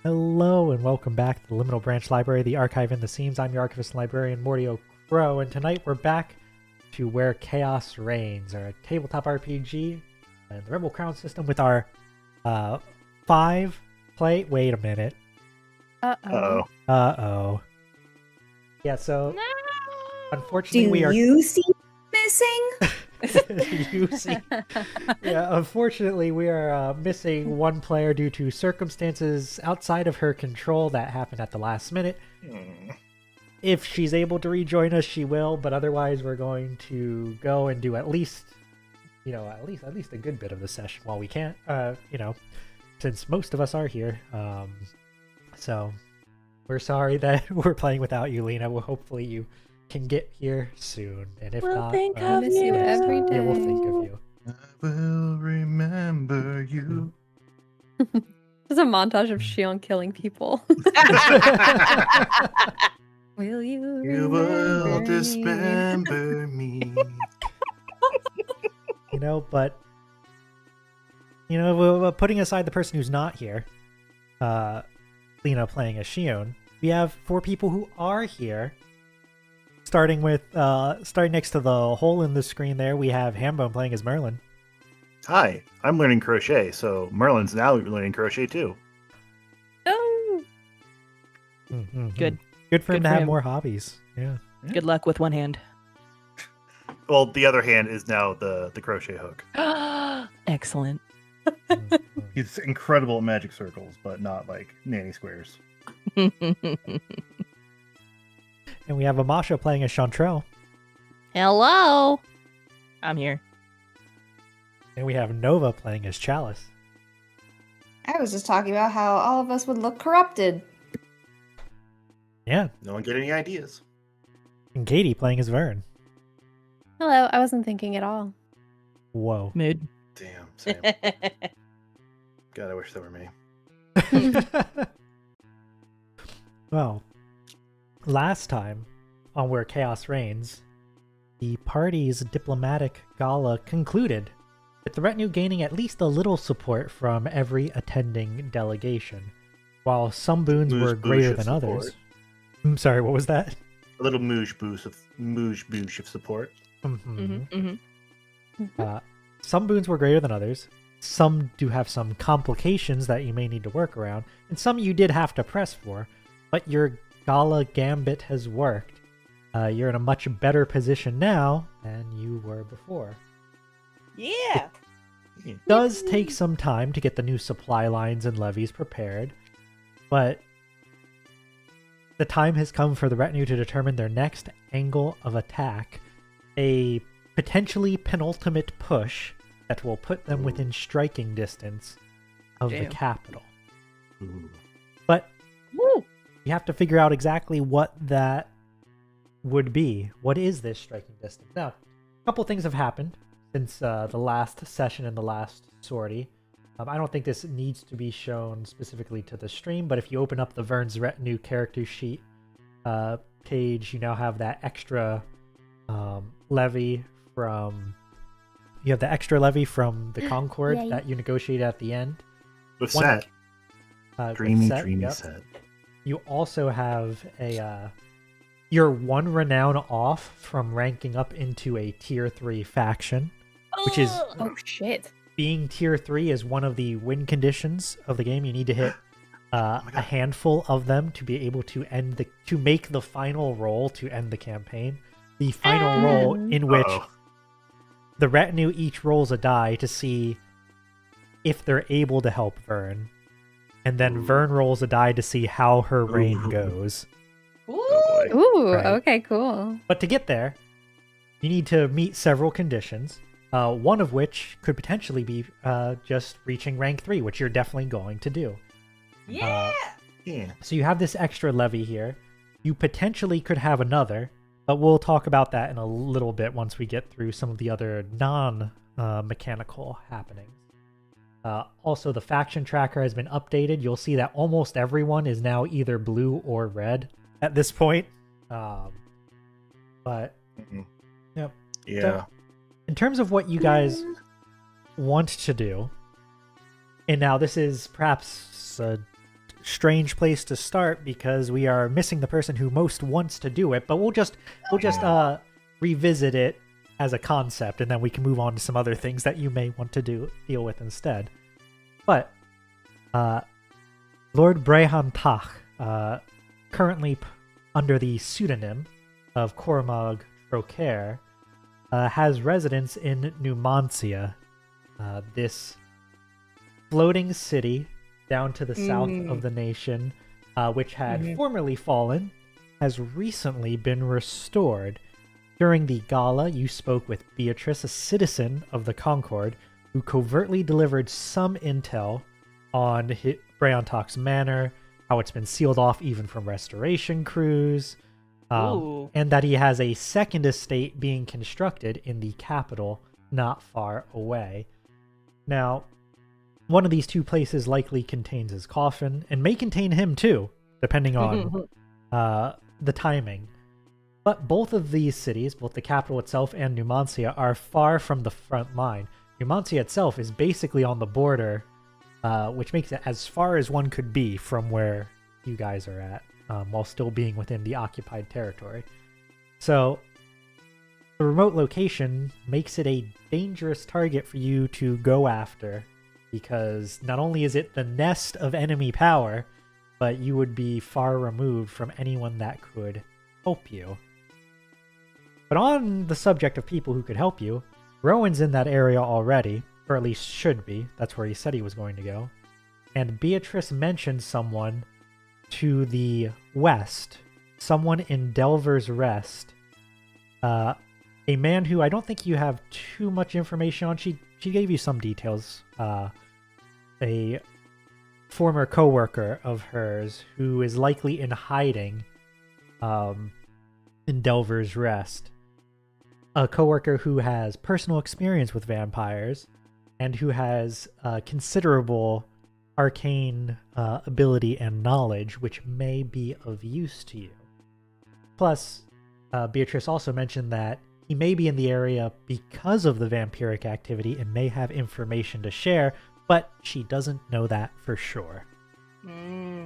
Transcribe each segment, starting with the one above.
Hello and welcome back to the Liminal Branch Library, the archive in the seams. I'm your Archivist and Librarian, Mordio Crow, and tonight we're back to Where Chaos Reigns, our tabletop RPG and the Rebel Crown system with our 5-play... Wait a minute. Uh-oh. Uh-oh. Yeah, so... No! Unfortunately, Do you see missing? You see. Yeah, unfortunately, we are missing one player due to circumstances outside of her control that happened at the last minute. If she's able to rejoin us, she will, but otherwise we're going to go and do at least a good bit of the session while we can, since most of us are here. So we're sorry that we're playing without you, Lena. Well, hopefully you can get here soon, and if not, think of miss you every day. yeah, we'll think of you. I will remember you. There's a montage of Shion killing people. Will you? You will remember me? dismember me. But we're putting aside the person who's not here, Lena playing as Shion, we have 4 people who are here. Starting next to the hole in the screen there, we have Hambone playing as Merlin. Hi, I'm learning crochet, so Merlin's now learning crochet too. Oh, Mm-hmm. Good. Good for him Good to for have him. more hobbies. Yeah. Good luck with one hand. Well, the other hand is now the crochet hook. Excellent. Mhm. He's incredible at magic circles, but not like nanny squares. And we have Amasha playing as Chantrell. Hello. I'm here. And we have Nova playing as Chalice. I was just talking about how all of us would look corrupted. Yeah. No one get any ideas. And Katie playing as Vern. hello. I wasn't thinking at all. Whoa. Mood. Damn, same. God, I wish that were me. Well, last time on Where Chaos Reigns, the party's diplomatic gala concluded, with the retinue gaining at least a little support from every attending delegation, while some boons Moosh were boosh greater of than support. others. I'm sorry, what was that? A little moosh boosh of support. Mhm. Some boons were greater than others. Some do have some complications that you may need to work around, and some you did have to press for, but your Gala gambit has worked. You're in a much better position now than you were before. Yeah. It does take some time to get the new supply lines and levies prepared, but the time has come for the retinue to determine their next angle of attack, a potentially penultimate push that will put them within striking distance of the Damn. capital. Ooh. But Woo. you have to figure out exactly what that would be. What is this striking distance? Now, a couple things have happened since the last session and the last sortie. I don't think this needs to be shown specifically to the stream, but if you open up the Vern's Retinue character sheet page, you now have that extra levy from... You have the extra levy from the Concord Yay. that you negotiated at the end. With One- set. With Dreamy, Set, dreamy yep. set. You also have a you're 1 renown off from ranking up into a tier 3 faction, which is Oh shit. being tier 3 is one of the win conditions of the game. You need to hit my God. a handful of them to be able to make the final roll to end the campaign. The final roll in which Uh-oh. the retinue each rolls a die to see if they're able to help Vern. And then Vern rolls a die to see how her reign Ooh. goes. Oh, boy. Ooh. Right. Okay. Cool. But to get there, you need to meet several conditions, one of which could potentially be just reaching rank 3, which you're definitely going to do. Yeah. Yeah. So you have this extra levy here. You potentially could have another, but we'll talk about that in a little bit once we get through some of the other non-mechanical happenings. Also, the faction tracker has been updated. You'll see that almost everyone is now either blue or red at this point. But, Mhm. yep. Yeah. In terms of what you guys want to do, and now this is perhaps a strange place to start because we are missing the person who most wants to do it, but we'll just revisit it as a concept, and then we can move on to some other things that you may want to deal with instead. But Lord Brehan Tach, currently under the pseudonym of Cormag Trocaire, has residence in Numancia, this floating city down to the south of the nation, which had formerly fallen, has recently been restored. During the Gala, you spoke with Beatrice, a citizen of the Concord, who covertly delivered some intel on Breontak's manor, how it's been sealed off even from restoration crews, and that he has a second estate being constructed in the capital not far away. Now, one of these two places likely contains his coffin, and may contain him too, depending on the timing. But both of these cities, both the capital itself and Numancia, are far from the front line. Numancia itself is basically on the border, which makes it as far as one could be from where you guys are at, while still being within the occupied territory. So, the remote location makes it a dangerous target for you to go after, because not only is it the nest of enemy power, but you would be far removed from anyone that could help you. But on the subject of people who could help you, Rowan's in that area already, or at least should be. That's where he said he was going to go. And Beatrice mentioned someone to the west, someone in Delver's Rest, a man who I don't think you have too much information on. She gave you some details. A former co-worker of hers who is likely in hiding in Delver's Rest. A co-worker who has personal experience with vampires and who has considerable arcane ability and knowledge, which may be of use to you. Plus, Beatrice also mentioned that he may be in the area because of the vampiric activity and may have information to share, but she doesn't know that for sure.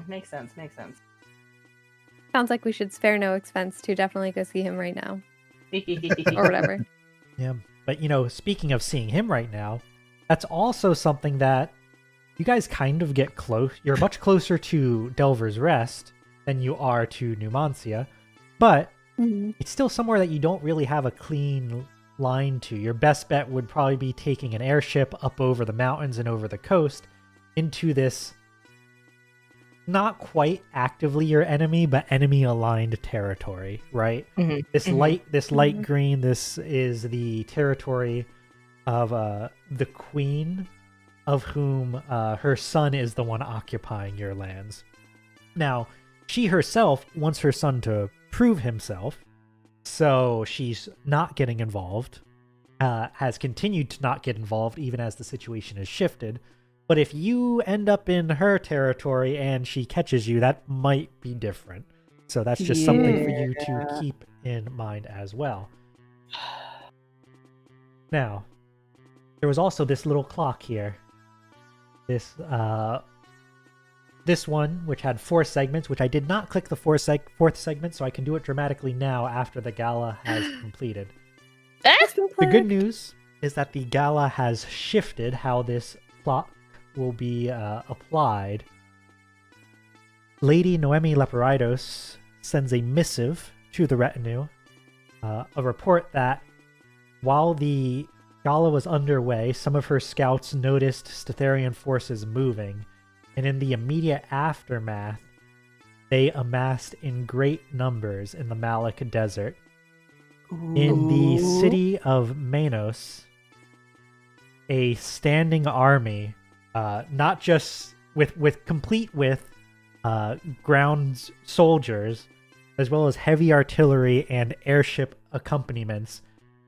Makes sense. Sounds like we should spare no expense to definitely go see him right now. Or whatever. Yeah, but speaking of seeing him right now, that's also something that you guys kind of get close. You're much closer to Delver's Rest than you are to Numancia, but it's still somewhere that you don't really have a clean line to. Your best bet would probably be taking an airship up over the mountains and over the coast into this not quite actively your enemy, but enemy aligned territory, right? This light green, this is the territory of the queen, of whom her son is the one occupying your lands. Now, she herself wants her son to prove himself, so she's not getting involved, has continued to not get involved even as the situation has shifted. But if you end up in her territory and she catches you, that might be different. So that's just something for you to keep in mind as well. Now, there was also this little clock here. This one, which had 4 segments, which I did not click the fourth segment, so I can do it dramatically now after the Gala has completed. The good news is that the Gala has shifted how this clock will be applied. Lady Noemi Leporidos sends a missive to the retinue, a report that while the Gala was underway, some of her scouts noticed Stetharian forces moving, and in the immediate aftermath, they amassed in great numbers in the Malik Desert. In the city of Manos, a standing army, not just complete with ground soldiers, as well as heavy artillery and airship accompaniments,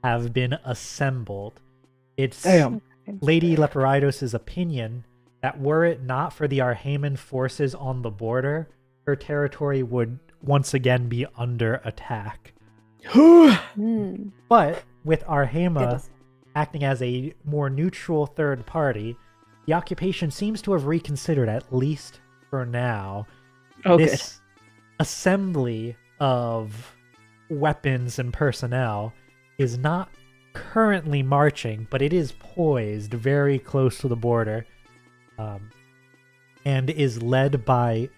have been assembled. It's Lady Leporidos' opinion that were it not for the Arhaman forces on the border, her territory would once again be under attack. But with Arhama acting as a more neutral third party, the occupation seems to have reconsidered at least for now. Oh, This assembly of weapons and personnel is not currently marching, but it is poised very close to the border, and is led by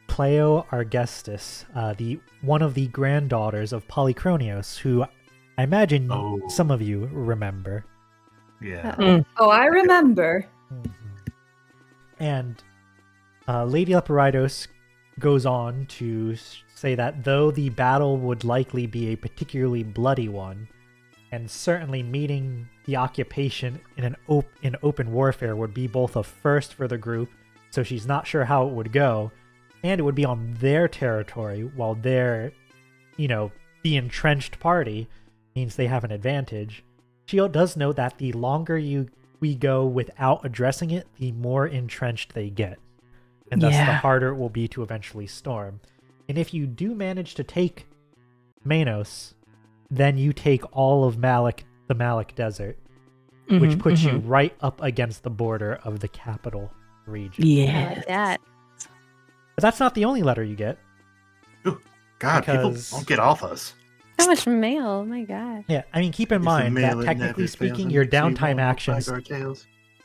Pleo Argestis, one of the granddaughters of Polychronios, who I imagine some of you remember. Yeah. good. Oh, I remember. And Lady Leporidos goes on to say that though the battle would likely be a particularly bloody one, and certainly meeting the occupation in open warfare would be both a first for the group, so she's not sure how it would go, and it would be on their territory, while their, the entrenched party means they have an advantage. She does note that the longer we go without addressing it, the more entrenched they get, and thus the harder it will be to eventually storm. And if you do manage to take Manos, then you take all of the Malik Desert, which puts you right up against the border of the capital region. I like that. But that's not the only letter you get. Ooh, God, people won't get off us. So much mail. Oh my god. Yeah, I mean, keep in mind that technically speaking, your downtime actions.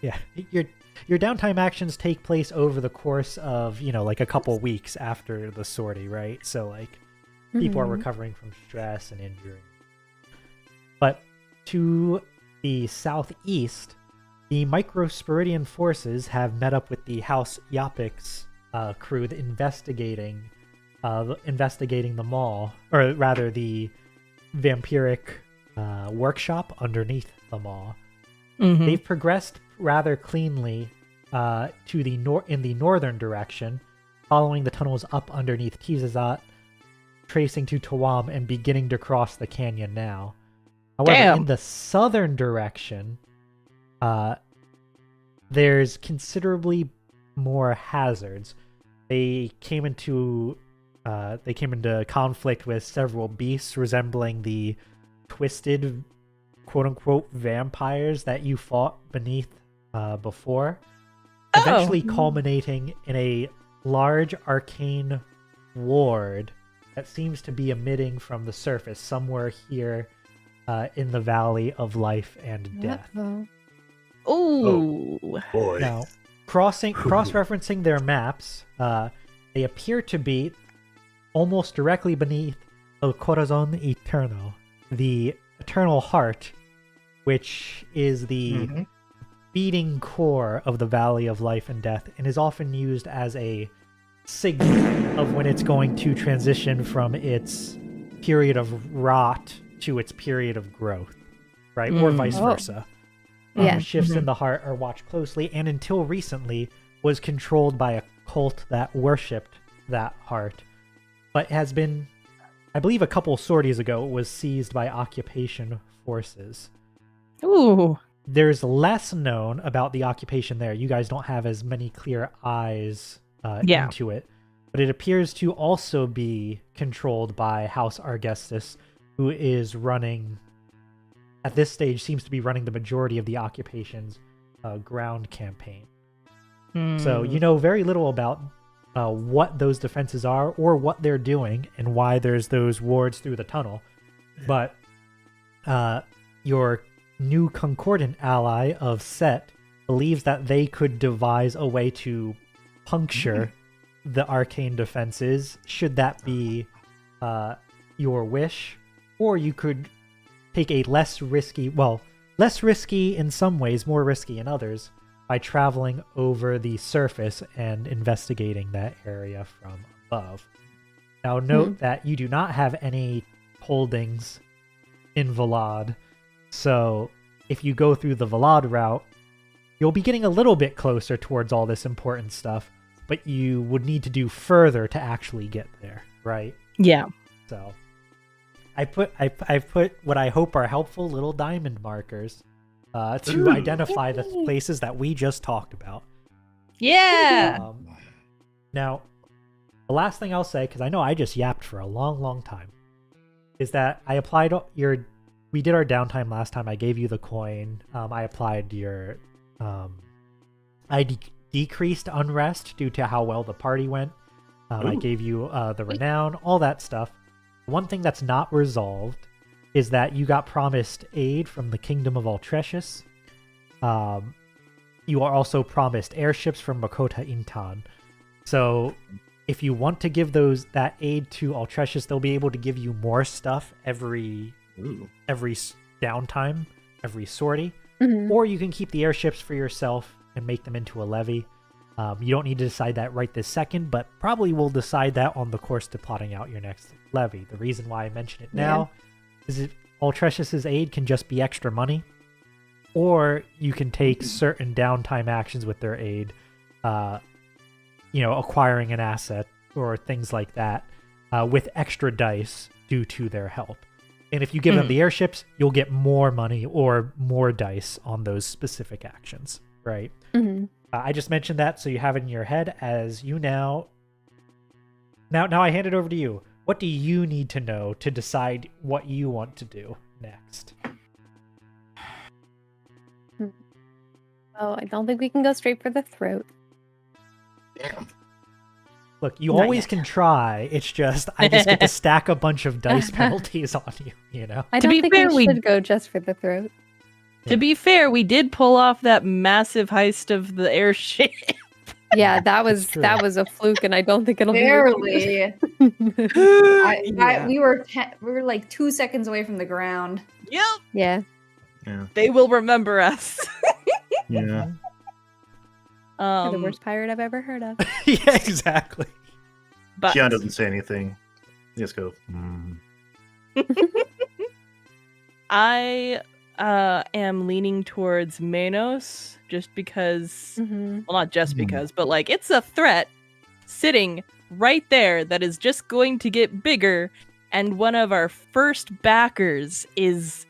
Yeah, your downtime actions take place over the course of, like a couple weeks after the sortie, right? So like people are recovering from stress and injury. But to the southeast, the Microsporidian forces have met up with the House Yapic's crew investigating the mall, or rather the vampiric workshop underneath the mall. They've progressed rather cleanly in the northern direction, following the tunnels up underneath Tizazat, tracing to Tawam, and beginning to cross the canyon now. However, in the southern direction, there's considerably more hazards. They came into conflict with several beasts resembling the twisted, quote-unquote, vampires that you fought beneath before, eventually culminating in a large arcane ward that seems to be emitting from the surface somewhere here in the Valley of Life and Death. Ooh. Boy. Now, cross-referencing their maps, they appear to be almost directly beneath El Corazon Eterno, the eternal heart, which is the beating core of the Valley of Life and Death, and is often used as a signal of when it's going to transition from its period of rot to its period of growth, right? Or vice versa. Shifts in the heart are watched closely, and until recently was controlled by a cult that worshipped that heart, but has been, I believe a couple sorties ago, it was seized by occupation forces. Ooh. There's less known about the occupation there. You guys don't have as many clear eyes into it, but it appears to also be controlled by House Argestis, who is running, at this stage, seems to be running the majority of the occupation's ground campaign. So you know very little about what those defenses are or what they're doing and why there's those wards through the tunnel. But your new concordant ally of Set believes that they could devise a way to puncture the arcane defenses, should that be your wish, or you could take a less risky in some ways, more risky in others, by traveling over the surface and investigating that area from above. Now note that you do not have any holdings in Valad, so if you go through the Valad route, you'll be getting a little bit closer towards all this important stuff, but you would need to do further to actually get there, right? Yeah. So I've put what I hope are helpful little diamond markers to identify the places that we just talked about. Yeah. Now, the last thing I'll say, because I know I just yapped for a long, long time, is that I applied we did our downtime last time. I gave you the coin. I applied your ID decreased unrest due to how well the party went. I gave you the renown, all that stuff. One thing that's not resolved is that you got promised aid from the Kingdom of Altrecius. You are also promised airships from Makota Intan. So if you want to give that aid to Altrecius, they'll be able to give you more stuff every downtime, every sortie. Or you can keep the airships for yourself and make them into a levy. You don't need to decide that right this second, but probably will decide that on the course to plotting out your next levy. The reason why I mention it now is that Altrecius's aid can just be extra money, or you can take certain downtime actions with their aid, acquiring an asset or things like that with extra dice due to their help. And if you give them the airships, you'll get more money or more dice on those specific actions, right? I just mentioned that so you have it in your head as you now I hand it over to you. What do you need to know to decide what you want to do next? Oh, I don't think we can go straight for the throat. Damn. Look, you always can try. It's just I just get to stack a bunch of dice penalties on you, you know? I don't think we should go just for the throat. To be fair, we did pull off that massive heist of the airship. Yeah, that was a fluke, and I don't think it'll Barely. be. We were like 2 seconds away from the ground. Yep. Yeah. They will remember us. Yeah. You're the worst pirate I've ever heard of. Yeah, exactly. But Keon doesn't say anything. You just go. I am leaning towards Manos just because, well, not just because, but like it's a threat sitting right there that is just going to get bigger, and one of our first backers is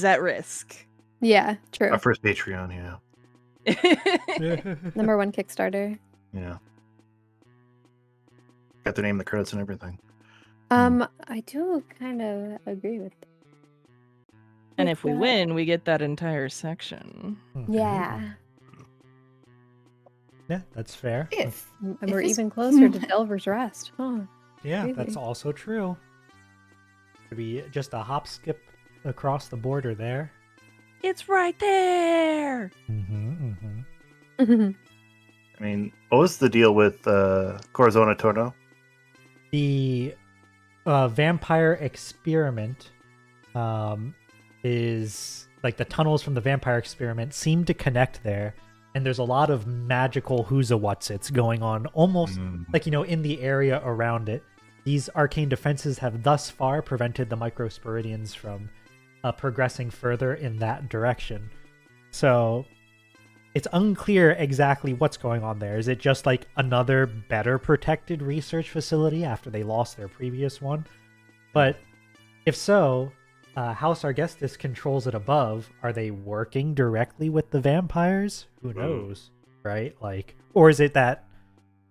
at risk. Yeah, true. Our first Patreon, yeah. Number 1 Kickstarter. Yeah. Got their name in the credits and everything. I do kind of agree with that. And if we win, we get that entire section. Yeah. Yeah, that's fair. And we're even closer to Delver's Rest. Oh, Yeah, crazy. that's also true. Could be just a hop skip across the border there. It's right there. I mean, what was the deal with Corazon Torno? The vampire experiment is like the tunnels from the vampire experiment seem to connect there, and there's a lot of magical who's-a-what's-its going on almost like, in the area around it. These arcane defenses have thus far prevented the microsporidians from progressing further in that direction. So it's unclear exactly what's going on there. Is it just like another better protected research facility after they lost their previous one? But if so, House Argestis controls it above. Are they working directly with the vampires? Who knows, right? Like, or is it that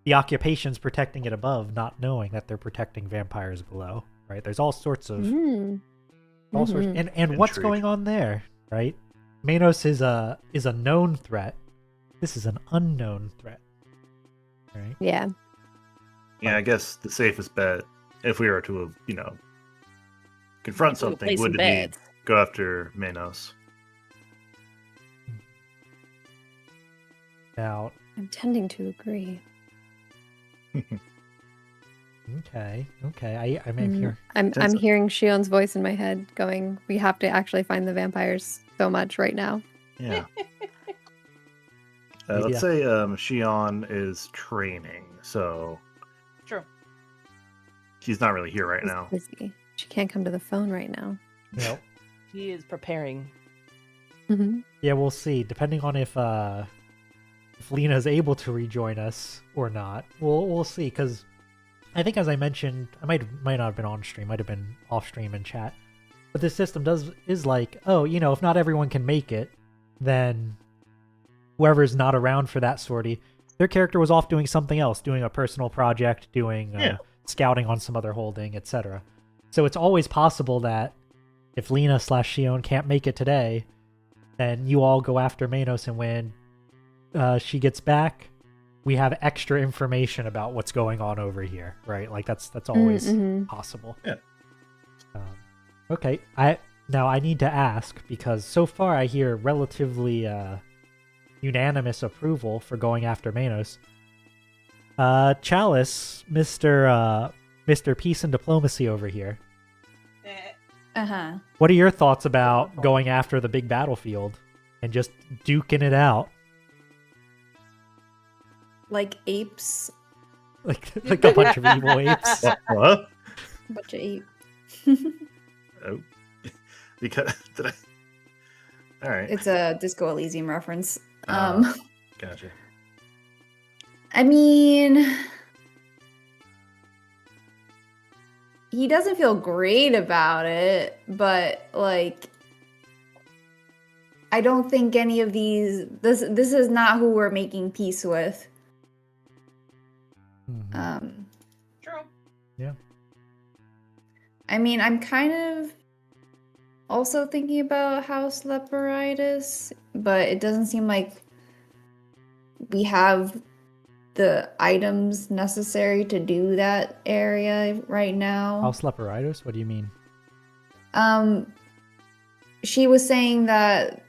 the occupation's protecting it above, not knowing that they're protecting vampires below, right? There's all sorts of all sorts, and what's going on there, right? Manos is a known threat. This is an unknown threat, right? Yeah. Yeah, I guess the safest bet, if we were to, confront something, would be go after Manos. Now, I'm tending to agree. Okay. I'm here. I'm hearing Shion's voice in my head going, we have to actually find the vampires so much right now. Yeah. Let's say Shion is training, so True. She's not really here right She's now. busy. She can't come to the phone right now. Nope. He is preparing. Yeah, we'll see. Depending on if Lena's able to rejoin us or not, we'll see. Because I think, as I mentioned, I might not have been on stream, might have been off stream in chat. But this system is like, if not everyone can make it, then whoever's not around for that sortie, their character was off doing something else, doing a personal project, doing scouting on some other holding, etc. So it's always possible that if Lena/Shion can't make it today, then you all go after Manos and win she gets back, we have extra information about what's going on over here, right? Like that's always possible. Yeah. Okay. I need to ask, because so far I hear relatively unanimous approval for going after Manos. Chalice, Mr. Peace and Diplomacy over here. What are your thoughts about going after the big battlefield and just duking it out? Like apes. Like a bunch of evil apes. What? A bunch of apes. Oh. Because did I? All right. It's a Disco Elysium reference. Gotcha. I mean, he doesn't feel great about it, but like, I don't think any of these. This is not who we're making peace with. True. Yeah. I mean, I'm kind of also thinking about House Leporitis, but it doesn't seem like we have the items necessary to do that area right now. House Leporitis? What do you mean? She was saying that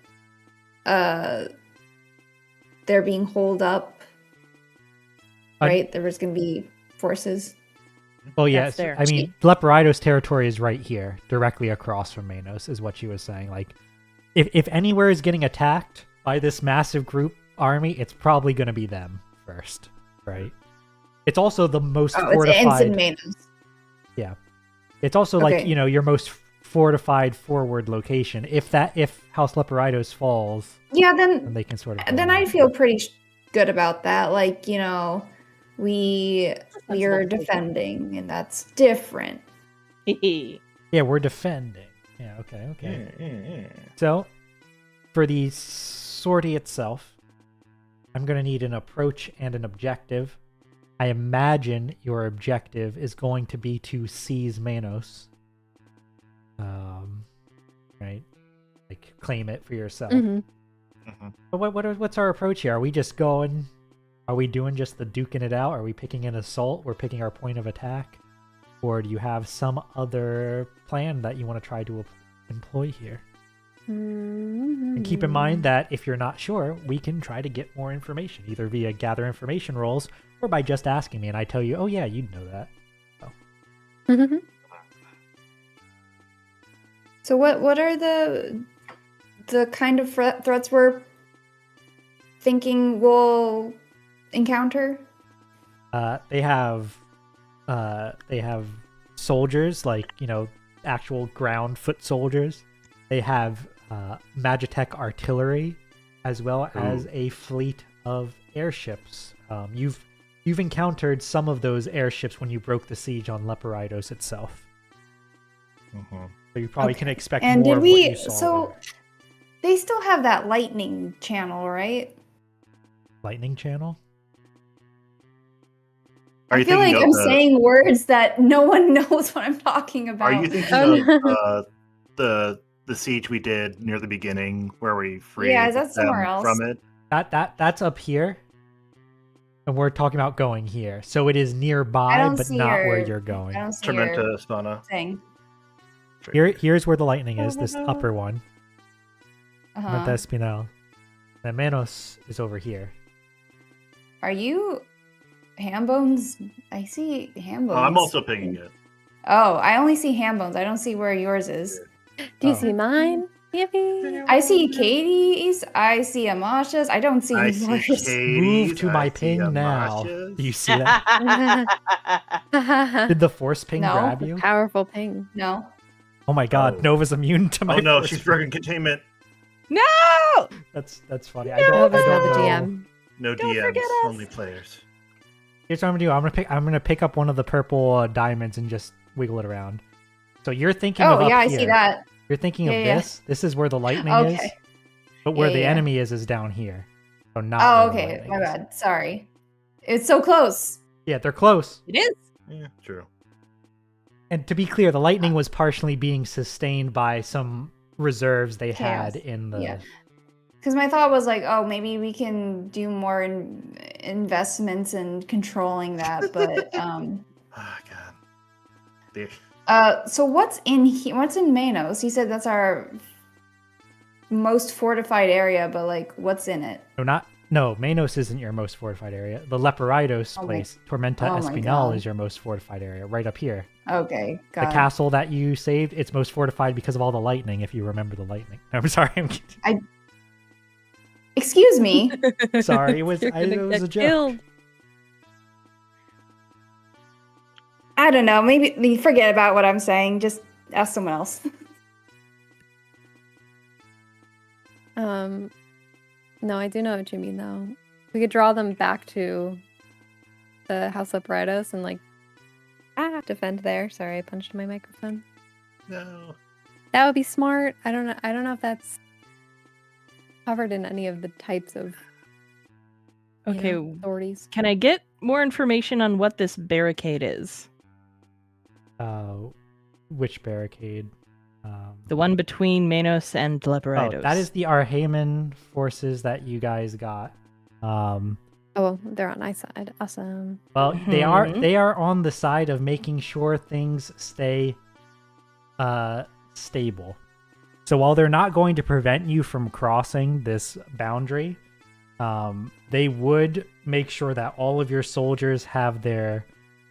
they're being holed up, right? There was going to be forces. Oh, yes. there. I mean, Leporitos territory is right here, directly across from Manos, is what she was saying. Like, if anywhere is getting attacked by this massive group army, it's probably going to be them first, right? It's also the most fortified. It's Manos. Yeah. It's also like, you know, your most fortified forward location. If House Leporitos falls, yeah, then they can sort of. Then I feel pretty good about that. Like, you know, we are defending, and that's different. Yeah, we're defending. Yeah, okay. Yeah. So, for the sortie itself, I'm going to need an approach and an objective. I imagine your objective is going to be to seize Manos. Right? Like, claim it for yourself. But what's our approach here? Are we just going... Are we doing just the duking it out? Are we picking an assault? We're picking our point of attack? Or do you have some other plan that you want to try to employ here? And keep in mind that if you're not sure, we can try to get more information, either via gather information rolls or by just asking me, and I tell you, oh yeah, you'd know that. So what are the kind of threats we're thinking we'll encounter? They have soldiers, like, you know, actual ground foot soldiers. They have Magitech artillery, as well as a fleet of airships. You've encountered some of those airships when you broke the siege on Leporitos itself. So you probably can expect more of what you saw. So they still have that lightning channel, right? Lightning channel? I feel like I'm saying words that no one knows what I'm talking about. Are you thinking of the siege we did near the beginning, where we freed is that somewhere else? From it? That's up here, and we're talking about going here. So it is nearby, but not where you're going. I don't see Tormenta Spana. Thing. Here's where the lightning is. This upper one. Tormenta Espinal. And Manos is over here. Are you Hambones? I see Hambones. Oh, I'm also pinging it. Oh, I only see Hambones. I don't see where yours is. Do you see mine? Yippee! I see Katie's. I see Amasha's. I don't see yours. Move to my ping now. Do you see that? Did the force ping grab you? Powerful ping. No. Oh my god, Nova's immune to my. Oh no, force she's ping. broken containment. No! That's funny. No, I don't the know. DM. No Don't DMs, forget us. only players. Here's what I'm gonna do. I'm gonna pick up one of the purple diamonds and just wiggle it around. So you're thinking of Oh up yeah, I here. see that. You're thinking of Yeah. this. This is where the lightning is. Okay. But where Yeah, the yeah. enemy is down here. So not. Oh, where the okay. lightning My is. bad. Sorry. It's so close. Yeah, they're close. It is. Yeah, true. And to be clear, the lightning was partially being sustained by some reserves they had Chaos. in the. Yeah. Because my thought was like, oh, maybe we can do more investments in controlling that, but Oh God. so what's in Manos? He said that's our most fortified area, but like, what's in it? No, Manos isn't your most fortified area. The Leporidos place, Tormenta Espinal, is your most fortified area, right up here. Okay, the castle that you saved, it's most fortified because of all the lightning, if you remember the lightning. I'm sorry. Excuse me. Sorry, it was a joke. I don't know. Maybe forget about what I'm saying. Just ask someone else. No, I do know what you mean, though. We could draw them back to the House of Leporidos and like defend there. Sorry, I punched my microphone. No. That would be smart. I don't know if that's covered in any of the types of authorities. Can I get more information on what this barricade is? Which barricade? The one between Manos and Leporidos. Oh, that is the Arhaman forces that you guys got. Oh, they're on my side. Awesome. Well, they are on the side of making sure things stay stable. So while they're not going to prevent you from crossing this boundary, they would make sure that all of your soldiers have their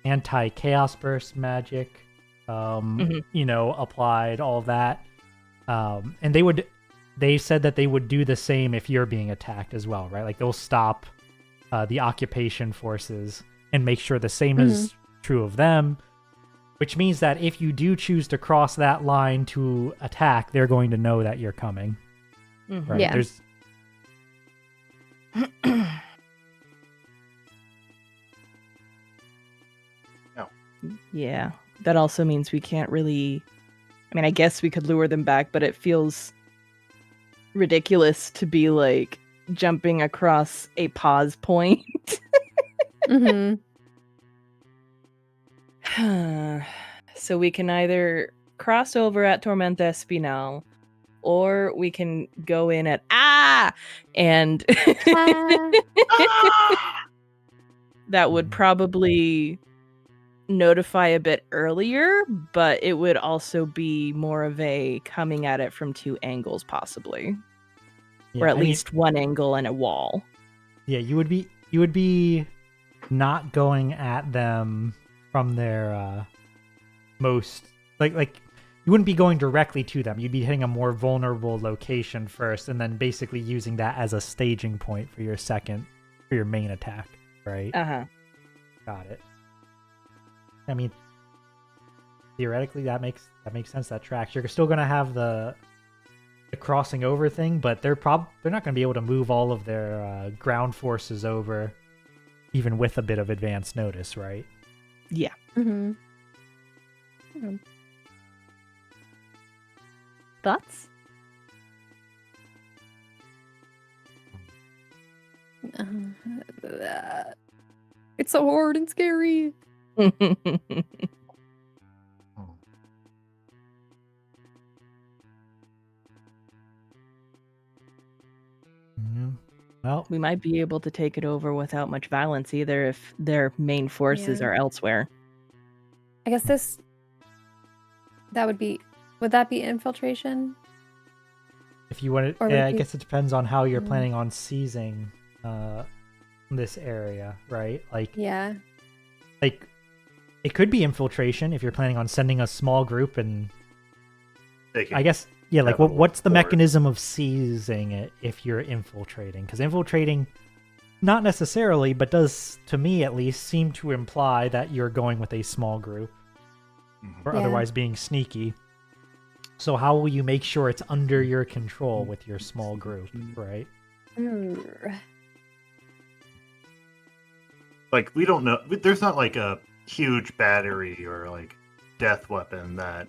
anti-chaos burst magic applied, all of that. And they said that they would do the same if you're being attacked as well, right? Like they'll stop the occupation forces and make sure the same is true of them, which means that if you do choose to cross that line to attack, they're going to know that you're coming. Right? Yeah. Yeah. That also means we can't really... I mean, I guess we could lure them back, but it feels ridiculous to be, like, jumping across a pause point. So we can either cross over at Tormenta Espinal, or we can go in at and that would probably notify a bit earlier, but it would also be more of a coming at it from two angles, possibly, or at least one angle and a wall. Yeah, you would be not going at them from their most like you wouldn't be going directly to them. You'd be hitting a more vulnerable location first, and then basically using that as a staging point for your main attack, right? Got it. I mean, theoretically, that makes sense. That tracks. You're still gonna have the crossing over thing, but they're not gonna be able to move all of their ground forces over, even with a bit of advance notice, right? Yeah. Thoughts? It's so hard and scary. Well, we might be able to take it over without much violence either if their main forces are elsewhere. I guess would that be infiltration? If you want to, I guess it depends on how you're planning on seizing this area, right? Like, like it could be infiltration if you're planning on sending a small group and I guess, like what's the mechanism of seizing it if you're infiltrating? Because infiltrating, not necessarily, but does, to me at least, seem to imply that you're going with a small group or otherwise being sneaky. So how will you make sure it's under your control with your small group, right? Like, we don't know. There's not like a huge battery or like death weapon that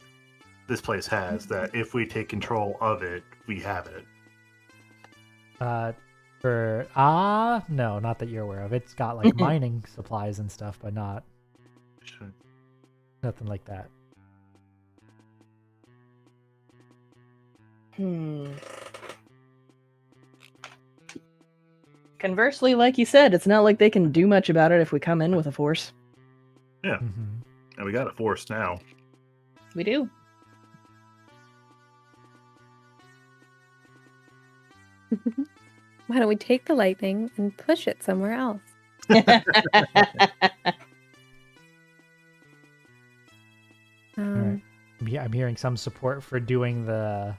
this place has that if we take control of it, we have it. No, not that you're aware of. It's got like mining supplies and stuff, but nothing like that. Conversely, like you said, it's not like they can do much about it if we come in with a force. Yeah. Mhm. And we got a force now. We do. Why don't we take the lightning and push it somewhere else? Alright. I'm hearing some support for doing the.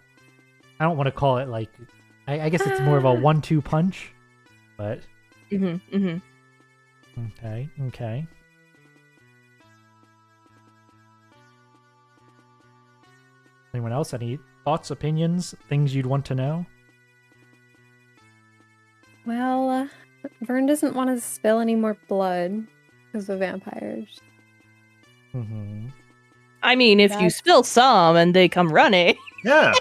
I don't want to call it like. I guess it's more of a 1-2 punch, but okay. Anyone else? Any thoughts, opinions, things you'd want to know? Well, Vern doesn't want to spill any more blood because of vampires. Mm-hmm. I mean, if you spill some and they come running. Yeah.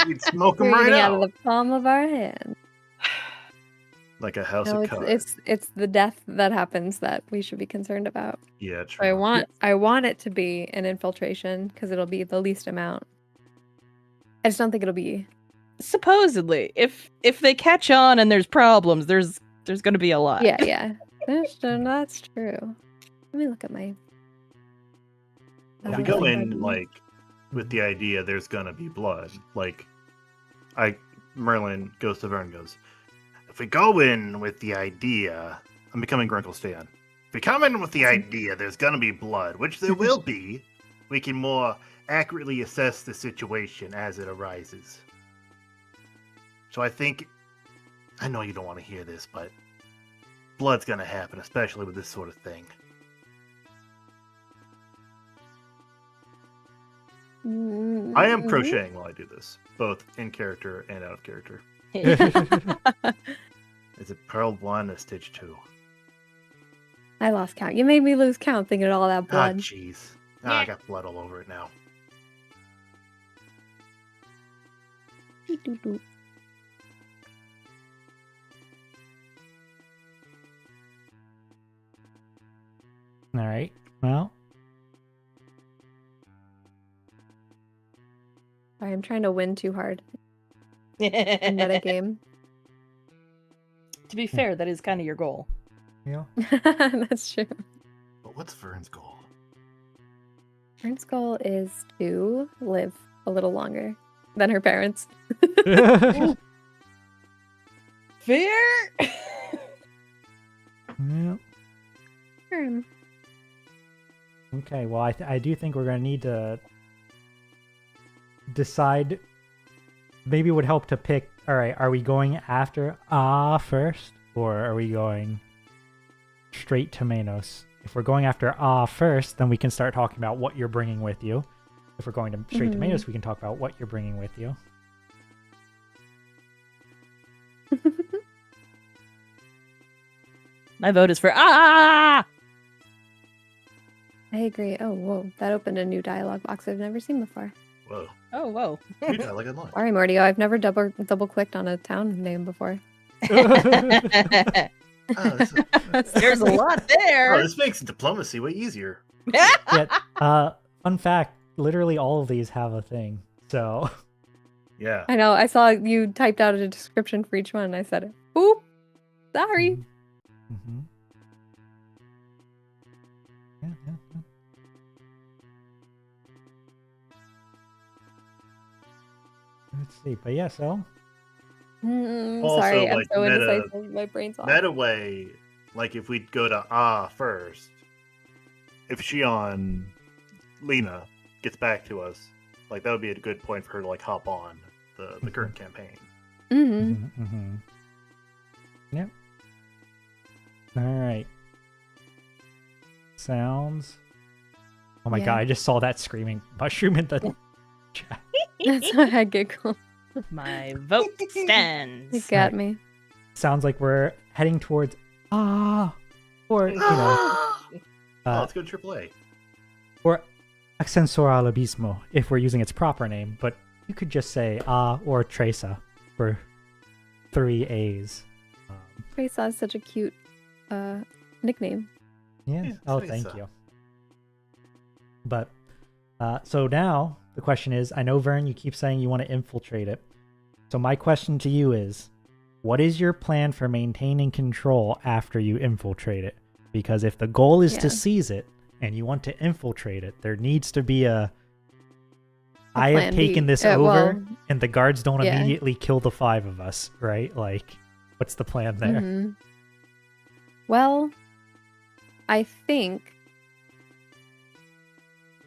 You'd smoke them We're right eating out. out of the palm of our hand. Like a house No, of cards. it's the death that happens that we should be concerned about. Yeah, So true. I want it to be an infiltration because it'll be the least amount. I just don't think it'll be. Supposedly, if they catch on and there's problems, there's going to be a lot. Yeah. That's true. Let me look at my. If we go in like with the idea there's gonna be blood, like Merlin goes to Vern and goes, if we go in with the idea, I'm becoming Grunkle Stan. If we come in with the idea there's gonna be blood, which there will be, we can more accurately assess the situation as it arises. So I think, I know you don't want to hear this, but blood's gonna happen, especially with this sort of thing. I am crocheting while I do this, both in character and out of character. Is it Pearl 1 or Stitch 2? I lost count. You made me lose count thinking of all that Ah, blood. jeez. I got blood all over it now. All right. Well, Sorry, I'm trying to win too hard in metagame. To be fair, that is kind of your goal. yeah. That's true. But what's Vern's goal? Vern's goal is to live a little longer than her parents. Fair. Yeah. Sure. Okay. Well, I do think we're gonna need to decide. Maybe it would help to pick. All right, are we going after first, or are we going straight to Manos? If we're going after first, then we can start talking about what you're bringing with you. If we're going to straight to Manos, we can talk about what you're bringing with you. My vote is for I agree. Oh, whoa. That opened a new dialogue box I've never seen before. Whoa. Oh, whoa. You got like a line. Sorry, Mordio. I've never double clicked on a town name before. Oh, There's a lot there. Oh, this makes diplomacy way easier. Yeah. Fun fact: literally all of these have a thing. So. Yeah. I know. I saw you typed out a description for each one, and I said it. Oop. Sorry. Mm-hmm. Yeah. Let's see, but yeah, so Also, Sorry, I'm like, so meta- indecisive. My brain's off. That way, like if we go to first, if Shion Lena gets back to us, like that would be a good point for her to like hop on the current campaign. Mm-hmm. Yep. All right. Sounds. Oh my Yeah. god! I just saw that screaming mushroom in the chat. That's why I giggle. My vote stands. You got me. Sounds like we're heading towards or you know, Let's go to AAA. or Ascensor al Abismo if we're using its proper name. But you could just say or Tresa for 3 A's. Tresa is such a cute nickname. Yeah. Yeah, Oh, Tresa. thank you. But so now the question is, I know Vern, you keep saying you want to infiltrate it. So my question to you is, what is your plan for maintaining control after you infiltrate it? Because if the goal is to seize it and you want to infiltrate it, there needs to be I have taken this over, and the guards don't immediately kill the 5 of us, right? Like, what's the plan there? Mm-hmm. Well, I think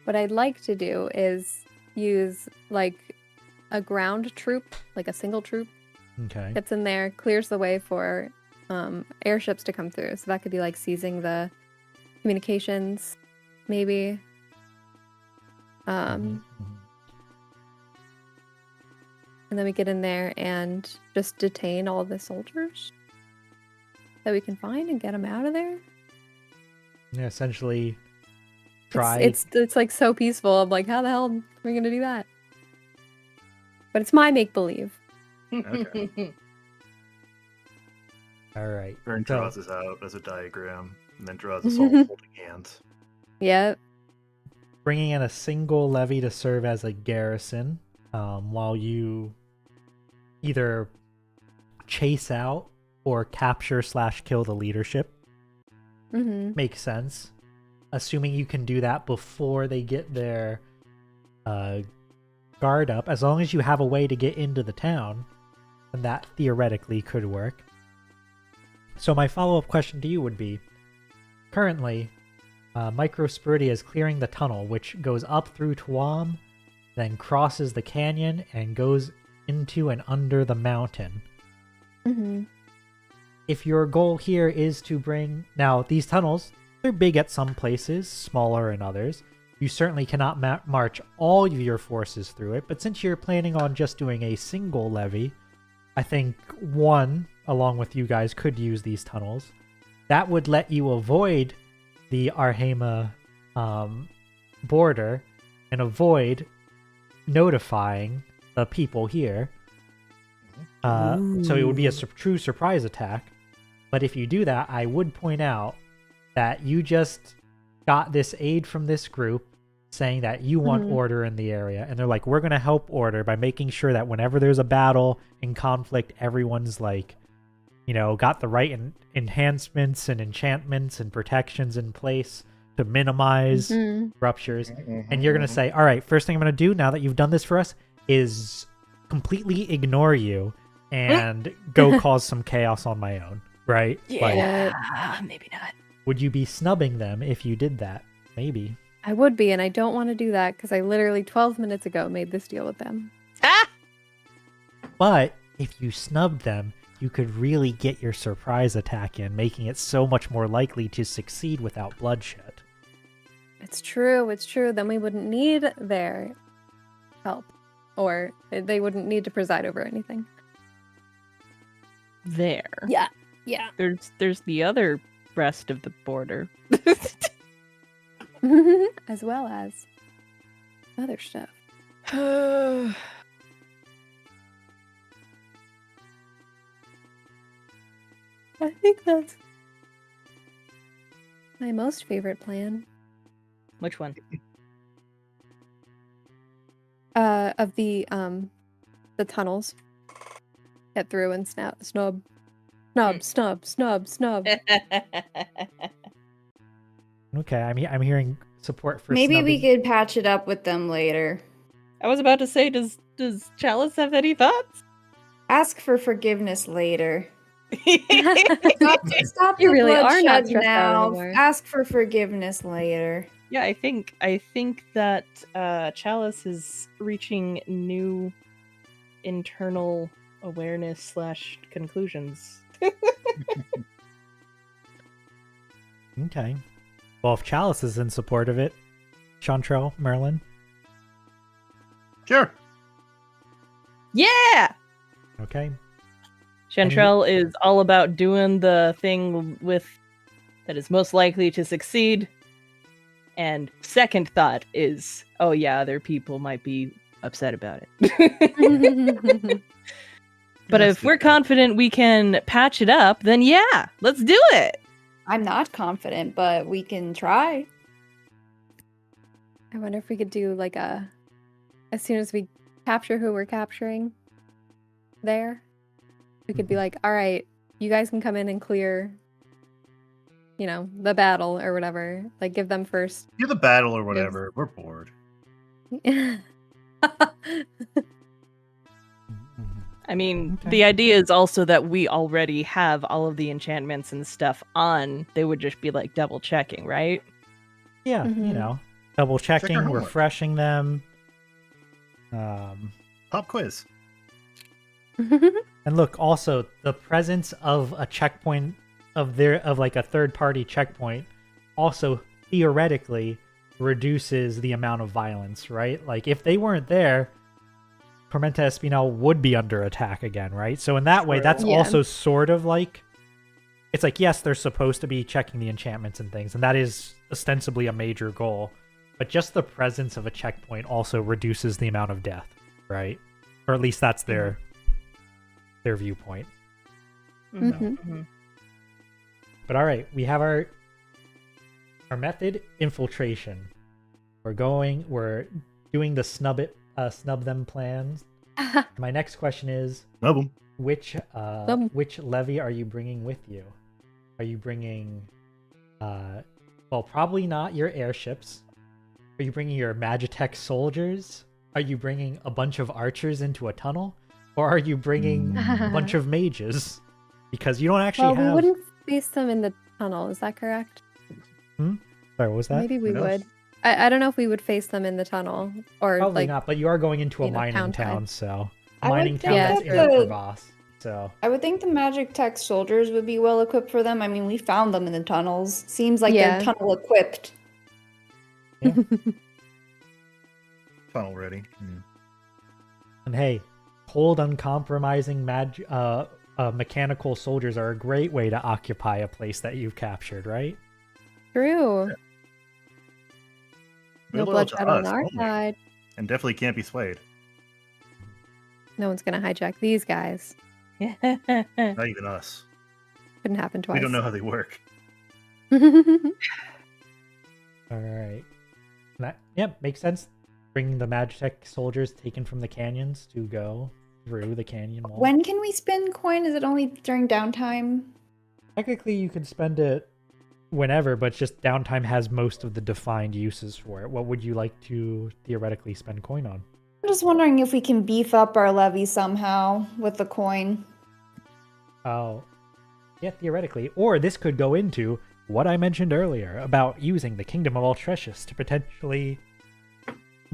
what I'd like to do is use, like, a ground troop, like a single troop. Okay. Gets in there, clears the way for airships to come through. So that could be, like, seizing the communications, maybe. Mm-hmm. And then we get in there and just detain all the soldiers that we can find and get them out of there. Yeah, essentially try... It's like so peaceful. I'm like, how the hell are we going to do that? But it's my make-believe. Okay. All right. Vern draws this out as a diagram and then draws us all holding hands. Yep. Bringing in a single levy to serve as a garrison while you either chase out or capture/kill the leadership. Mm-hmm. Makes sense. Assuming you can do that before they get their guard up, as long as you have a way to get into the town, then that theoretically could work. So my follow-up question to you would be, currently, Microsporidia is clearing the tunnel, which goes up through Tuam, then crosses the canyon and goes into and under the mountain. Mm-hmm. If your goal here is to bring... Now, these tunnels, they're big at some places, smaller in others. You certainly cannot march all of your forces through it, but since you're planning on just doing a single levy, I think one, along with you guys, could use these tunnels. That would let you avoid the Arhema border and avoid notifying the people here. So it would be a true surprise attack. But if you do that, I would point out that you just got this aid from this group saying that you want order in the area. And they're like, we're going to help order by making sure that whenever there's a battle and conflict, everyone's like, you know, got the right enhancements and enchantments and protections in place to minimize ruptures. And you're going to say, all right, first thing I'm going to do now that you've done this for us is completely ignore you and go cause some chaos on my own, right? Yeah, maybe not. Would you be snubbing them if you did that? Maybe. I would be, and I don't want to do that because I literally 12 minutes ago made this deal with them. But if you snubbed them, you could really get your surprise attack in, making it so much more likely to succeed without bloodshed. It's true, it's true. Then we wouldn't need their help. Or they wouldn't need to preside over anything. There. Yeah. There's the other rest of the border. As well as other stuff. I think that's my most favorite plan. Which one? Of the tunnels. Get through and snub. Okay, I'm hearing support for Maybe we snubbing. could patch it up with them later. I was about to say, does Chalice have any thoughts? Ask for forgiveness later. Stop You the really are not bloodshed stressed out now. anymore. Ask for forgiveness later. Yeah, I think that Chalice is reaching new internal awareness / conclusions. Okay. Well, if Chalice is in support of it, Chantrell, Merlin. Sure. Yeah! Okay. Chantrell is all about doing the thing that is most likely to succeed. And second thought is, oh yeah, other people might be upset about it. But if we're confident we can patch it up, then yeah, let's do it. I'm not confident, but we can try. I wonder if we could do like as soon as we capture who we're capturing there, we could be like, all right, you guys can come in and clear, the battle or whatever. Like, give them first. Do the battle or whatever. We're bored. I mean, the idea is also that we already have all of the enchantments and stuff on. They would just be like double checking, right? Yeah, double checking, Check our homework. refreshing them. Pop quiz. And look, also the presence of a checkpoint of like a third party checkpoint also theoretically reduces the amount of violence, right? Like if they weren't there, Tormenta Espinal would be under attack again, right? So in that way, that's also sort of like, it's like, yes, they're supposed to be checking the enchantments and things, and that is ostensibly a major goal, but just the presence of a checkpoint also reduces the amount of death, right? Or at least that's their viewpoint. But all right, we have our method, infiltration. We're doing the snub them plans. My next question is, Snub 'em. which levy are you bringing with you? Are you bringing probably not your airships. Are you bringing your Magitech soldiers? Are you bringing a bunch of archers into a tunnel? Or are you bringing a bunch of mages? Because you don't actually have... we wouldn't face them in the tunnel, is that correct? Sorry, what was that? Maybe we would. I don't know if we would face them in the tunnel. Or probably not, but you are going into a mining town, so... Mining town that's in for boss. So I would think the magic tech soldiers would be well equipped for them. I mean, we found them in the tunnels. Seems like they're tunnel equipped. Yeah. Tunnel ready. And hey, cold, uncompromising mechanical soldiers are a great way to occupy a place that you've captured, right? True. Yeah. No bloodshed on our side. And definitely can't be swayed. No one's gonna hijack these guys. Not even us. Couldn't happen twice. We don't know how they work. Alright. Makes sense. Bring the Magitech soldiers taken from the canyons to go through the canyon wall. When can we spend coin? Is it only during downtime? Technically, you could spend it whenever, but just downtime has most of the defined uses for it. What would you like to theoretically spend coin on? I'm just wondering if we can beef up our levy somehow with the coin. Oh, yeah, theoretically. Or this could go into what I mentioned earlier about using the Kingdom of Altrecius to potentially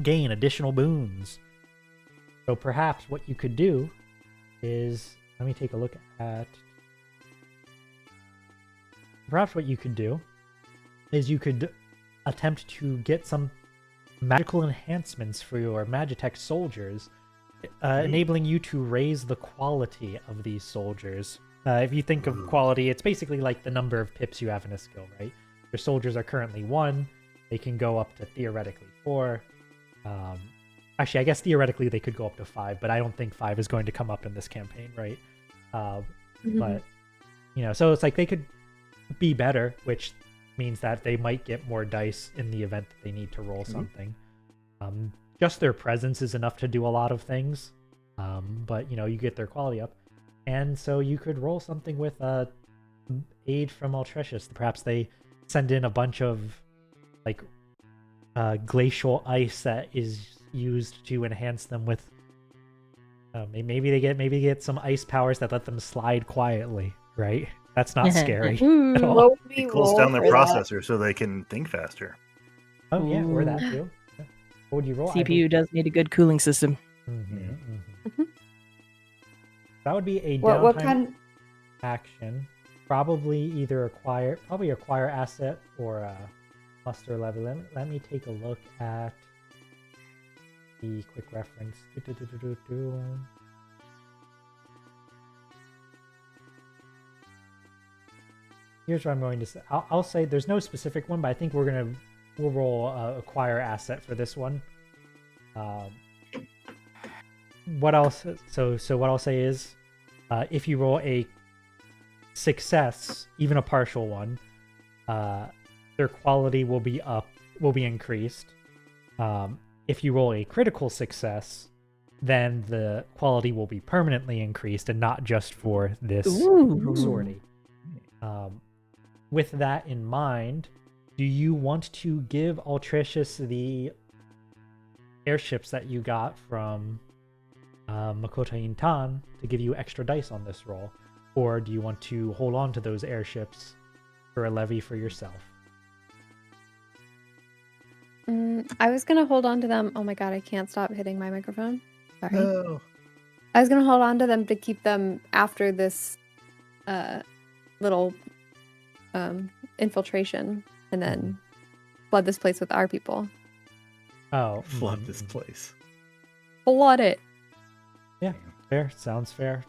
gain additional boons. So perhaps what you could do is... Let me take a look at... Perhaps what you could do is you could attempt to get some magical enhancements for your Magitech soldiers, enabling you to raise the quality of these soldiers. If you think of quality, it's basically like the number of pips you have in a skill, right? Your soldiers are currently 1. They can go up to theoretically 4. Actually, I guess theoretically they could go up to 5, but I don't think 5 is going to come up in this campaign, right? But, so it's like they could be better, which means that they might get more dice in the event that they need to roll something. Just their presence is enough to do a lot of things, but you get their quality up, and so you could roll something with aid from Altrecius. Perhaps they send in a bunch of like glacial ice that is used to enhance them with. Maybe they get some ice powers that let them slide quietly, right? That's not scary at all. It cools down their processor so they can think faster. Oh yeah, or that too. Yeah. What would you roll? CPU does need a good cooling system. That would be a what downtime kind... action. Probably either acquire asset or muster level. Let me take a look at the quick reference. Here's what I'm going to say. I'll say there's no specific one, but I think we'll roll acquire asset for this one. What else? So what I'll say is, if you roll a success, even a partial one, their quality will be increased. If you roll a critical success, then the quality will be permanently increased and not just for this sortie. With that in mind, do you want to give Altricius the airships that you got from Makota Intan to give you extra dice on this roll? Or do you want to hold on to those airships for a levy for yourself? I was going to hold on to them. Oh my god, I can't stop hitting my microphone. Sorry. No. I was going to hold on to them to keep them after this little infiltration and then flood this place with our people. Oh, Flood this place. Flood it. Yeah, fair. Sounds fair.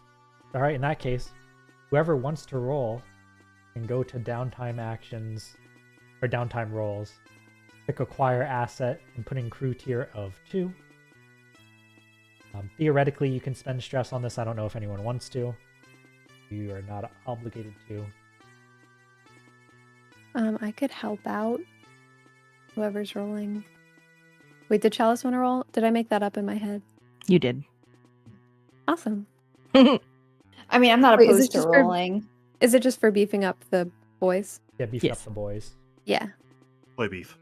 All right, in that case, whoever wants to roll can go to downtime actions or downtime rolls. Pick acquire asset and put in crew tier of 2. Theoretically, you can spend stress on this. I don't know if anyone wants to. You are not obligated to. I could help out whoever's rolling. Wait, did Chalice want to roll? Did I make that up in my head? You did. Awesome. I mean, I'm not Wait, is opposed it to just for- rolling. Is it just for beefing up the boys? Yeah, beef Yes. up the boys. Yeah. Boy beef.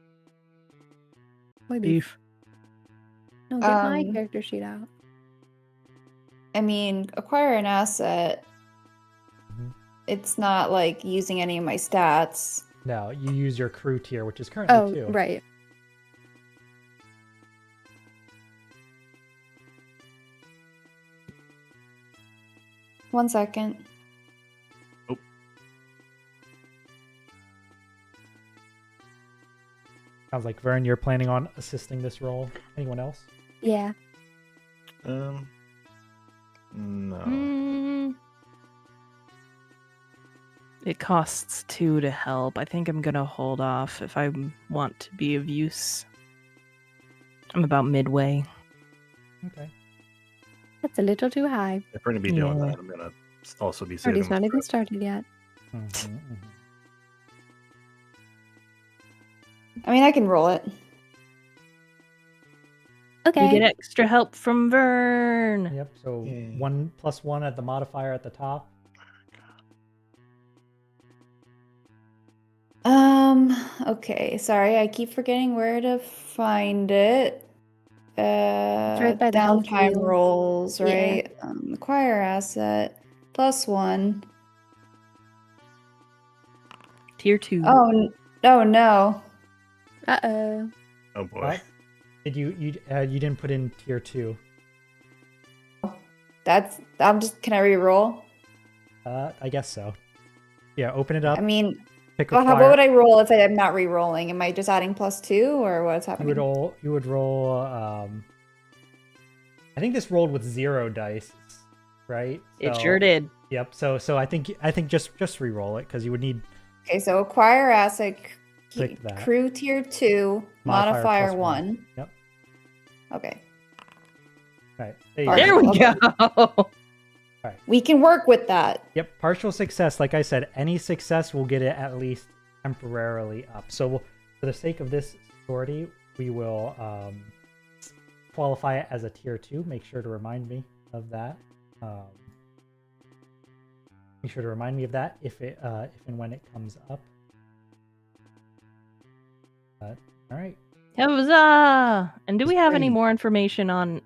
Boy beef. No, get my Um, character sheet out. I mean, acquire an asset. Mhm. It's not like using any of my stats. No, you use your crew tier, which is currently Oh, 2. right. One second. Sounds like Vern, you're planning on assisting this roll. Anyone else? Yeah. No. It costs 2 to help. I think I'm gonna hold off if I want to be of use. I'm about midway. Okay. That's a little too high. If we're gonna be doing Yeah. that, I'm gonna also be saving. Party's not even started yet. I mean, I can roll it. Okay. You get extra help from Vern. Yep, so Yay. 1 + 1 at the modifier at the top. Okay, sorry, I keep forgetting where to find it. right by the health Downtime wheel. rolls, Yeah. right? Acquire asset, +1. Tier 2. Oh no. Uh-oh. Oh boy. What? Did you didn't put in tier 2? Can I re-roll? I guess so. Yeah, open it up. I mean, Pick what acquire. would I roll if I'm not re-rolling? Am I just adding +2 or what's You happening? would roll. I think this rolled with 0 dice, right? It So- sure did. Yep. So I think just re-roll it because you would need Okay, so acquire asset, Click that. crew tier 2, Modifier modifier plus 1. Yep. Okay. Right. There you Alright. go. There we Okay. go. We can work with that. Yep. Partial success. Like I said, any success will get it at least temporarily up. So for the sake of this sortie, we will qualify it as a tier 2. Make sure to remind me of that. Make sure to remind me of that if and when it comes up. All right. Huzzah! And do we have any Great. more information on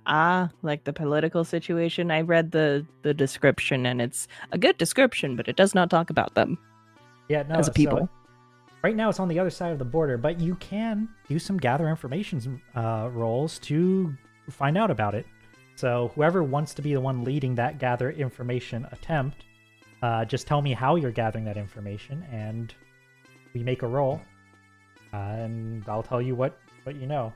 like the political situation? I read the description and it's a good description, but it does not talk about them Yeah. No. as a people. So right now it's on the other side of the border, but you can do some gather information rolls to find out about it. So whoever wants to be the one leading that gather information attempt, just tell me how you're gathering that information, and we make a roll, and I'll tell you what you know.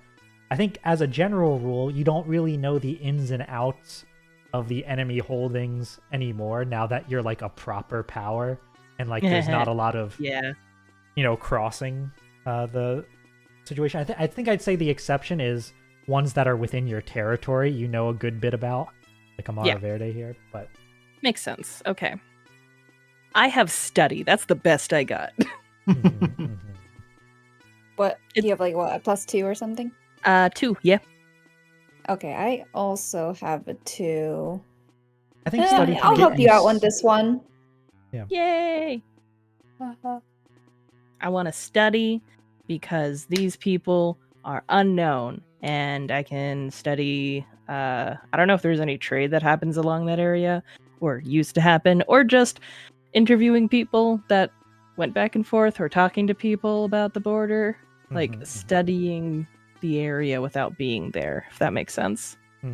I think as a general rule, you don't really know the ins and outs of the enemy holdings anymore now that you're like a proper power, and like there's not a lot of Yeah. crossing the situation. I think I'd say the exception is ones that are within your territory. You know a good bit about, like Amara Yeah. Verde here, but Makes sense. Okay. I have study. That's the best I got. What? Do you have like what, a +2 or something? 2, yeah. Okay, I also have a 2. I think study can I'll get help you out on this one. Yay! I want to study because these people are unknown, and I can study. I don't know if there's any trade that happens along that area, or used to happen, or just interviewing people that went back and forth, or talking to people about the border, like studying the area without being there. If that makes sense. Yeah,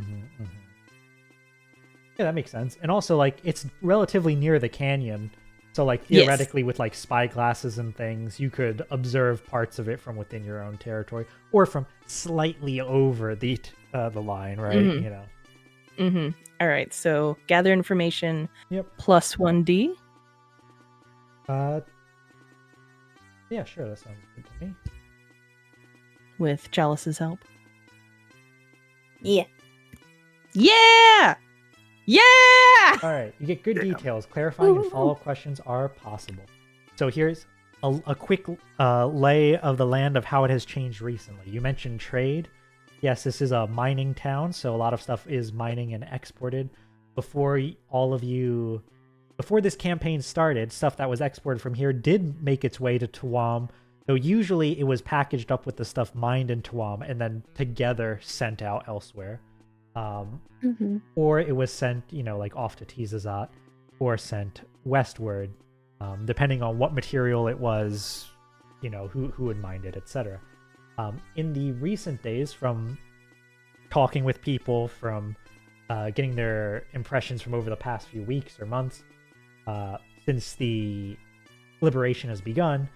that makes sense. And also, like, it's relatively near the canyon. So, like, theoretically, with, like, spy glasses and things, you could observe parts of it from within your own territory. Or from slightly over the line, right? You know? All right, so gather information. Yep. Plus 1d. Yeah, sure, that sounds good to me. With Chalice's help. Yeah. Yeah! Yeah! All right, you get good details. Clarifying and follow-up questions are possible. So here's a quick lay of the land of how it has changed recently. You mentioned trade. Yes, this is a mining town, so a lot of stuff is mining and exported. Before this campaign started, stuff that was exported from here did make its way to Tuam, though usually it was packaged up with the stuff mined in Tuam and then together sent out elsewhere. Or it was sent, you know, like off to Tizazat, or sent westward, depending on what material it was, you know, who had mined it, etc. In the recent days, from talking with people, from getting their impressions from over the past few weeks or months, since the liberation has begun,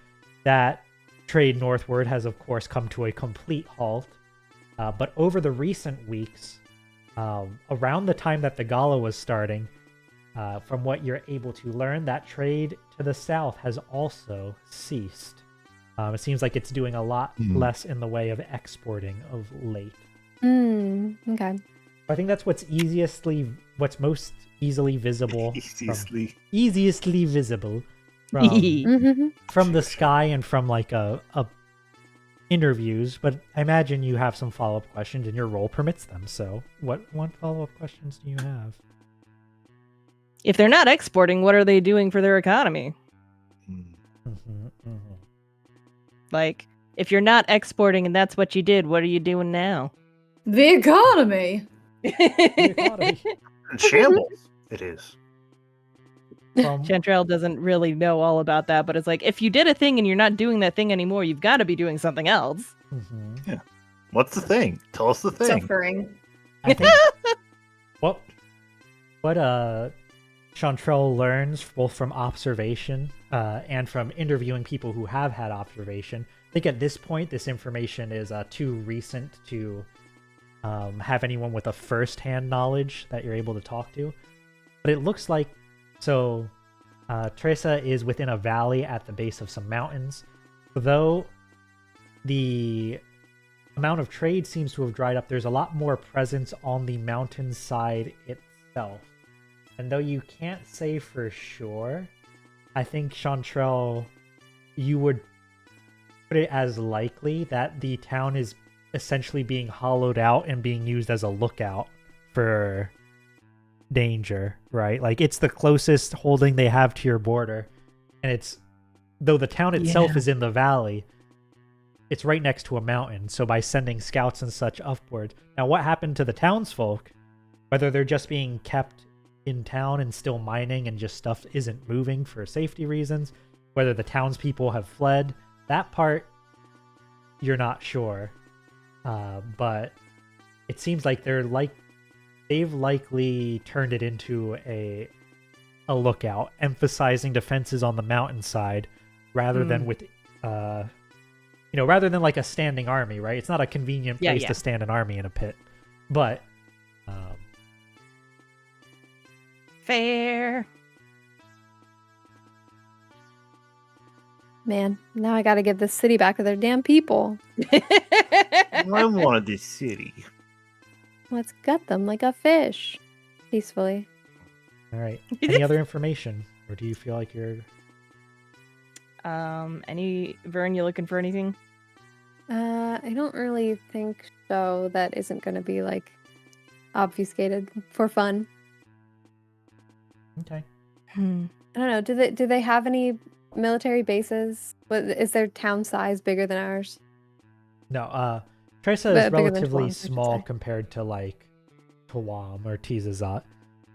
that trade northward has, of course, come to a complete halt. But over the recent weeks, around the time that the Gala was starting, from what you're able to learn, that trade to the south has also ceased. It seems like it's doing a lot less in the way of exporting of late. Okay. I think that's what's most easily visible. Easiestly visible from the sky and from like a interviews, but I imagine you have some follow-up questions and your role permits them. So what follow-up questions do you have? If they're not exporting, what are they doing for their economy? Like, if you're not exporting and that's what you did, what are you doing now? The economy! In shambles, it is. Chantrell doesn't really know all about that, but it's like, if you did a thing and you're not doing that thing anymore, you've got to be doing something else. Yeah. What's the thing? Tell us the thing. Suffering. I think what Chantrell learns both from observation and from interviewing people who have had observation. I think at this point, this information is too recent to have anyone with a first-hand knowledge that you're able to talk to. But it looks like Teresa is within a valley at the base of some mountains. Though the amount of trade seems to have dried up, there's a lot more presence on the mountainside itself. And though you can't say for sure, I think, Chantrell, you would put it as likely that the town is essentially being hollowed out and being used as a lookout for danger, right? Like, it's the closest holding they have to your border, and it's, though the town itself is in the valley, it's right next to a mountain. So by sending scouts and such upward, now what happened to the townsfolk, whether they're just being kept in town and still mining and just stuff isn't moving for safety reasons, whether the townspeople have fled, that part you're not sure, but it seems like they've likely turned it into a lookout, emphasizing defenses on the mountainside rather than with rather than like a standing army, right? It's not a convenient place to stand an army in a pit, but fair. Man, now I gotta give this city back to their damn people. I wanted this city. Let's gut them like a fish. Peacefully. All right. Any other information? Or do you feel like you're... Vern, you looking for anything? I don't really think so. That isn't going to be like obfuscated for fun. Okay. I don't know. Do they have any military bases? Is their town size bigger than ours? No, Tresa is relatively small compared to like Tawam or Tizazat.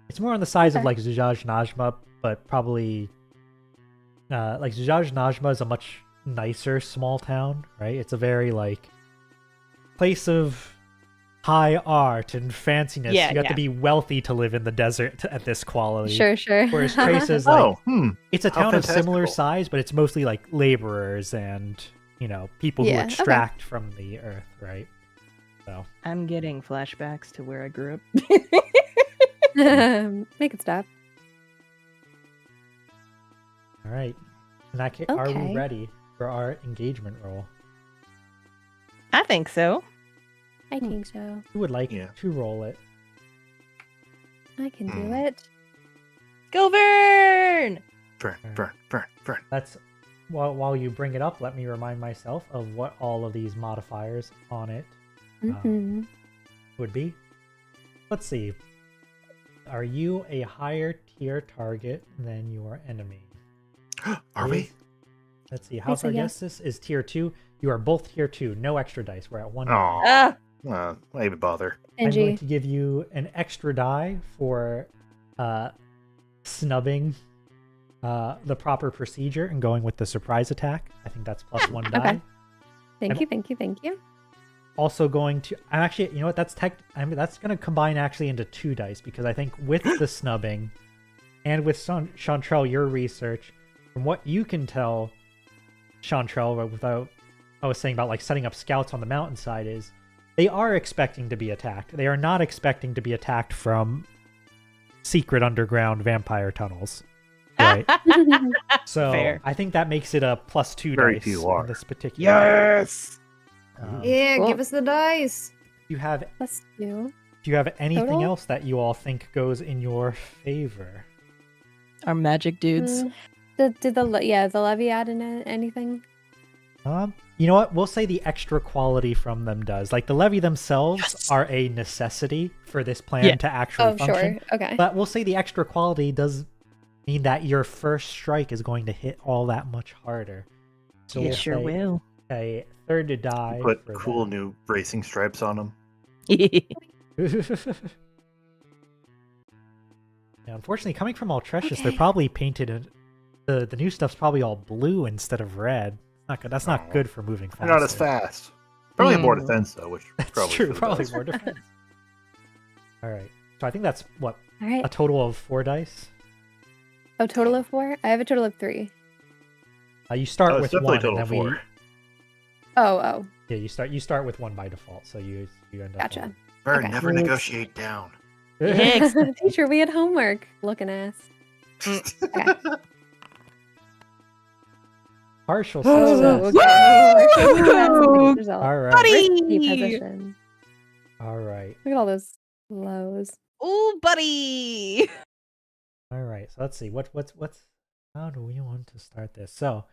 It's more on the size of like Zujaj Najma, but probably like Zujaj Najma is a much nicer small town, right? It's a very like place of high art and fanciness. You have to be wealthy to live in the desert at this quality. Sure. Whereas Trace is like, it's a town of similar size, but it's mostly like laborers and, people who extract from the earth, right? So I'm getting flashbacks to where I grew up. Make it stop. All right. In that case, are we ready for our engagement roll? I think so. I think so. Who would like to roll it? I can do it. Go Vern! Vern. That's while you bring it up, let me remind myself of what all of these modifiers on it would be. Let's see. Are you a higher tier target than your enemy? Are we? Let's see. House Argestis is tier 2. You are both tier 2. No extra dice. We're at 1. Why even bother? I'm going to give you an extra die for snubbing the proper procedure and going with the surprise attack. I think that's plus 1 die. Thank you. Also going to, I'm actually, you know what? That's that's going to combine actually into 2 dice because I think with the snubbing and with Chantrell, your research, from what you can tell, Chantrell, without I was saying about like setting up scouts on the mountainside, is they are expecting to be attacked. They are not expecting to be attacked from secret underground vampire tunnels. Right. So fair. I think that makes it a plus 2 dice in this particular. Yes. Cool. Give us the dice. You have plus 2. Do you have anything else that you all think goes in your favor? Our magic dudes. Did the levy add in anything? You know what? We'll say the extra quality from them does. Like the levy themselves are a necessity for this plan to actually function. Sure. Okay. But we'll say the extra quality does mean that your first strike is going to hit all that much harder. So it sure will. A third to die. Put cool new racing stripes on them. Yeah, unfortunately, coming from Altrecious, they're probably painted. The new stuff's probably all blue instead of red. Not good. That's not good for moving fast. They're not as fast. Probably more defense though, which that's probably true. Probably more defense. All right. So I think that's what a total of 4 dice. Oh, total of 4? I have a total of 3. You start with 1, and then 4. Oh. Yeah, you start with 1 by default, so you end up. Gotcha. Vern, never negotiate down. Thanks, teacher. We had homework. Looking ass. Okay. Partial success. Okay. All right. Buddy! All right. Look at all those lows. Ooh, buddy! All right. So let's see. What's how do we want to start this? So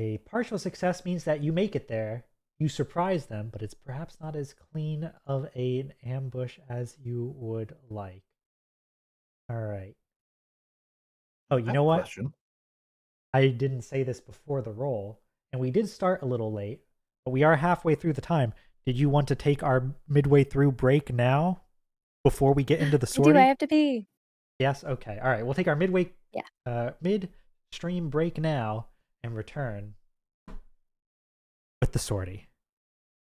a partial success means that you make it there. You surprise them, but it's perhaps not as clean of an ambush as you would like. All right. Oh, you know what? Question. I didn't say this before the roll, and we did start a little late, but we are halfway through the time. Did you want to take our midway through break now before we get into the sortie? Do I have to pee? Yes? Okay. All right. We'll take our mid-stream break now and return with the sortie.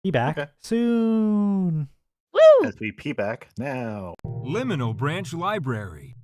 Be back soon. Woo! As we pee back now. Liminal Branch Library.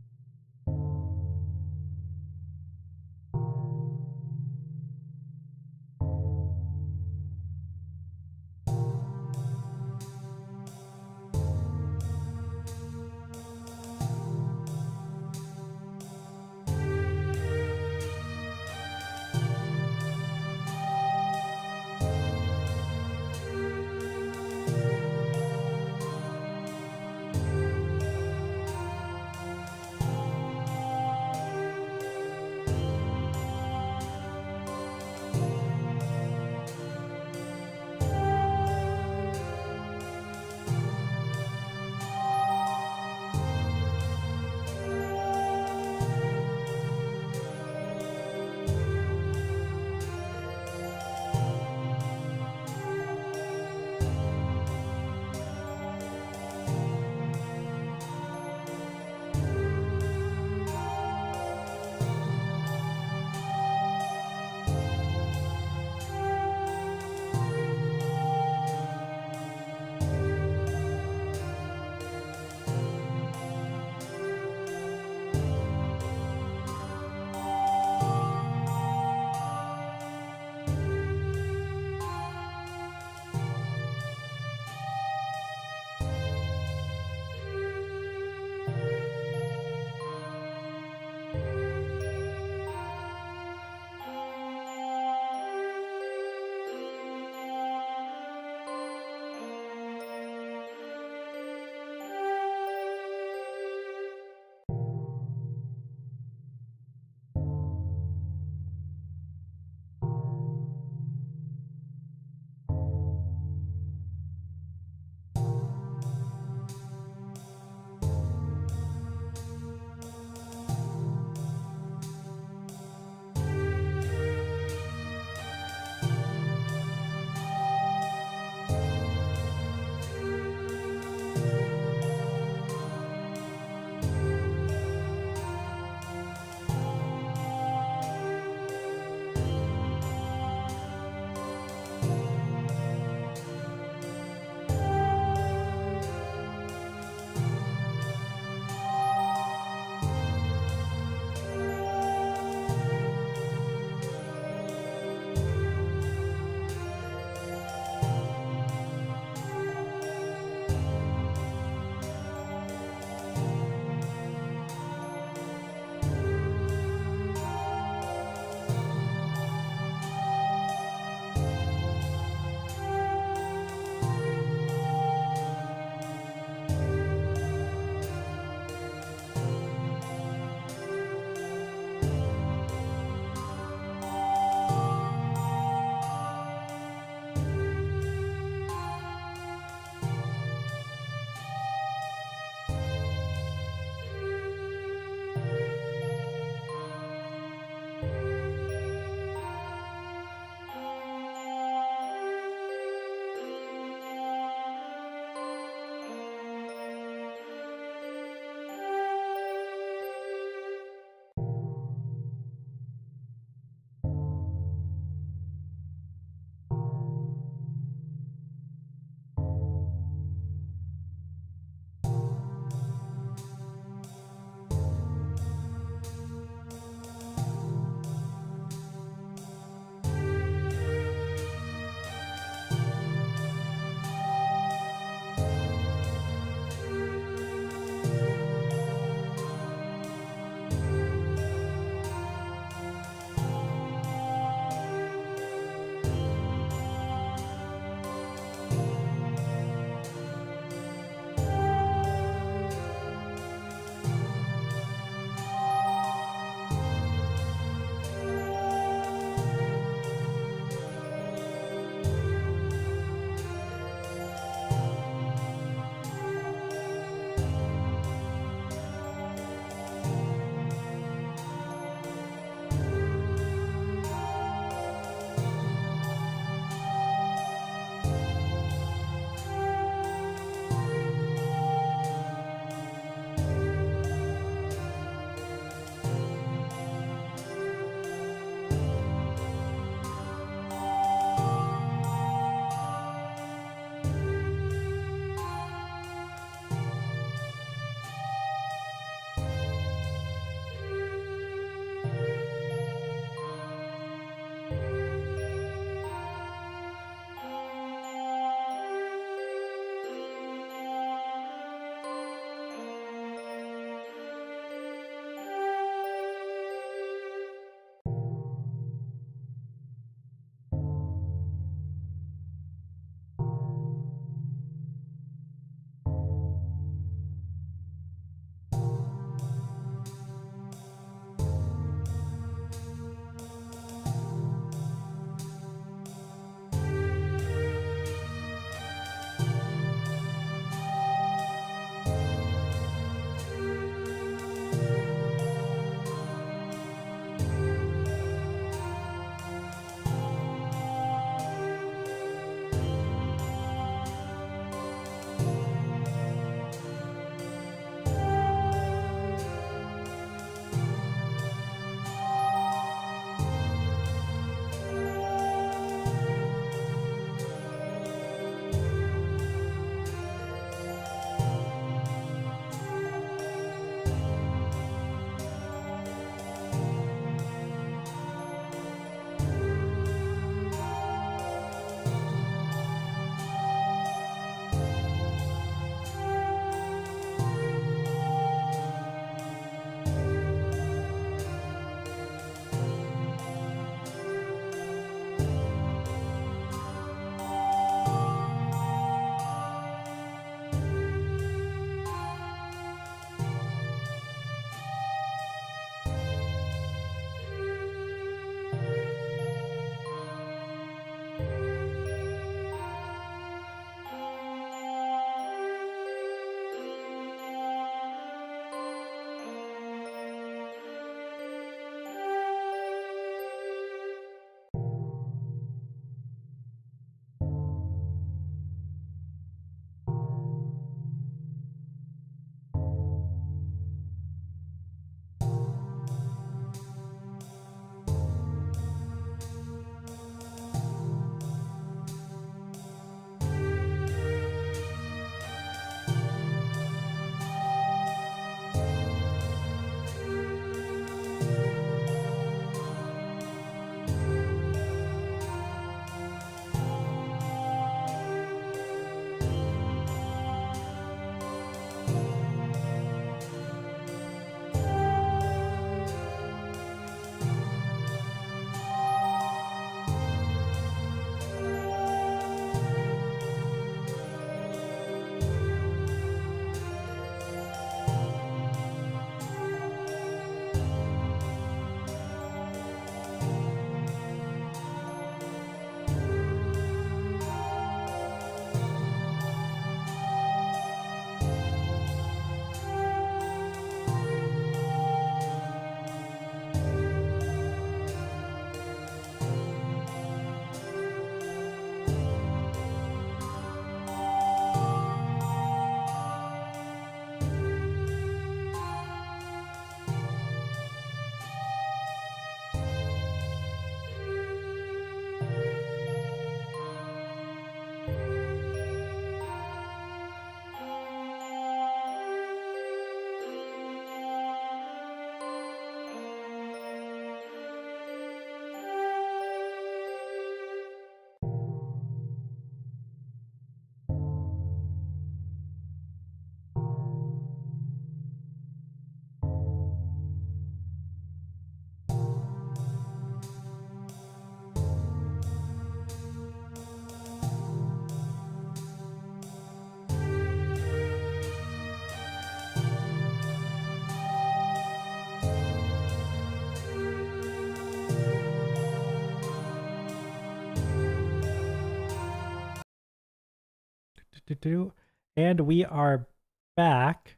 And we are back.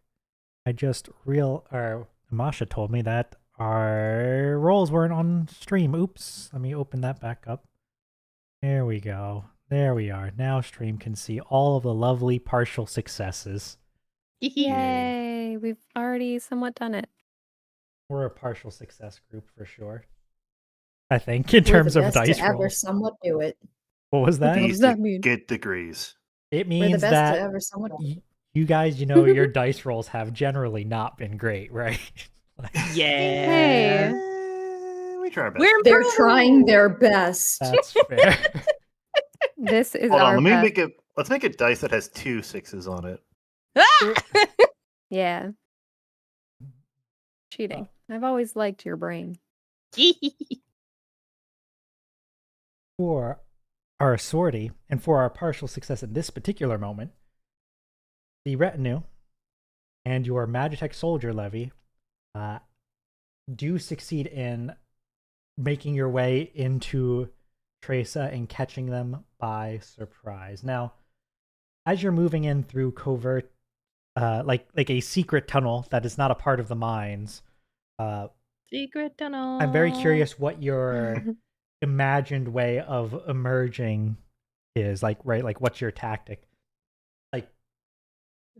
Masha told me that our rolls weren't on stream. Oops. Let me open that back up. There we go. There we are. Now stream can see all of the lovely partial successes. Yay! We've already somewhat done it. We're a partial success group for sure. I think in terms of dice to ever rolls. somewhat do it. What was that? What does that mean? Get degrees. It We're the means best that to ever somewhat do it. you guys, your dice rolls have generally not been great, right? Yeah. Hey. We try our best. We're They're trying their best. That's fair. This is Hold our on, let me best. make it. Let's make a dice that has 2 6s on it. Yeah. Cheating. I've always liked your brain. For our sortie and for our partial success in this particular moment, the retinue and your Magitech soldier levy do succeed in making your way into Tresa and catching them by surprise. Now, as you're moving in through covert, like a secret tunnel that is not a part of the mines, Secret tunnel. I'm very curious what your imagined way of emerging is. Like, right? Like, what's your tactic? Like,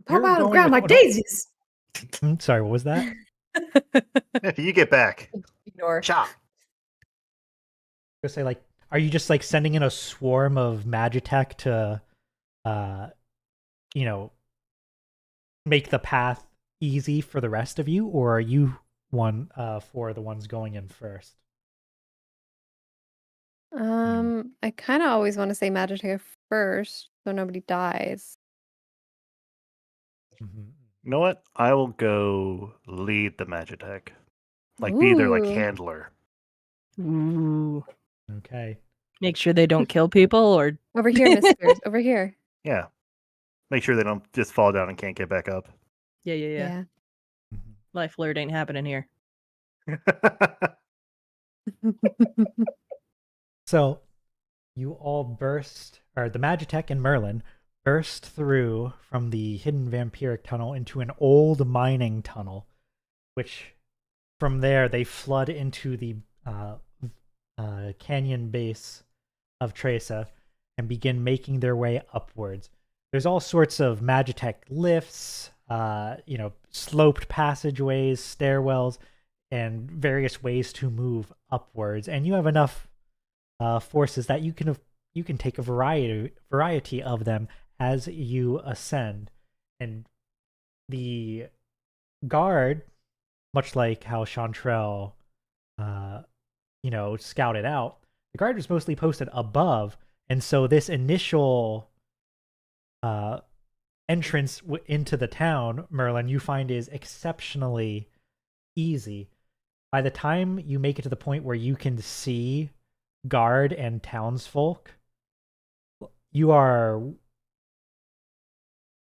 Pop you're out of the going ground with like one of- daisies. Sorry, what was that? You get back. Ignore. Chop. I was gonna say, like, are you just like sending in a swarm of Magitech to, make the path easy for the rest of you, or are you for the ones going in first? I kind of always want to say Magitech first, so nobody dies. Mm-hmm. You know what? I will go lead the Magitech. Like, be their, like, Ooh. handler. Ooh. Okay. Make sure they don't kill people or Over here, Miss Spears. Over here. Yeah. Make sure they don't just fall down and can't get back up. yeah. Yeah. Mm-hmm. Life alert ain't happening here. So, you all the Magitech and Merlin burst through from the hidden vampiric tunnel into an old mining tunnel, which from there they flood into the canyon base of Tresa and begin making their way upwards. There's all sorts of Magitech lifts, sloped passageways, stairwells, and various ways to move upwards. And you have enough forces that you can take a variety of them as you ascend. And the guard, much like how Chantrell, scouted out, the guard was mostly posted above, and so this initial entrance into the town, Merlin, you find is exceptionally easy. By the time you make it to the point where you can see guard and townsfolk, you're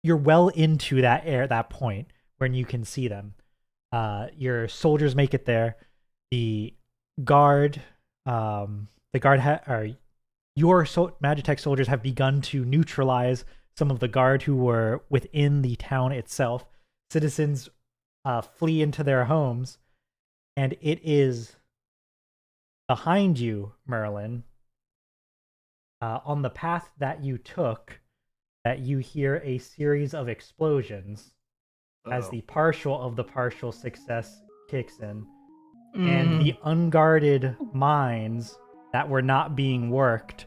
well into that point when you can see them. Your soldiers make it there. Your Magitech soldiers have begun to neutralize some of the guard who were within the town itself. Citizens flee into their homes, and it is behind you, Merlin, on the path that you took, that you hear a series of explosions as the partial of the partial success kicks in. And the unguarded mines that were not being worked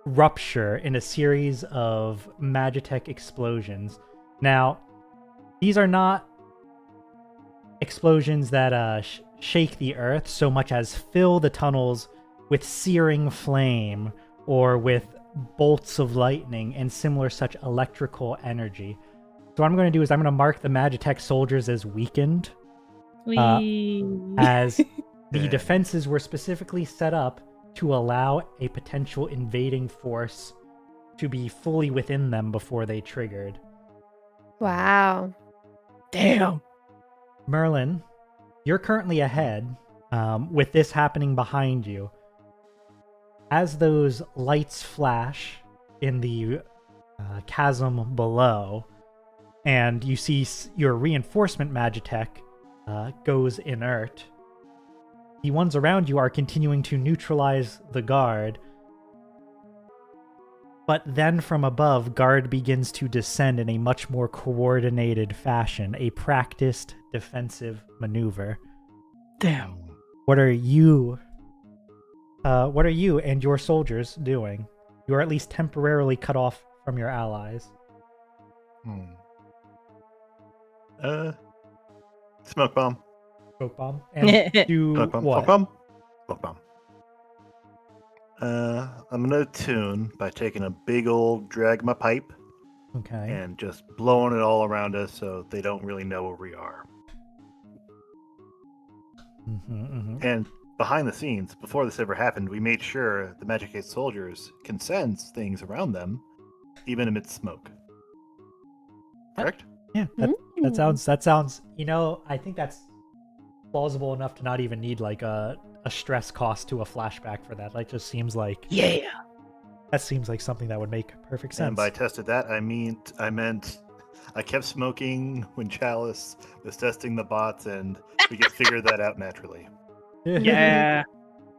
rupture in a series of Magitech explosions. Now, these are not explosions that shake the earth so much as fill the tunnels with searing flame or with bolts of lightning and similar such electrical energy. So what I'm going to do is I'm going to mark the Magitech soldiers as weakened, as the defenses were specifically set up to allow a potential invading force to be fully within them before they triggered. Wow. Damn. Merlin, you're currently ahead, with this happening behind you. As those lights flash in the chasm below, and you see your reinforcement Magitech goes inert. The ones around you are continuing to neutralize the guard, but then from above, guard begins to descend in a much more coordinated fashion, a practiced defensive maneuver. Damn. What are you and your soldiers doing? You are at least temporarily cut off from your allies. Smoke bomb. Smoke bomb. And do Smoke bomb. what? Smoke bomb. Smoke bomb. I'm gonna tune by taking a big old drag my pipe Okay. and just blowing it all around us so they don't really know where we are. And behind the scenes, before this ever happened, we made sure the Magic 8 soldiers can sense things around them, even amidst smoke. Correct? Yeah, that sounds. I think that's plausible enough to not even need like a stress cost to a flashback for that. Like, just seems like that seems like something that would make perfect sense. And by tested that, I meant I kept smoking when Chalice was testing the bots, and we could figure that out naturally. Yeah.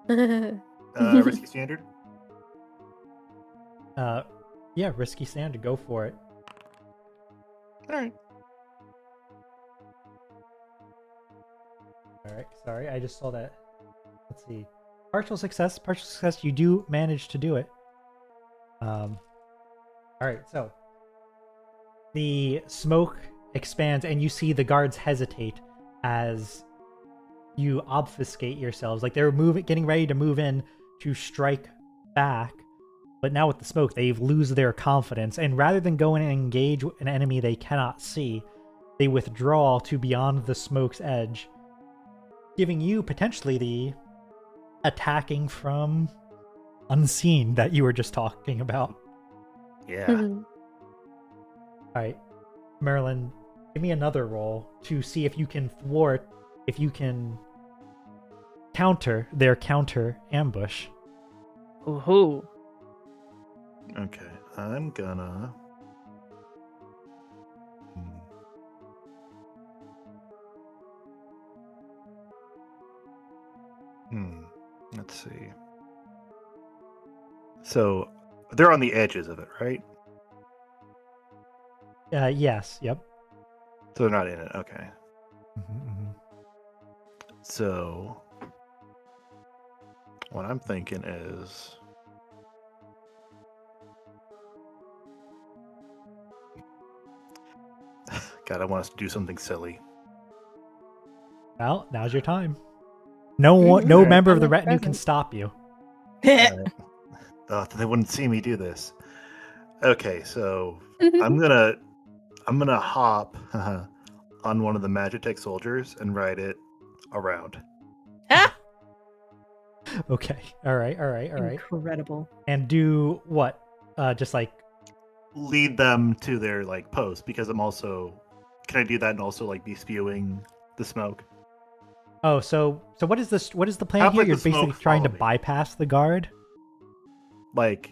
Risky standard? Yeah, risky standard. Go for it. Alright. Alright, sorry, I just saw that. Let's see. Partial success, you do manage to do it. Alright, so the smoke expands and you see the guards hesitate as you obfuscate yourselves. Like they're getting ready to move in to strike back, but now with the smoke, they lose their confidence, and rather than go in and engage an enemy they cannot see, they withdraw to beyond the smoke's edge, giving you potentially the attacking from unseen that you were just talking about. Yeah. Alright, Merlin, give me another roll to see if you can counter their counter ambush. Ooh. Okay, I'm gonna... Let's see. So, they're on the edges of it, right? Yes, yep. So they're not in it, okay. Mm-hmm. So, what I'm thinking is... God, I want us to do something silly. Well, now's your time. No member of the retinue can stop you. Then they wouldn't see me do this. Okay, so I'm gonna hop on one of the Magitech soldiers and ride it around. Okay. All right. Incredible. And do what? Just like lead them to their like post, because I'm also... Can I do that and also like be spewing the smoke? Oh, so what is this? What is the plan Have, here? like, You're the smoke basically trying to follow me. bypass the guard. Like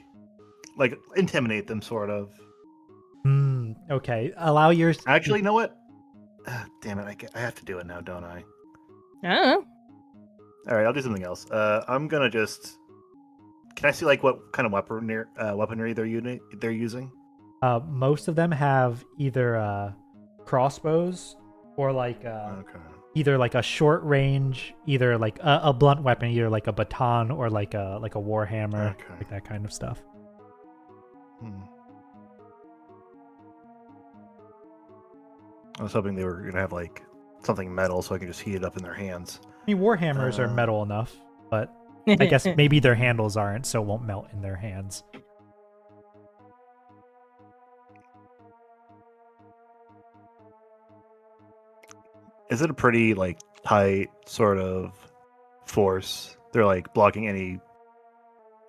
intimidate them, sort of. Okay. Allow your... Actually, you know what? Damn it! I have to do it now, don't I? Oh. All right, I'll do something else. I'm gonna just... Can I see like what kind of weaponry they're using? Most of them have either crossbows or like Okay. either like a short range, either like a blunt weapon, either like a baton or like a warhammer, Okay. like that kind of stuff. I was hoping they were gonna have like something metal so I can just heat it up in their hands. I mean, warhammers are metal enough, but I guess maybe their handles aren't, so it won't melt in their hands. Is it a pretty like tight sort of force? They're like blocking any...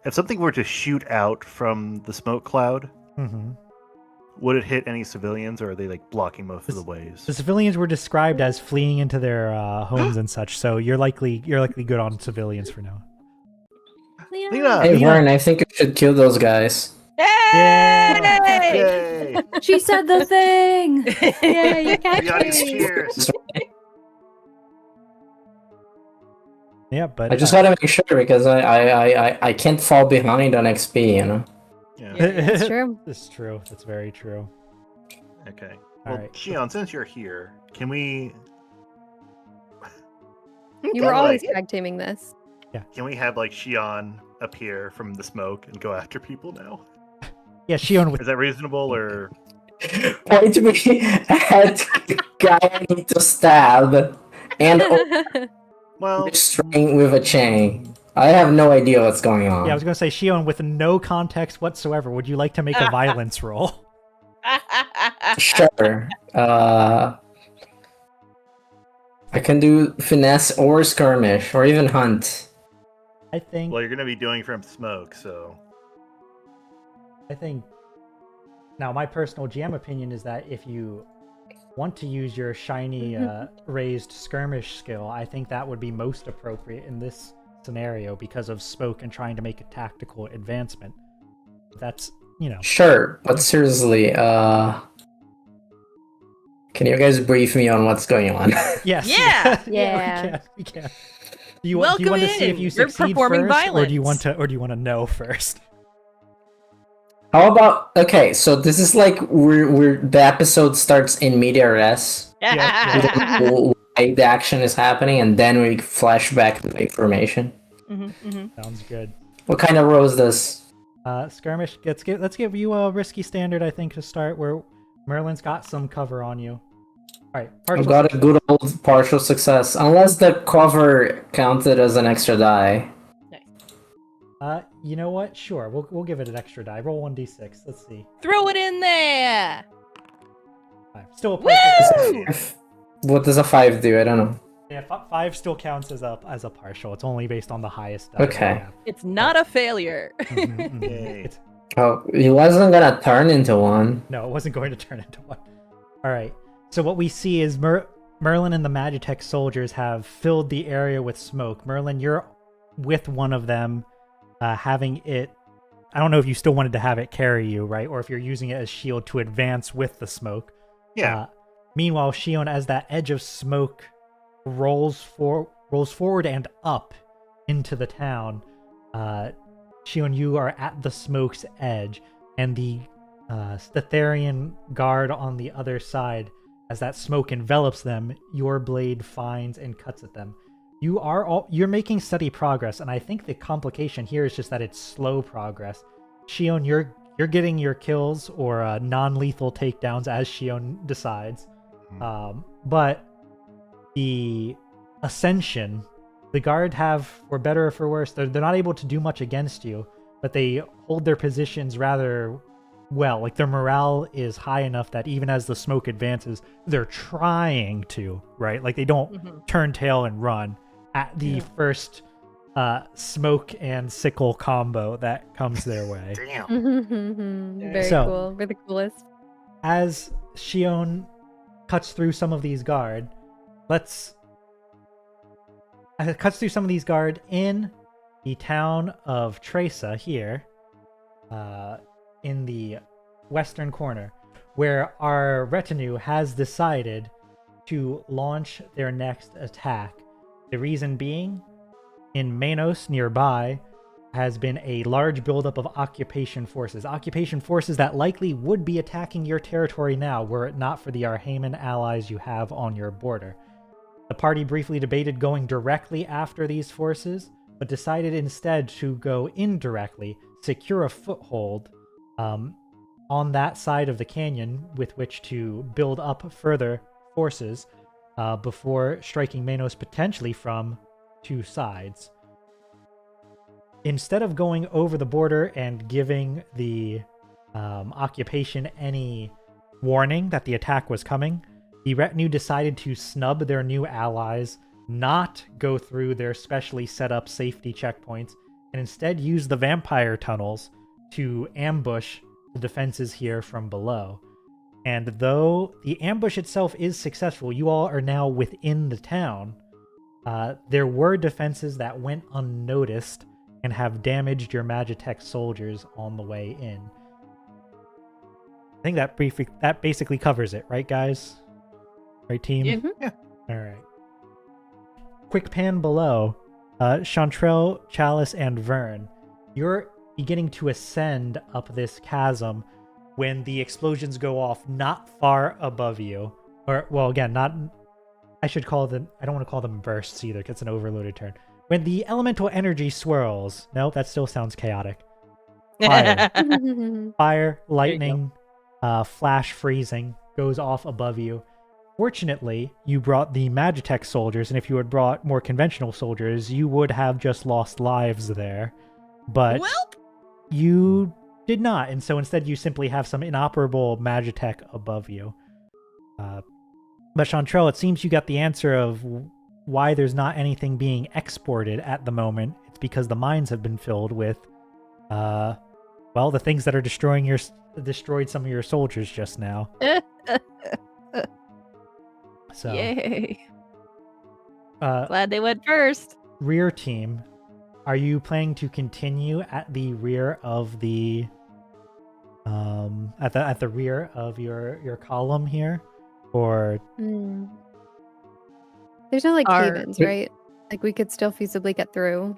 If something were to shoot out from the smoke cloud, would it hit any civilians, or are they like blocking most of the waves? The civilians were described as fleeing into their homes and such, so you're likely good on civilians for now. Hey, Warren, I think you should kill those guys. Yay! Yay! She said the thing. Yeah, you catch The audience me. cheers. Yeah, but I just gotta make sure because I can't fall behind on XP, you know. Yeah. That's true. It's true. That's very true. Okay. All Well, right. Shion, since you're here, can we You were Like- always tag teaming this. have like Shion appear from the smoke and go after people now? Yeah, Shion with Is that reasonable or Point me at guy I need to stab and well? string with a chain. I have no idea what's going on. yeah, I was gonna say Shion with no context whatsoever. Would you like to make a violence roll? Sure. I can do finesse or skirmish or even hunt. I think. Well, you're gonna be doing from smoke, so I think. Now, my personal GM opinion is that if you want to use your shiny raised skirmish skill, I think that would be most appropriate in this scenario because of smoke and trying to make a tactical advancement. That's, Sure, but seriously, can you guys brief me on what's going on? Yes. Yeah! Yeah. we can. Do you want to Welcome see if in. you You're succeed performing first, or do you violence. want to know first? How about okay? So this is like we're the episode starts in media res, why the action is happening, and then we flash back to the information. Sounds good. What kind of row is this? Skirmish. Let's give you a risky standard, I think, to start. Where Merlin's got some cover on you. All right. I've got a good old partial success, unless the cover counted as an extra die. You know what? Sure, we'll give it an extra die. Roll 1d6. Let's see. Throw it in there. 5. Still a partial. Woo! What does a 5 do? I don't know. Yeah, 5 still counts as a partial. It's only based on the highest die. Okay. It's not a failure. Yay. It's, Oh, he wasn't gonna turn into one. no, it wasn't going to turn into one. All right. So what we see is Merlin and the Magitech soldiers have filled the area with smoke. Merlin, you're with one of them, having it. I don't know if you still wanted to have it carry you, right? Or if you're using it as shield to advance with the smoke. Yeah. Meanwhile, Shion, as that edge of smoke rolls forward and up into the town, Shion, you are at the smoke's edge, and the Stetharian guard on the other side, as that smoke envelops them, your blade finds and cuts at them. You're making steady progress, and I think the complication here is just that it's slow progress. Shion, you're getting your kills or non-lethal takedowns as Shion decides. But the Ascension, the guard have, for better or for worse, they're not able to do much against you, but they hold their positions rather well. Like, their morale is high enough that even as the smoke advances, they're trying to, right? Like, they don't turn tail and run at the first smoke and sickle combo that comes their way. Damn. Very So- cool. We're the coolest. As Shion cuts through some of these guard, in the town of Tresa here, in the western corner, where our retinue has decided to launch their next attack. The reason being, in Manos nearby has been a large buildup of occupation forces that likely would be attacking your territory now were it not for the Arhaman allies you have on your border. The party briefly debated going directly after these forces, but decided instead to go indirectly, secure a foothold on that side of the canyon with which to build up further forces before striking Manos potentially from two sides. Instead of going over the border and giving the occupation any warning that the attack was coming, the retinue decided to snub their new allies, not go through their specially set up safety checkpoints, and instead use the vampire tunnels to ambush the defenses here from below. And though the ambush itself is successful, you all are now within the town. There were defenses that went unnoticed and have damaged your Magitech soldiers on the way in. I think that basically covers it, right, guys? Right, team? Yeah. All right. Quick pan below. Chantrell, Chalice, and Vern, you're beginning to ascend up this chasm when the explosions go off not far above you. Or, well, again, not... I don't want to call them bursts either, because it's an overloaded term. When the elemental energy swirls... No, that still sounds chaotic. Fire, lightning, flash freezing goes off above you. Fortunately, you brought the Magitech soldiers, and if you had brought more conventional soldiers, you would have just lost lives there. But you did not, and so instead you simply have some inoperable Magitech above you. But Chantrell, it seems you got the answer of why there's not anything being exported at the moment. It's because the mines have been filled with, the things that are destroyed some of your soldiers just now. So, yay! Glad they went first. Rear team, are you planning to continue at the rear of the at the rear of your column here, or there's no cave-ins, right? Like we could still feasibly get through.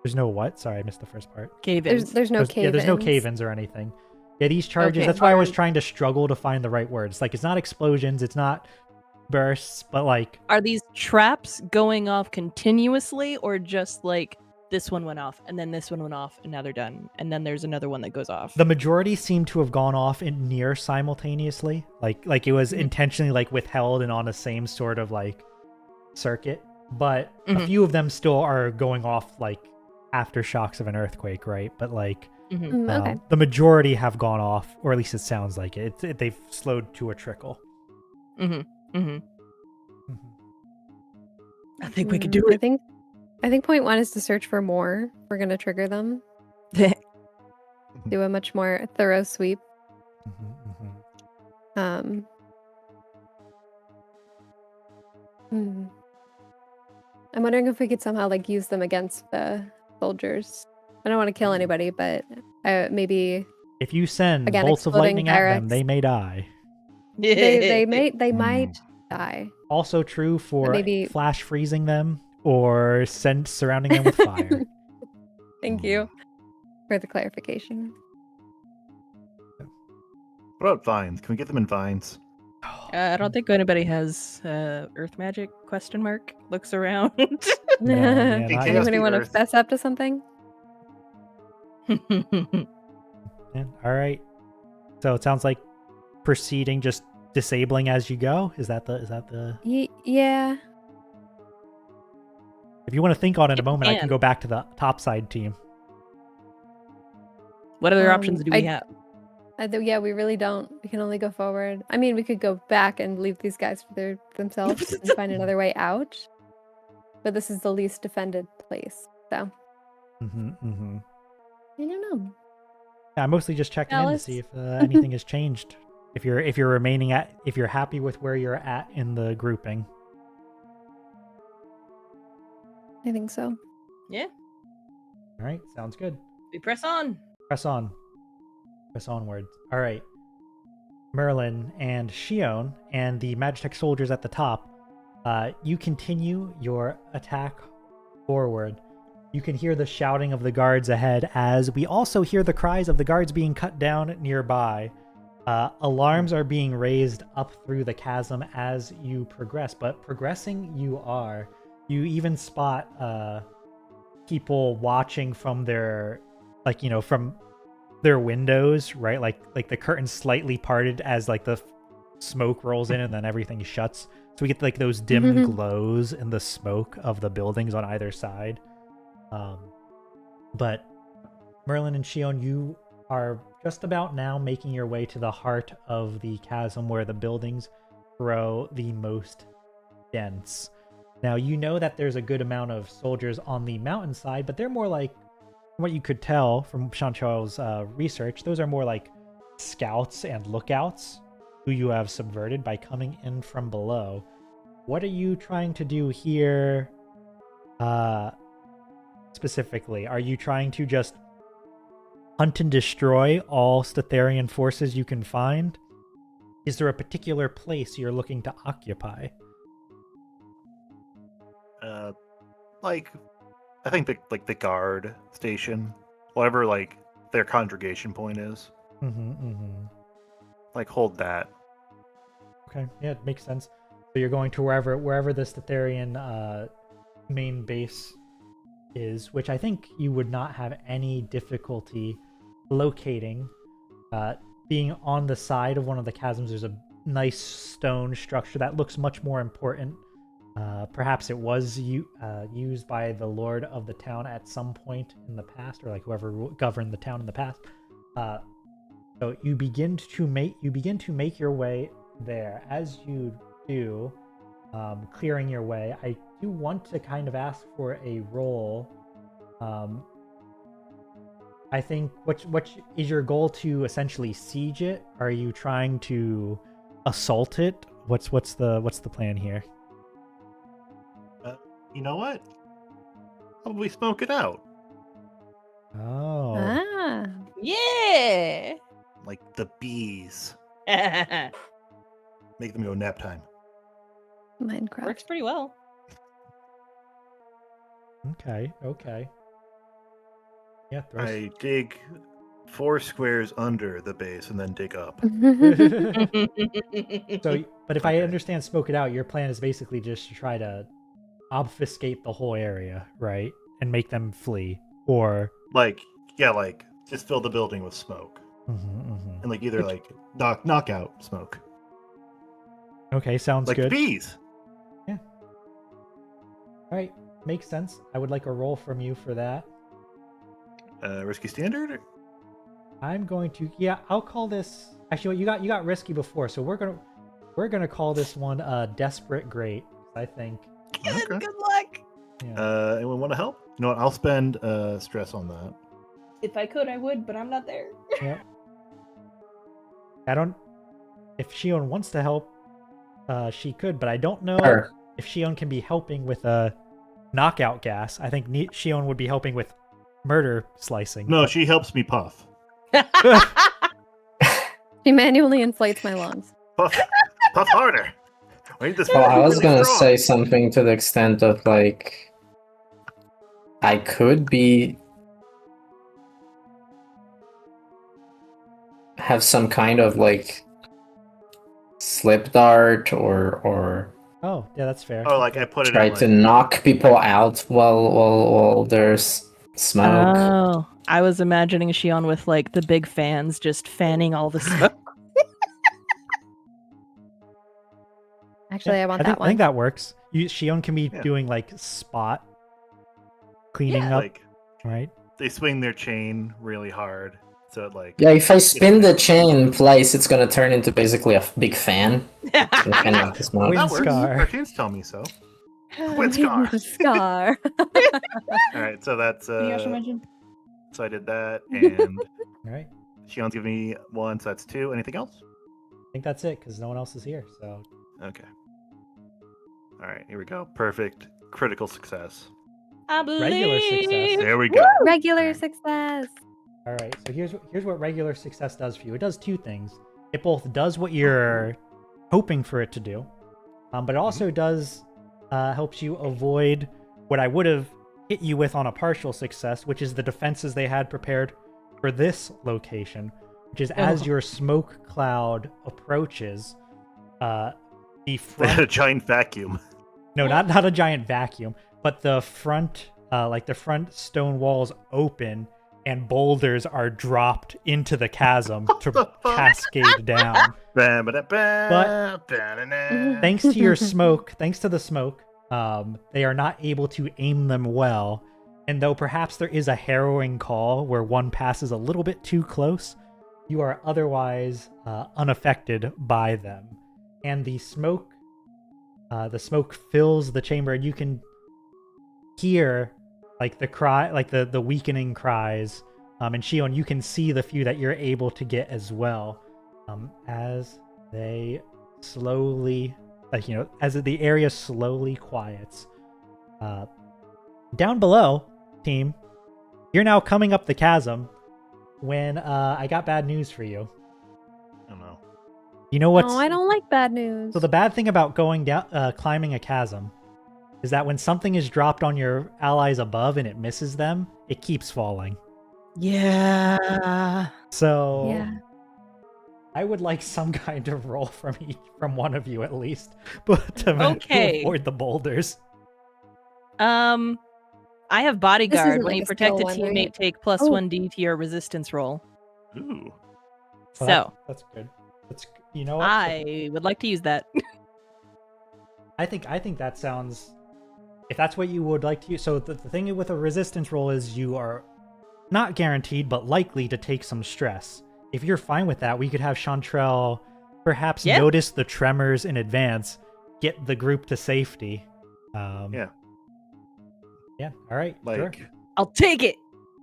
There's no what? Sorry, I missed the first part. Cave-ins. There's no cave-ins. Yeah, there's no cave-ins or anything. Yeah, these charges, Okay, that's why I was trying to struggle to find the right words. Like, it's not explosions, it's not bursts, but like... Are these traps going off continuously, or just like this one went off, and then this one went off, and now they're done, and then there's another one that goes off? The majority seem to have gone off in near simultaneously. Like it was intentionally withheld and on the same sort of circuit. But a few of them still are going off aftershocks of an earthquake, right? But okay. the majority have gone off, or at least it sounds like it. They've slowed to a trickle. I think we could do it. I think point one is to search for more. We're gonna trigger them. Do a much more thorough sweep. I'm wondering if we could somehow use them against the soldiers. I don't want to kill anybody, but maybe if you send again, bolts of lightning at Pyrex, them, they may die. they might die. Also true for maybe flash freezing them or surrounding them with fire. Thank you for the clarification. What about vines? Can we get them in vines? I don't think anybody has earth magic ? Looks around. Anybody want to fess up to something? All right. So it sounds like proceeding, just disabling as you go. Is that the? Yeah. If you want to think on it a moment, I can go back to the topside team. What other options do we have? Yeah, we really don't. We can only go forward. I mean, we could go back and leave these guys for themselves and find another way out. But this is the least defended place, so. I don't know. Yeah, I'm mostly just checking in to see if anything has changed. If you're happy with where you're at in the grouping. I think so. Yeah. All right, sounds good. We press on. Press on. Press onward. All right. Merlin and Shion and the Magitech soldiers at the top, you continue your attack forward. You can hear the shouting of the guards ahead as we also hear the cries of the guards being cut down nearby. Alarms are being raised up through the chasm as you progress, but progressing you are. You even spot people watching from their, from their windows, right? Like the curtains slightly parted as the smoke rolls in and then everything shuts. So we get those dim glows in the smoke of the buildings on either side. But Merlin and Shion, you are just about now making your way to the heart of the chasm where the buildings grow the most dense. Now, you know that there's a good amount of soldiers on the mountainside, but they're more from what you could tell from Chantrell's research, those are more scouts and lookouts who you have subverted by coming in from below. What are you trying to do here specifically? Are you trying to just hunt and destroy all Stetharian forces you can find. Is there a particular place you're looking to occupy? Like, I think the guard station, whatever like their congregation point is. Like, hold that. Okay, yeah, it makes sense. So you're going to wherever the Stetharian main base is, which I think you would not have any difficulty locating. Being on the side of one of the chasms, there's a nice stone structure that looks much more important. Perhaps it was used by the lord of the town at some point in the past, or like whoever governed the town in the past. So you begin to make your way there. As you do, clearing your way, I do want to kind of ask for a roll. I think what is your goal to essentially siege it? Are you trying to assault it? What's the plan here? You know what? Probably smoke it out. Oh. Ah. Yeah. Like the bees. Works Make them go nap time. Minecraft. pretty well. Okay. Yeah, I dig 4 squares under the base and then dig up. So, but if I Okay. understand smoke it out, your plan is basically just to try to obfuscate the whole area, right? And make them flee. Or Like, yeah, like just fill the building with smoke. And like either like knock out smoke. Okay, sounds Like good. bees. Yeah. Alright, makes sense. I would like a roll from you for that. Risky standard? I'm going to I'll call this actually you got risky before, so we're gonna call this one desperate great, I think. Okay. Good luck. Yeah. Anyone want to help? You know what? I'll spend stress on that. If I could, I would, but I'm not there. Yeah. If Shion wants to help, she could, but I don't know Sure. if Shion can be helping with a knockout gas. I think Shion would be helping with murder slicing. No, she helps me puff. She manually inflates my lungs. Puff harder. Wait, this Well, I was really gonna strong. say something to the extent of like, I could have some kind of like slip dart or Oh, yeah, that's fair. Oh, like I put it try in to like, knock people out while there's smoke. Oh, I was imagining Shion with like the big fans just fanning all the smoke. Actually, I want that I one. think that works. Shion can be Yeah. doing like spot cleaning Yeah. up, like right? they swing their chain really hard. So it like Yeah, if I spin the chain in place, it's gonna turn into basically a big fan. And fan out the smoke. Wind that works. scar. Cartoons tell me so. Wind scar. Scar. All right, so that's Can you also mention? so I did that, and All right. Shion's giving me 1, so that's 2. Anything else? I think that's it because no one else is here. So Okay. All right, here we go. Perfect. Critical success. I believe. Regular success. There we go. Regular success. all right. So here's what regular success does for you. It does two things. It both does what you're hoping for it to do, but it also does helps you avoid what I would have hit you with on a partial success, which is the defenses they had prepared for this location, which is as your smoke cloud approaches, the They front had a giant vacuum. no, not a giant vacuum, but the front the front stone walls open and boulders are dropped into the chasm to cascade down. But thanks to your smoke, thanks to the smoke, they are not able to aim them well. And though perhaps there is a harrowing call where one passes a little bit too close, you are otherwise unaffected by them. And the smoke fills the chamber, and you can hear like the cry, like the weakening cries. And Shion, you can see the few that you're able to get as well, as they slowly, as the area slowly quiets. Down below, team, you're now coming up the chasm. when I got bad news for you. I don't know. You know what's... No, I don't like bad news. So the bad thing about going down, climbing a chasm, is that when something is dropped on your allies above and it misses them, it keeps falling. Yeah. So Yeah. I would like some kind of roll from one of you at least, but to Okay. avoid the boulders. I have bodyguard. isn't When like you a protect a skill one, teammate, right? take +1d to your resistance roll. Ooh. Well, So that's good. You know what? I would like to use that. I think that sounds... If that's what you would like to use... So the thing with a resistance roll is you are not guaranteed, but likely to take some stress. If you're fine with that, we could have Chantrell perhaps notice the tremors in advance, get the group to safety. Yeah. Yeah, all right, sure. I'll take it.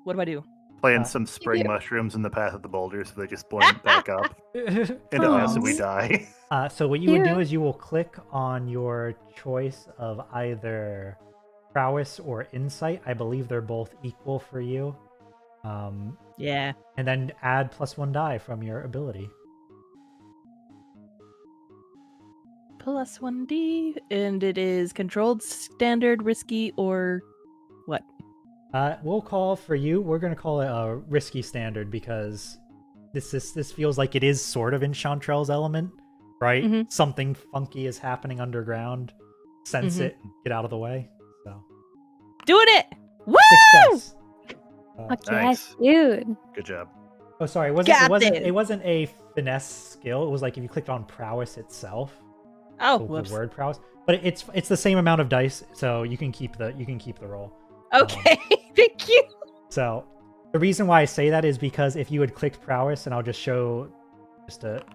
What do I do? Plant some spring mushrooms in the path of the boulders so they just blend back up into us and we die. So what you would do is you will click on your choice of either prowess or insight. I believe they're both equal for you. Yeah. And then add +1 die from your ability. +1d, and it is controlled, standard, risky, or what? We'll call for you. We're gonna call it a risky standard because this feels like it is sort of in Chantrell's element, right? Mhm. Something funky is happening underground. Sense it. Get out of the way. So doing it. Woo! Success. Fuck Nice. yes, dude. Good job. Oh, sorry. It wasn't a finesse skill. It was like if you clicked on prowess itself. Oh, the whoops. word prowess, but it's the same amount of dice, so you can keep the roll. Okay, thank you. So the reason why I say that is because if you had clicked prowess, and I'll just to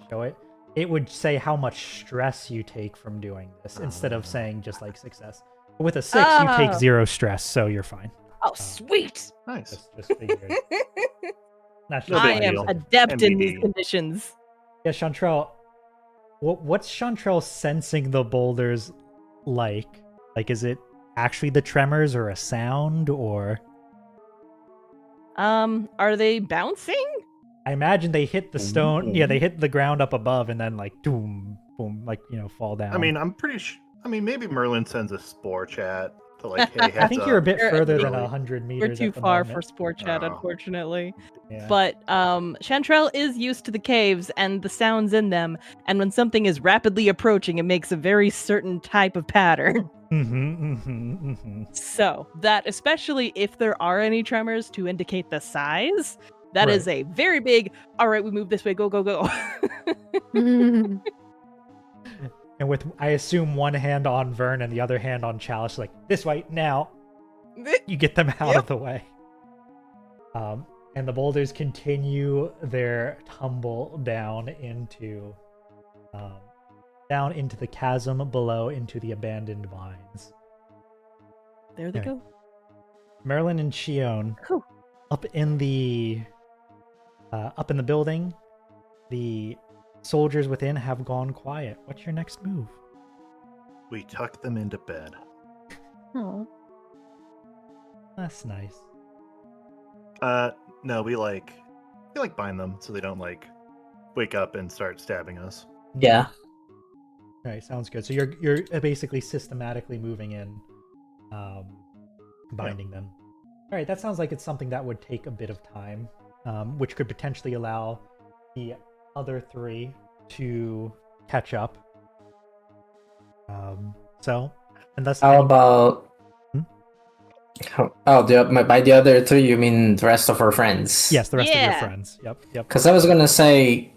show it, it would say how much stress you take from doing this instead of saying just like success. But with a 6, you take 0 stress, so you're fine. Oh, sweet. Nice. Just figured. That's No just I big am deal. adept in these MBD. conditions. Yeah, Chantrell. What's Chantrell sensing the boulders like? Like, is it actually the tremors or a sound, or? Are they bouncing? I imagine they hit the stone. Yeah, they hit the ground up above and then like boom, boom, like fall down. I mean, I'm pretty sure. I mean, maybe Merlin sends a spore chat to like, hey, heads I think you're a bit You're- further than really- 100 meters. We're too at the far moment. for sport chat, Oh. unfortunately. Yeah. But Chantrell is used to the caves and the sounds in them, and when something is rapidly approaching, it makes a very certain type of pattern. So that, especially if there are any tremors to indicate the size, that is a very big, all right, we move this way, go, go, go. And with, I assume, one hand on Vern and the other hand on Chalice, like, this way, now. You get them out of the way. And the boulders continue their tumble down into the chasm below, into the abandoned mines. There they go. Merlin and Shion, Whew. up in the building, the soldiers within have gone quiet. What's your next move? We tuck them into bed. Oh. That's nice. No, we bind them so they don't like wake up and start stabbing us. Yeah. All right, sounds good. So you're basically systematically moving in, binding them. All right, that sounds like it's something that would take a bit of time, which could potentially allow the other 3 to catch up. And that's How about? By the other 3, you mean the rest of our friends? Yes, the rest of your Yeah. friends. Yep. Because I was gonna say,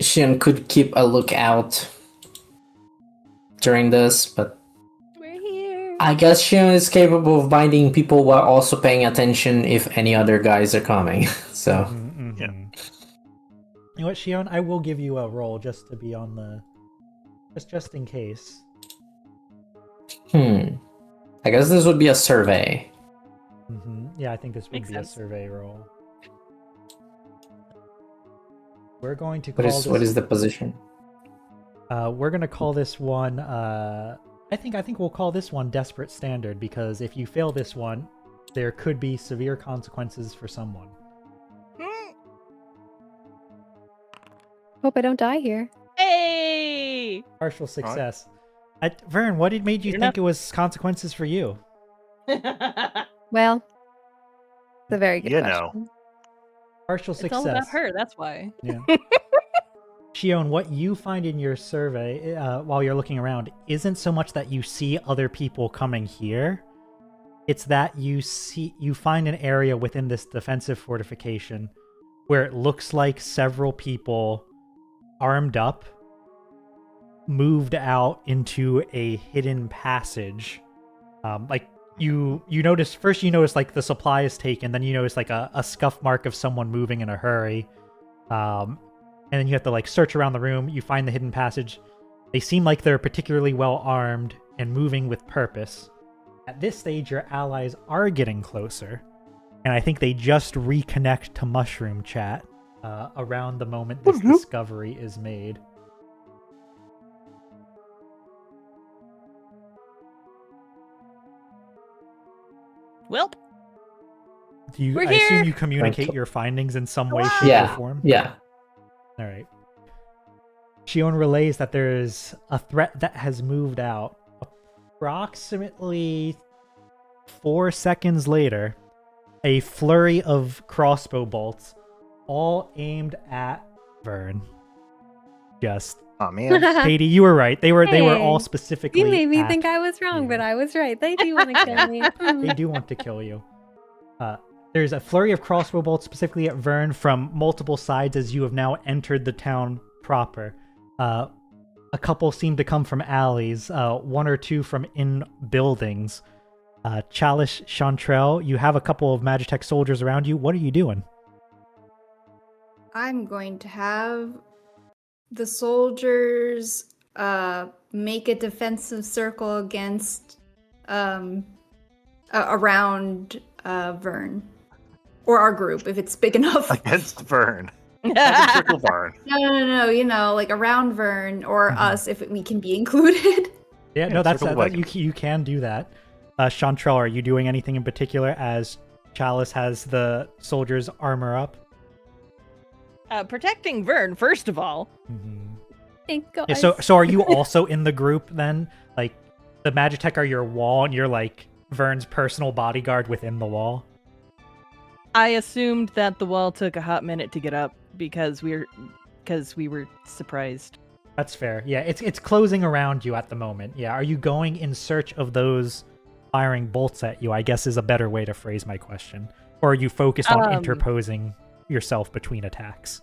Shion could keep a lookout during this, but We're here. I guess Shion is capable of binding people while also paying attention if any other guys are coming. So Yeah. You know what, Shion? I will give you a roll just to be on the just in case. I guess this would be a survey. Yeah, I think this would Makes be sense. a survey roll. We're going to call What is the position? We're gonna call this one. I think we'll call this one desperate standard, because if you fail this one, there could be severe consequences for someone. Hope I don't die here. Hey! Partial success. Vern, what made you think it was consequences for you? Well, it's a very good You question. know. Partial It's success. all about her, that's why. Yeah. Shion, what you find in your survey while you're looking around isn't so much that you see other people coming here. It's that you find an area within this defensive fortification where it looks like several people armed up moved out into a hidden passage. Like you notice like the supply is taken, then you notice like a scuff mark of someone moving in a hurry. And then you have to like search around the room. You find the hidden passage. They seem like they're particularly well armed and moving with purpose. At this stage, your allies are getting closer, and I think they just reconnect to mushroom chat around the moment this discovery is made. Welp. We're I assume here! you communicate your findings in some way, shape, Yeah. or form? Yeah. All right. Shion relays that there is a threat that has moved out. Approximately 4 seconds later, a flurry of crossbow bolts, all aimed at Vern. Just, Oh man. Katie, you were right. They were all Hey, specifically. You made me at think I was wrong, you. but I was right. They do want to kill me. They do want to kill you. There's a flurry of crossbow bolts specifically at Vern from multiple sides as you have now entered the town proper. A couple seem to come from alleys, one or two from in buildings. Chalice, Chantrell, you have a couple of Magitech soldiers around you. What are you doing? I'm going to have the soldiers make a defensive circle against around Vern. Or our group, if it's big enough. Against Vern. Trickle Vern. No, like around Vern or us, if we can be included. Yeah, no, that's circle wagon. you can do that. Chantrell, are you doing anything in particular as Chalice has the soldiers armor up? Protecting Vern, first of all. Mm-hmm. Thank God. Yeah, so are you also in the group then? Like, the Magitech are your wall, and you're like Vern's personal bodyguard within the wall? I assumed that the wall took a hot minute to get up because we were surprised. That's fair. Yeah, it's closing around you at the moment. Yeah, are you going in search of those firing bolts at you, I guess is a better way to phrase my question. Or are you focused on interposing yourself between attacks?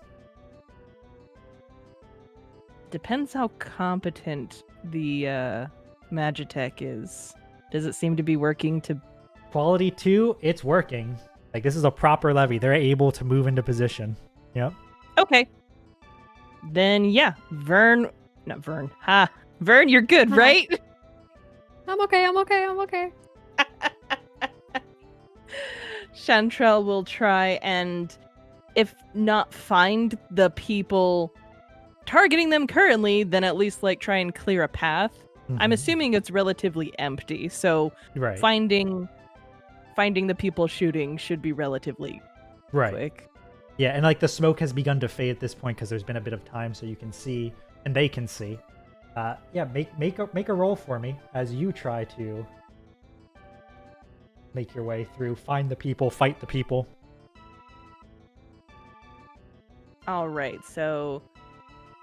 Depends how competent the Magitech is. Does it seem to be working to... Quality 2, it's working. Like, this is a proper levy. They're able to move into position. Yep. Okay. Then, yeah. Vern, you're good, right? I'm okay. Chantrell will try and, if not find the people targeting them currently, then at least, like, try and clear a path. Mm-hmm. I'm assuming it's relatively empty, so right. Finding the people shooting should be relatively quick. Yeah, and like the smoke has begun to fade at this point because there's been a bit of time, so you can see and they can see. Yeah, make a roll for me as you try to make your way through, find the people, fight the people. All right, so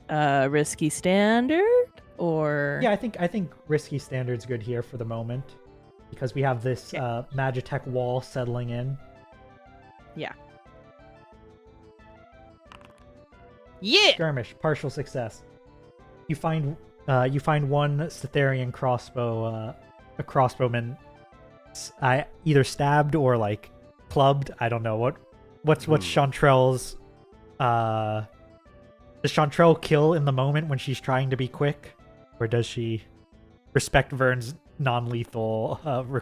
risky standard or yeah, I think risky standard's good here for the moment. Because we have this Magitech wall settling in. Yeah. Yeah. Skirmish, partial success. You find one Cytherian crossbow, a crossbowman, either stabbed or like clubbed. I don't know what's Chantrell's. Does Chantrell kill in the moment when she's trying to be quick, or does she respect Vern's non-lethal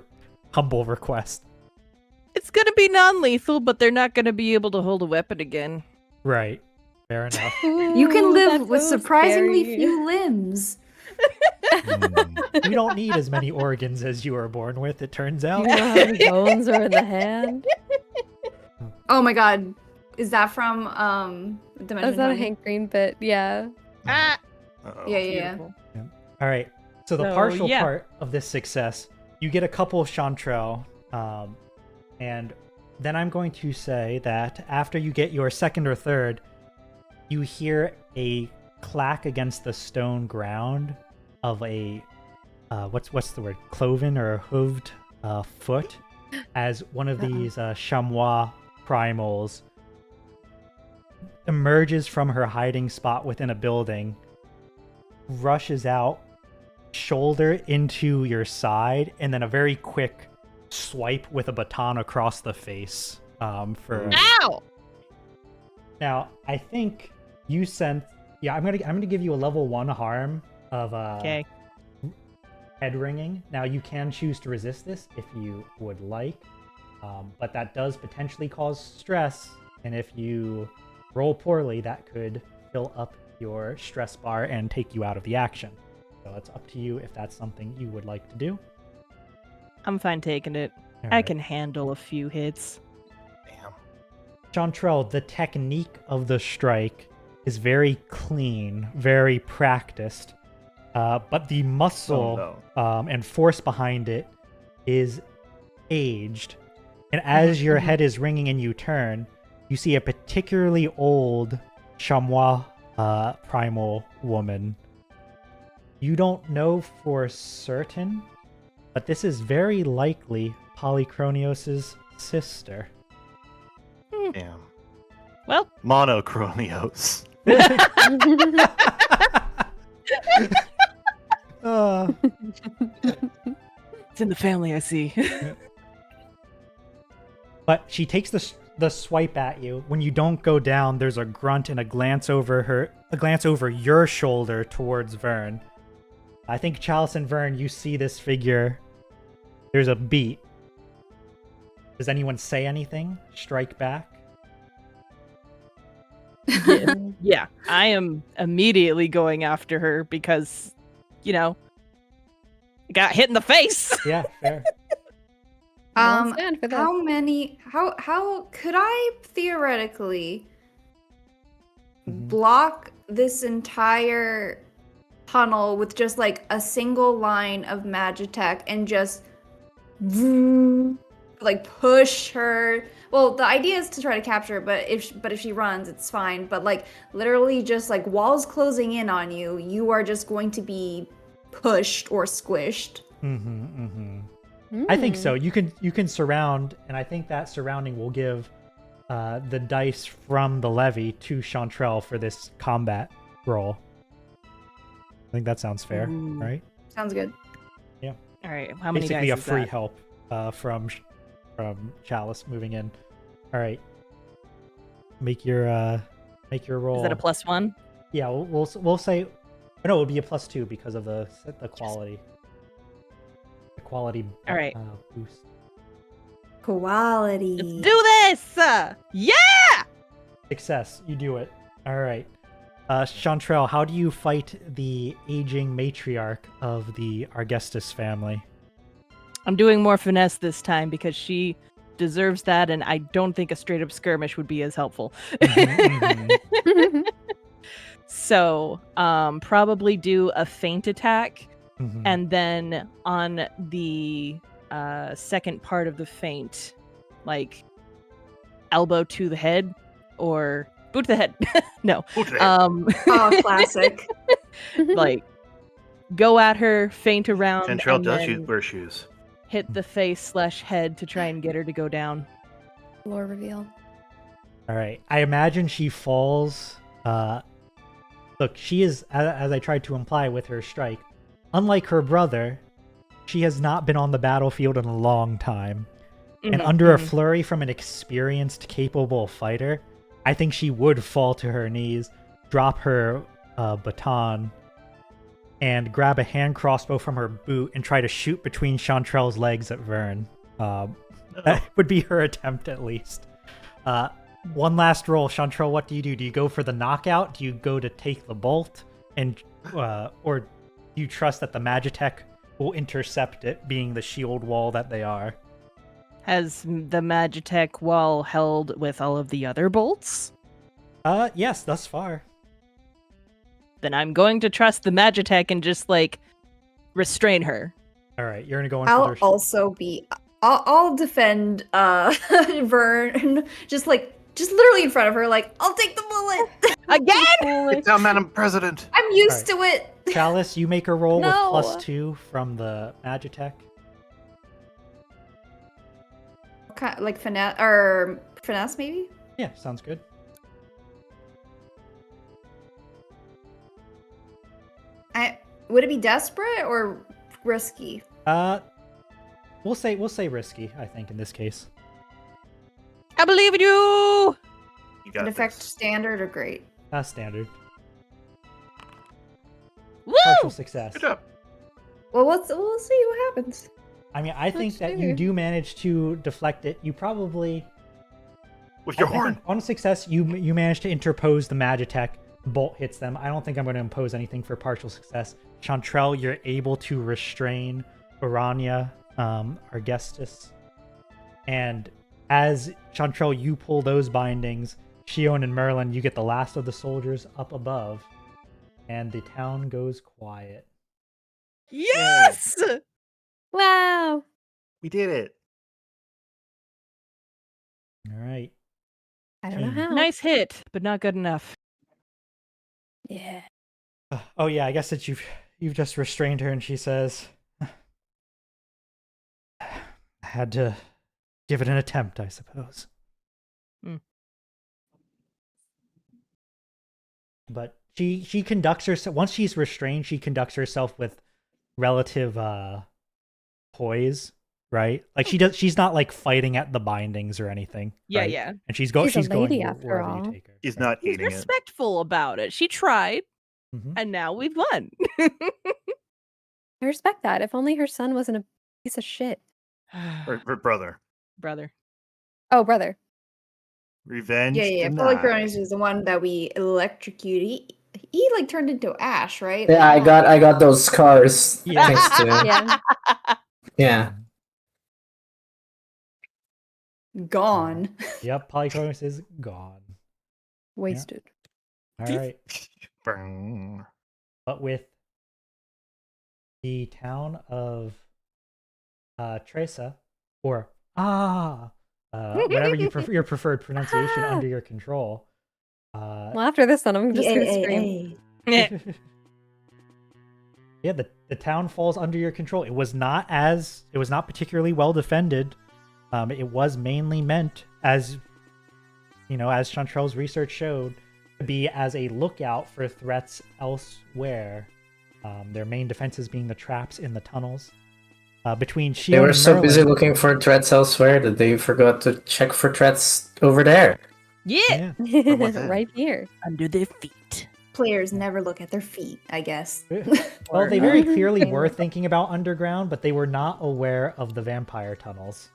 humble request? It's gonna be non-lethal, but they're not gonna be able to hold a weapon again. Right. Fair enough. You can live with so surprisingly scary. few limbs. You don't need as many organs as you were born with, it turns out. You know how many bones are in the hand? Oh my god. Is that from Dimension That's not a 20? Hank Green bit. Yeah. Ah, Uh-oh. Yeah. All right. So the So, partial yeah. part of this success, you get a couple of chanterelle, and then I'm going to say that after you get your second or third, you hear a clack against the stone ground of a what's the word, cloven or hooved foot, as one of these chamois primals emerges from her hiding spot within a building, rushes out, shoulder into your side, and then a very quick swipe with a baton across the face. Ow! Now, I think you sent. Yeah, I'm gonna give you a level 1 harm of Okay. head ringing. Now, you can choose to resist this if you would like, but that does potentially cause stress, and if you roll poorly, that could fill up your stress bar and take you out of the action. So it's up to you if that's something you would like to do. I'm fine taking it. All I right. can handle a few hits. Damn. Chantrell, the technique of the strike is very clean, very practiced, but the muscle and force behind it is aged. And as your head is ringing and you turn, you see a particularly old chamois primal woman. You don't know for certain, but this is very likely Polychronios' sister. Damn. Well, Monochronios. it's in the family, I see. But she takes the swipe at you. When you don't go down, there's a grunt and a glance over your shoulder towards Vern. I think Chalice and Vern, you see this figure. There's a beat. Does anyone say anything? Strike back? Yeah, I am immediately going after her because, I got hit in the face. Yeah, fair. I'll stand for this. How could I theoretically block this entire tunnel with just like a single line of magitech and just like push her? Well, the idea is to try to capture her, but if she runs, it's fine. But like literally just like walls closing in on you, you are just going to be pushed or squished. I think so. You can surround, and I think that surrounding will give the dice from the levy to Chantrell for this combat roll. I think that sounds fair, right? Sounds good. Yeah. All right, how many Basically, dice a is free that? help from Chalice moving in. All right. Make your roll. Is that a +1? Yeah, we'll say. No, it would be a +2 because of the quality. The quality. All right. Boost. Quality. Let's do this! Yeah! Success. You do it. All right. Chantrell, how do you fight the aging matriarch of the Argestis family? I'm doing more finesse this time because she deserves that, and I don't think a straight-up skirmish would be as helpful. So, probably do a feint attack, and then on the second part of the feint, like elbow to the head or boot to the head. No. Oh, classic. Like go at her, feint around, Chantrell and does then wear shoes. hit the face/head to try and get her to go down. Lore reveal. All right. I imagine she falls. Look, she is, as I tried to imply with her strike, unlike her brother, she has not been on the battlefield in a long time. And under a flurry from an experienced, capable fighter, I think she would fall to her knees, drop her baton, and grab a hand crossbow from her boot and try to shoot between Chantrell's legs at Vern. That would be her attempt, at least. One last roll, Chantrell. What do? Do you go for the knockout? Do you go to take the bolt, and or do you trust that the Magitech will intercept it, being the shield wall that they are? Has the Magitech wall held with all of the other bolts? Yes, thus far. Then I'm going to trust the Magitech and just, like, restrain her. All right, you're gonna go in I'll for the... also be. I'll defend Vern, just literally in front of her, like, I'll take the bullet Again! Get down, Madam President. I'm used to it. Chalice, you make a roll No. with +2 from the Magitech. Like finesse maybe. Yeah, sounds good. Would it be desperate or risky? We'll say risky, I think, in this case. I believe in you! You got An effect this. standard or great? Standard. Woo! Partial success. Good job. Well, we'll see what happens. I mean, I think that you fair. do manage to deflect it. You probably... With your I think horn. on success, you manage to interpose the Magitech. The bolt hits them. I don't think I'm going to impose anything for partial success. Chantrell, you're able to restrain Urania, Argestis. And as Chantrell, you pull those bindings, Shion and Merlin, you get the last of the soldiers up above. And the town goes quiet. Yes! Wow. We did it. All right. I don't know how. Nice hit, but not good enough. Yeah. Oh yeah, I guess that you've just restrained her, and she says, "I had to give it an attempt, I suppose." Hmm. But she conducts herself once she's restrained. She conducts herself with relative poise, right? Like she's not like fighting at the bindings or anything. Yeah, right? yeah. And she's She's a going lady after wherever all. you take her. He's right? not He's eating it. respectful about it. She tried, Mhm. and now we've won. I respect that. If only her son wasn't a piece of shit. Her brother. Brother. Oh, brother. Revenge. Yeah. denied. Polychronis is the one that we electrocuted. He like turned into ash, right? Yeah, I got those scars. Yeah. Thanks to Yeah. yeah. Gone. Yep, Polychronis is gone. Wasted. All right. Bang. But with the town of Tresa, or whatever your preferred pronunciation under your control. Well, after this one, I'm just going to scream. Yeah, the town falls under your control. It was not particularly well defended. It was mainly meant as Chantrell's research showed, to be as a lookout for threats elsewhere. Their main defenses being the traps in the tunnels. Between Shion They were and so Merlin, busy looking for threats elsewhere that they forgot to check for threats over there. Yeah. within. Right here. Under their feet. Players never look at their feet, I guess. Well, they very clearly were thinking about underground, but they were not aware of the vampire tunnels.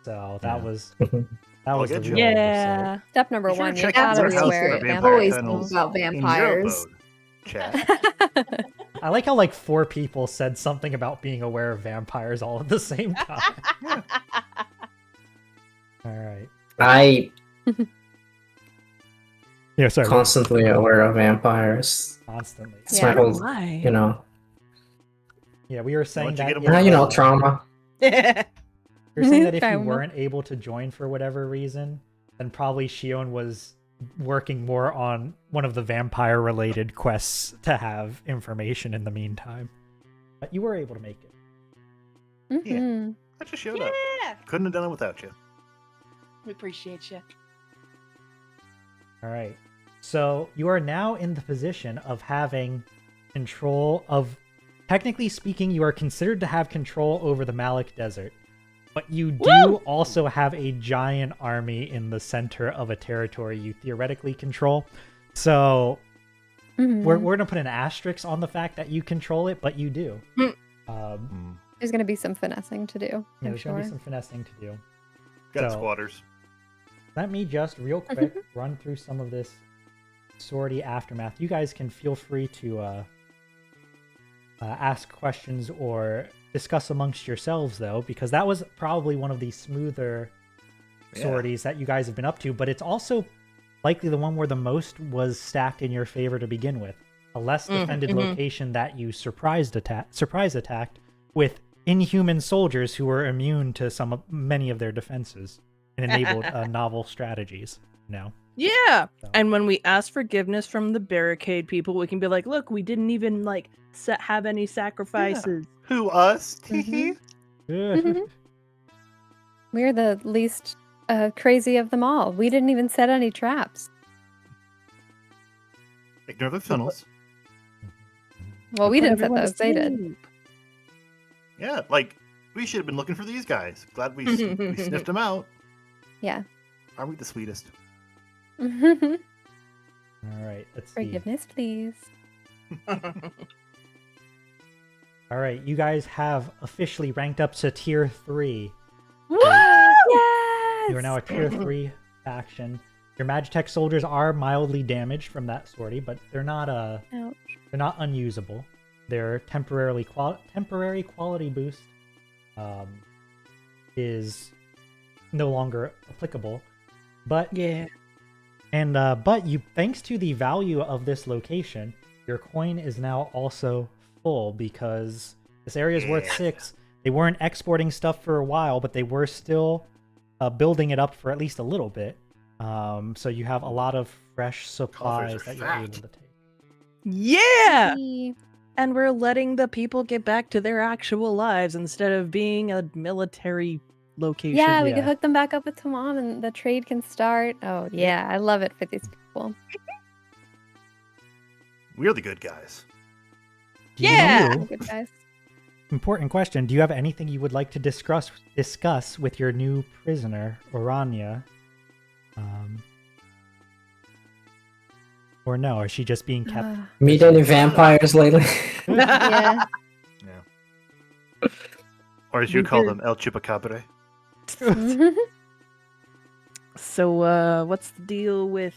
So that was I'll the get you. real oversight. Yeah. Step number You should one, you check gotta your be house aware for of vampire Always tunnels think about in your vampires. abode, chat. I like how like 4 people said something about being aware of vampires all at the same time. All right. I Yeah, sorry. constantly aware of vampires. Constantly. It's Yeah. my whole, Why? you know, Yeah, we were saying Once you that. get 'em if, with now trauma. we were saying that if you Trauma. weren't able to join for whatever reason, then probably Shion was working more on one of the vampire-related quests to have information in the meantime. But you were able to make it. Mhm. I just showed up. Yeah. Couldn't have done it without you. We appreciate you. All right. So you are now in the position of having control of. Technically speaking, you are considered to have control over the Malik Desert, but you do also have a giant army in the center of a territory you theoretically control. So Mhm. we're gonna put an asterisk on the fact that you control it, but you do. There's going to be some finessing to do. Yeah, I'm there's gonna sure. be some finessing to do. Got So- squatters. Let me just real quick run through some of this sortie aftermath. You guys can feel free to ask questions or discuss amongst yourselves, though, because that was probably one of the smoother sorties that you guys have been up to, but it's also likely the one where the most was stacked in your favor to begin with. A less defended location that you surprise attacked with inhuman soldiers who were immune to many of their defenses and enabled novel strategies. Yeah. So. And when we ask forgiveness from the barricade people, we can be like, look, we didn't even like have any sacrifices. Yeah. Who, us? We're the least crazy of them all. We didn't even set any traps. Ignore the funnels. Well, we didn't set those. They did. Yeah, like, we should have been looking for these guys. Glad we sniffed them out. Yeah. Aren't we the sweetest? All right, let's see. Forgiveness, please. All right, you guys have officially ranked up to tier 3. Woo! Yes! You are now a tier 3 faction. Your Magitech soldiers are mildly damaged from that sortie, but they're not unusable. Their temporary quality boost is no longer applicable. But thanks to the value of this location, your coin is now also full because this area is worth 6. They weren't exporting stuff for a while, but they were still building it up for at least a little bit. So you have a lot of fresh supplies that you're able to take. Yeah! And we're letting the people get back to their actual lives instead of being a military location. Yeah, we can hook them back up with Tamam and the trade can start. Oh, yeah, I love it for these people. We're the good guys. Yeah! Good guys. Important question. Do you have anything you would like to discuss with your new prisoner, Orania? Or no? Is she just being kept? Meet any vampires lately? Yeah. Or as you call them, El Chupacabre. So, what's the deal with...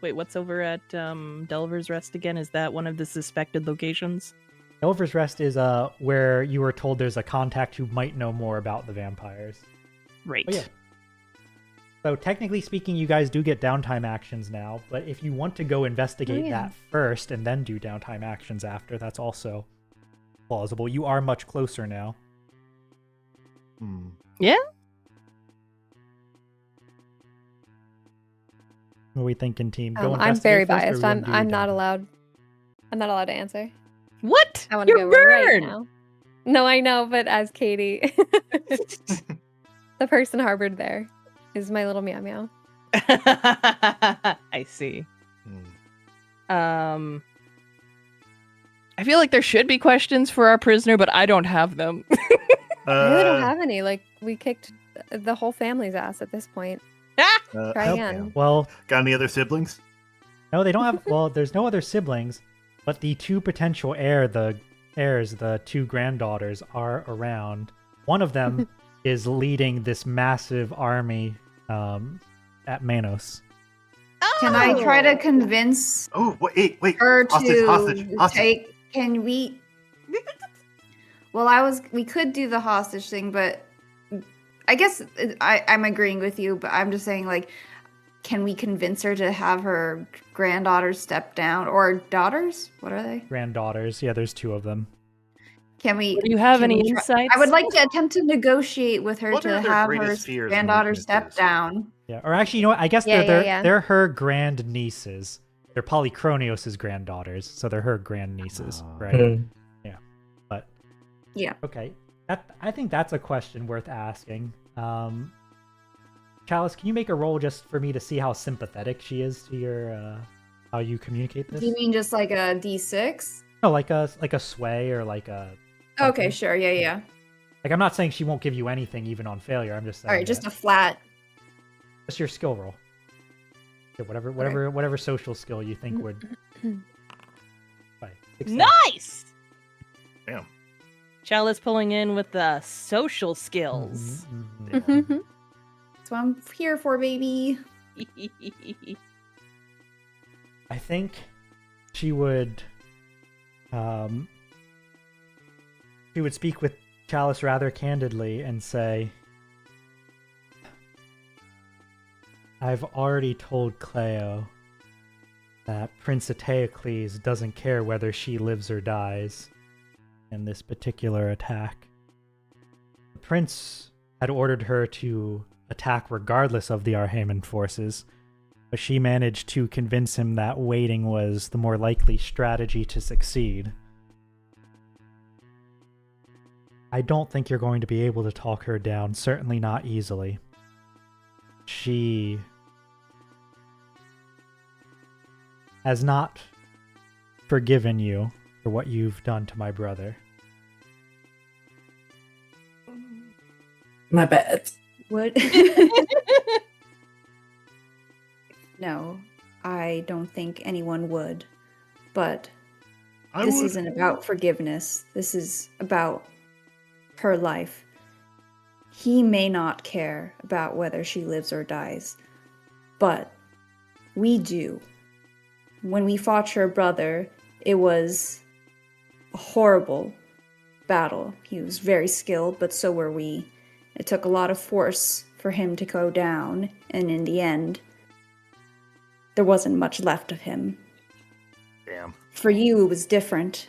Wait, what's over at Delver's Rest again? Is that one of the suspected locations? Delver's Rest is where you were told there's a contact who might know more about the vampires. Right. Oh, yeah. So technically speaking, you guys do get downtime actions now, but if you want to go investigate that first and then do downtime actions after, that's also plausible. You are much closer now. Yeah? What are we thinking, team? I'm very biased. I'm not allowed. I'm not allowed to answer. What? I want to go right now. No, I know, but as Katie, the person harbored there is my little meow meow. I see. I feel like there should be questions for our prisoner, but I don't have them. I really don't have any. Like, we kicked the whole family's ass at this point. Try again. Well, got any other siblings? No, they don't have. Well, there's no other siblings, but the two potential the 2 granddaughters are around. One of them is leading this massive army at Manos. Can I try to convince wait. her Hostage. take? Can we? Well, we could do the hostage thing, but I guess I'm agreeing with you. But I'm just saying, like, can we convince her to have her granddaughters step down or daughters? What are they? Granddaughters. Yeah, there's 2 of them. Can we? Do you have any insights? I would like to attempt to negotiate with her to have her granddaughter step down. Yeah, or actually, you know what? I guess they're her grandnieces. They're Polychronios' granddaughters, so they're her grandnieces, right? Yeah, but yeah, okay. I think that's a question worth asking. Chalice, can you make a roll just for me to see how sympathetic she is to your how you communicate this? Do you mean just like a D6? No, like a sway or like a. Something. Okay, sure, yeah. Like, I'm not saying she won't give you anything even on failure. I'm just saying. All right, just a flat. Just your skill roll. Yeah, whatever social skill you think would. Nice. Damn. Chalice pulling in with the social skills. That's what I'm here for, baby. I think she would She would speak with Chalice rather candidly and say, I've already told Cleo that Prince Eteocles doesn't care whether she lives or dies in this particular attack. The prince had ordered her to attack regardless of the Arhaman forces, but she managed to convince him that waiting was the more likely strategy to succeed. I don't think you're going to be able to talk her down, certainly not easily. She has not forgiven you for what you've done to my brother. My bad. What? No, I don't think anyone would. But this isn't about forgiveness. This is about her life. He may not care about whether she lives or dies, but we do. When we fought your brother, it was a horrible battle. He was very skilled, but so were we. It took a lot of force for him to go down, and in the end, there wasn't much left of him. Damn. For you, it was different.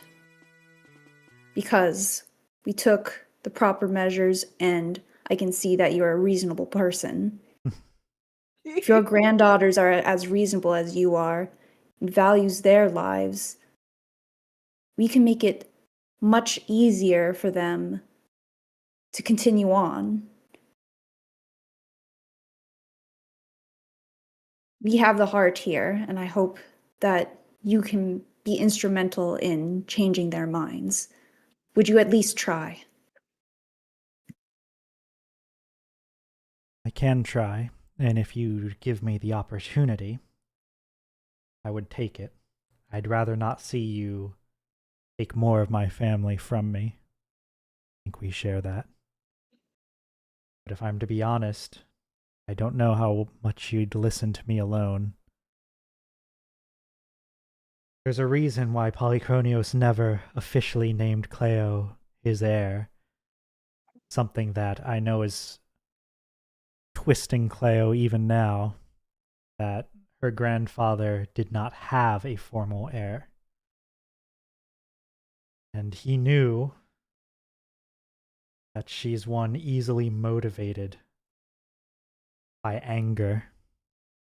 Because we took the proper measures, and I can see that you're a reasonable person. If your granddaughters are as reasonable as you are, and values their lives, we can make it much easier for them to continue on. We have the heart here, and I hope that you can be instrumental in changing their minds. Would you at least try? I can try, and if you give me the opportunity, I would take it. I'd rather not see you take more of my family from me. I think we share that. But if I'm to be honest, I don't know how much you'd listen to me alone. There's a reason why Polychronios never officially named Cleo his heir. Something that I know is twisting Cleo even now, that her grandfather did not have a formal heir. And he knew that she's one easily motivated by anger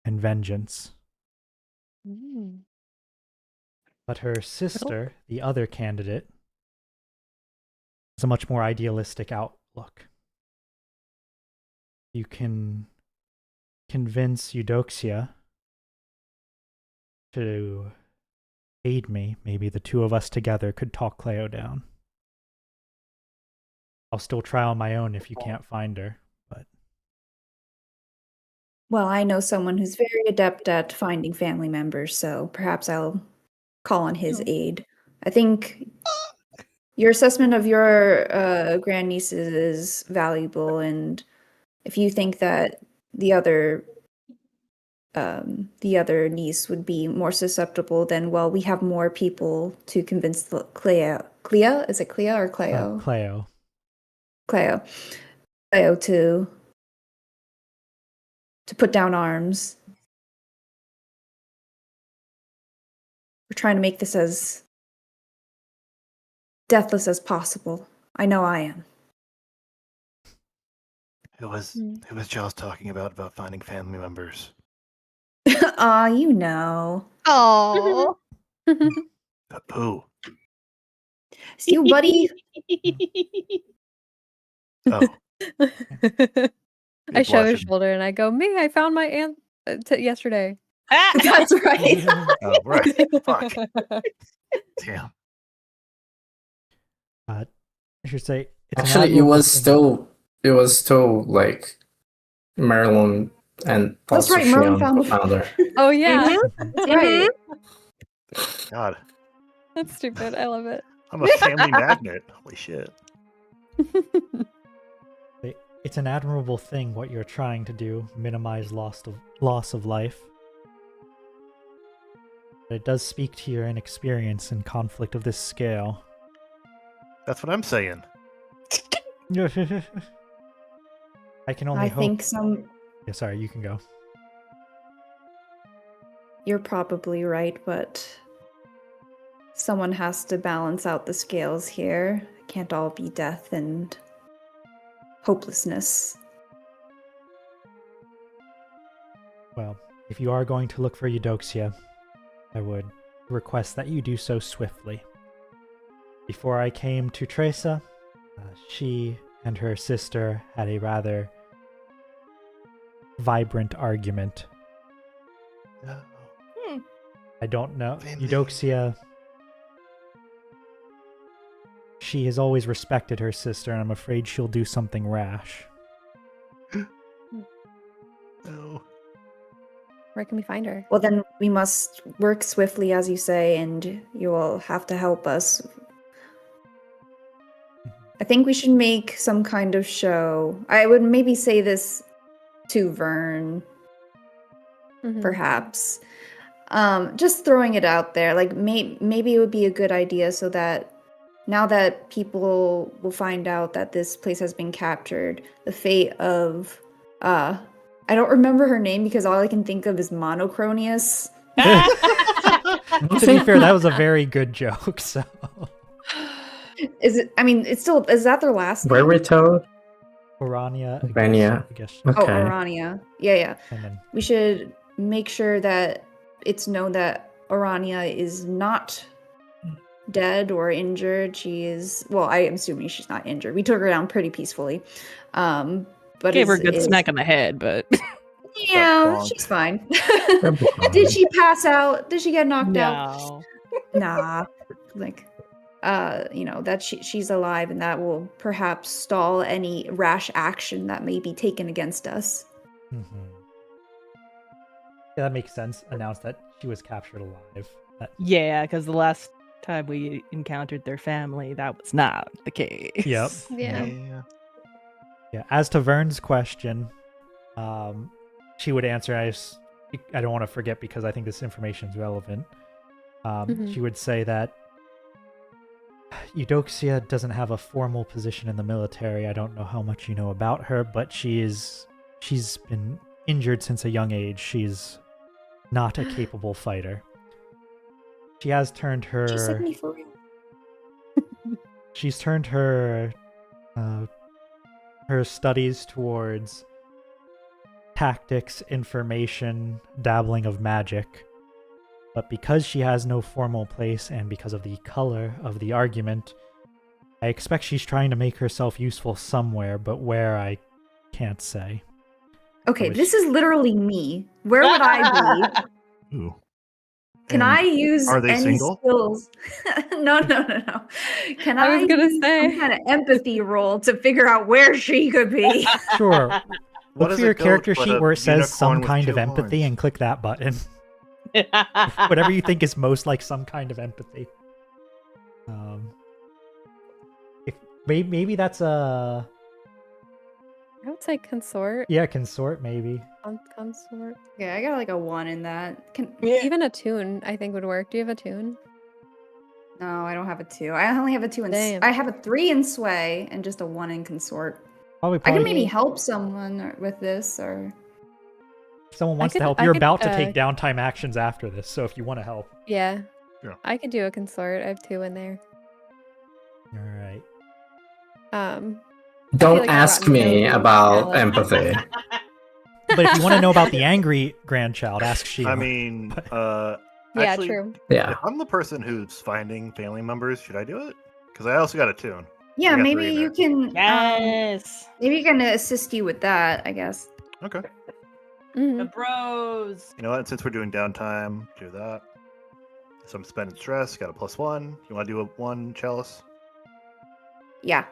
and vengeance. Mm. But her sister, the other candidate, has a much more idealistic outlook. You can convince Eudoxia to aid me. Maybe the two of us together could talk Cleo down. I'll still try on my own if you can't find her, but... Well, I know someone who's very adept at finding family members, so perhaps I'll call on his aid. I think your assessment of your grandnieces is valuable, and if you think that the other niece would be more susceptible, then, well, we have more people to convince Cleo. Cleo? Is it Cleo or Cleo? Cleo. Cleo to put down arms. We're trying to make this as deathless as possible. I know I am. Who was Giles talking about finding family members? Aw, you know. Oh. Who? It's you, buddy. Oh. I show his shoulder and I go, "Me, I found my aunt yesterday." That's right. Oh, right. Fuck. Damn. I should say, it's Actually, it was still like Marilyn and That's also right, Merlin Shion found her. Oh yeah, That's right. God. that's stupid. I love it. I'm a family magnet. Holy shit. It's an admirable thing what you're trying to do, minimize loss of life. But it does speak to your inexperience in conflict of this scale. That's what I'm saying. I can only I hope. think Yeah, sorry, you can go. you're probably right, but someone has to balance out the scales here. It can't all be death and hopelessness. Well, if you are going to look for Eudoxia, I would request that you do so swiftly. Before I came to Tresa, she and her sister had a rather vibrant argument. No. I don't know. Family. Eudoxia, she has always respected her sister, and I'm afraid she'll do something rash. No. Where can we find her? Well, then we must work swiftly, as you say, and you will have to help us. I think we should make some kind of show. I would maybe say this to Vern, perhaps. Just throwing it out there. Like, maybe it would be a good idea so that now that people will find out that this place has been captured, the fate of... I don't remember her name because all I can think of is Monochronius. To be fair, that was a very good joke, so... Is it? I mean, it's still... Is that their last name? Where we told? Orania, I Orania. guess. Okay. Oh, Orania. Yeah. And then, We should make sure that it's known that Orania is not dead or injured. She is... Well, I am assuming she's not injured. We took her down pretty peacefully. But Gave her a good smack on the head, but Yeah, she's fine. Did she pass out? Did she get knocked out? Nah. Like, that she's alive, and that will perhaps stall any rash action that may be taken against us. yeah, that makes sense. Announced that she was captured alive. Yeah, because the last time we encountered their family, that was not the case. Yep. Yeah. Yeah. As to Vern's question, she would answer. I don't want to forget because I think this information is relevant. She would say that Eudoxia doesn't have a formal position in the military. I don't know how much you know about her, but she's been injured since a young age. She's not a capable fighter. She has turned her... She said me for real. She's turned her studies towards tactics, information, dabbling of magic. But because she has no formal place and because of the color of the argument, I expect she's trying to make herself useful somewhere, but where I can't say. Okay, this is literally me. Where would I be? Ooh. Can I use are they any single? skills? No. Can I was gonna use say. some kind of empathy roll to figure out where she could be? Sure. What Look is for your a goat character but sheet a where it says unicorn some with kind of two empathy horns? and click that button. Whatever you think is most like some kind of empathy. If maybe that's a... I would say consort. Yeah, consort maybe. Consort. Yeah, I got like a 1 in that. Even a tune, I think, would work. Do you have a tune? No, I don't have a 2. I only have a 2 in... Damn. I have a 3 in sway and just a 1 in consort. Probably I can maybe help someone with this, or... if someone wants to help. You're about to take downtime actions after this, so if you want to help. Yeah. Yeah. I could do a consort. I have 2 in there. Alright. Don't like ask rotten me goat about salad. empathy. But if you want to know about the angry grandchild, ask Sheila. I mean, Yeah, actually, true. Yeah. if I'm the person who's finding family members, should I do it? Because I also got a tune. Yeah, I got 3 maybe in you there. can... Yes. maybe you can assist you with that, I guess. Okay. Mhm. Bros. You know what? Since we're doing downtime, do that. So I'm spending stress. Got a +1. You want to do a 1 chalice? Yeah.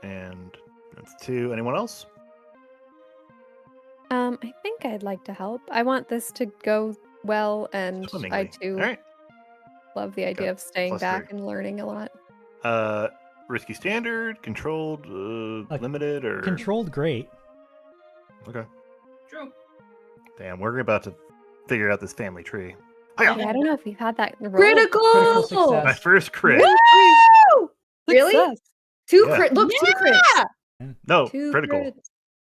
And that's 2. Anyone else? I think I'd like to help. I want this to go well, and I Swimmingly. too All right. love the idea Okay. of staying +3. back and learning a lot. Risky standard, controlled, limited, or Controlled great. Okay. True. Damn, we're about to figure out this family tree. Yeah, Hiya! I don't know if we've had that roll. Critical Critical success. My first crit. Woo! Really? Success. Two Yeah. crit. Look, 2 crits. No, 2 critical. crits.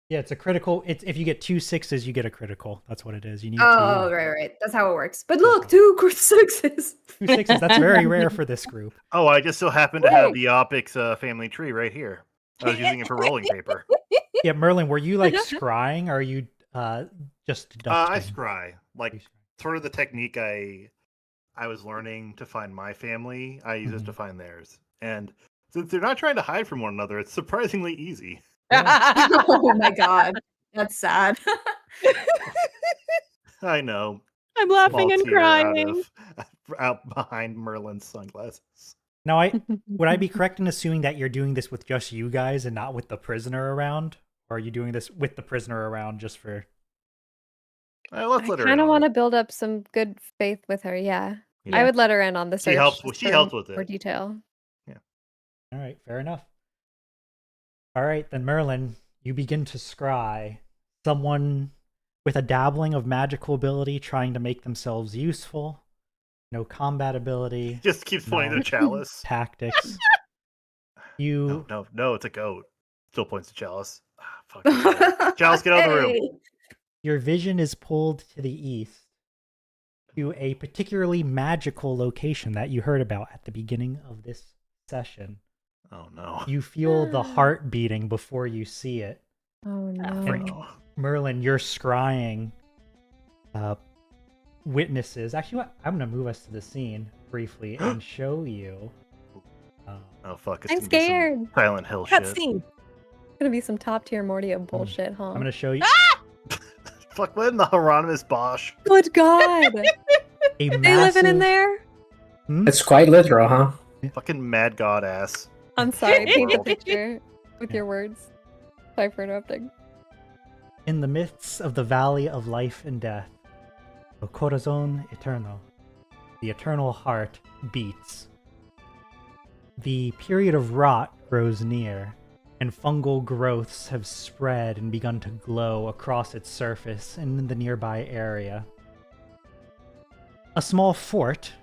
Yeah, it's a critical. It's if you get 2 6s, you get a critical. That's what it is. You need Oh, right. That's how it works. But look, 2 crit 6s. 2 6s. That's very rare for this group. Oh, I just so happen to have the Opix family tree right here. I was using it for rolling paper. Yeah, Merlin, were you like scrying, or are you just deducting? I scry. Like sort of the technique I was learning to find my family. I use it to find theirs, and since they're not trying to hide from one another, it's surprisingly easy. Oh my god, that's sad. I know. I'm laughing Small and tear crying. out behind Merlin's sunglasses. Now, would I be correct in assuming that you're doing this with just you guys and not with the prisoner around? Or are you doing this with the prisoner around just for... Let's let her I kind in of on want it. to build up some good faith with her, yeah. Yeah. I would let her in on the search. She helps just with for it. detail. All right, fair enough. All right, then Merlin, you begin to scry someone with a dabbling of magical ability trying to make themselves useful. No combat ability. Just keeps pointing to the chalice. Tactics. You... No, it's a goat. Still points to chalice. Ah, fuck. Chalice, get out of the room. Your vision is pulled to the east to a particularly magical location that you heard about at the beginning of this session. Oh no. You feel the heart beating before you see it. Oh no. And Merlin, you're scrying witnesses. Actually, what? I'm going to move us to the scene briefly and show you. Oh fuck! It's I'm gonna be some scared. Silent Hill shit. Cutscene. Gonna be some top tier Mordio bullshit, huh? I'm going to show you Fuck! What in the Hieronymus Bosch? Good God! a They massive... living in there? It's quite literal, huh? Fucking mad god ass. I'm sorry, paint the World. picture with your words. Sorry for interrupting. In the midst of the valley of life and death, El Corazón Eterno, the eternal heart, beats. The period of rot grows near, and fungal growths have spread and begun to glow across its surface and in the nearby area. A small fort,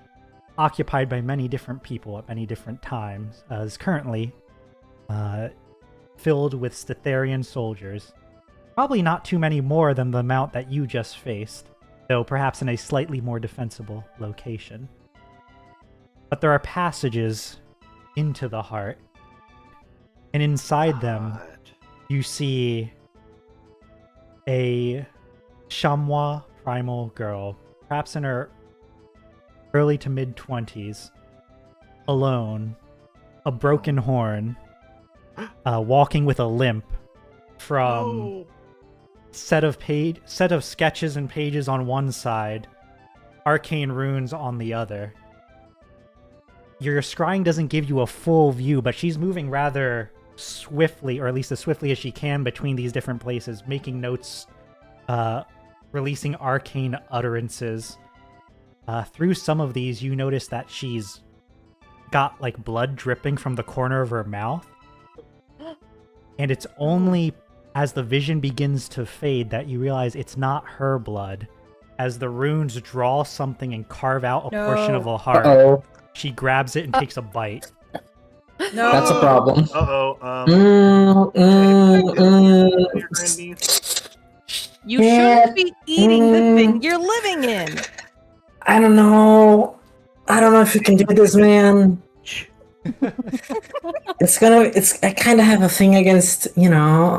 occupied by many different people at many different times, is currently filled with Stetharian soldiers. Probably not too many more than the amount that you just faced, though perhaps in a slightly more defensible location. But there are passages into the heart, and inside them you see a chamois primal girl, perhaps in her early to mid-20s, alone, a broken horn, walking with a limp from set of sketches and pages on one side, arcane runes on the other. Your scrying doesn't give you a full view, but she's moving rather swiftly, or at least as swiftly as she can, between these different places, making notes, releasing arcane utterances. Through some of these, you notice that she's got like blood dripping from the corner of her mouth. And it's only as the vision begins to fade that you realize it's not her blood. As the runes draw something and carve out a portion of a heart, Uh-oh. she grabs it and takes a bite. No. That's a problem. Your grandniece. You shouldn't be eating the thing you're living in. I don't know. I don't know if you can do this, man. I kind of have a thing against, Yeah.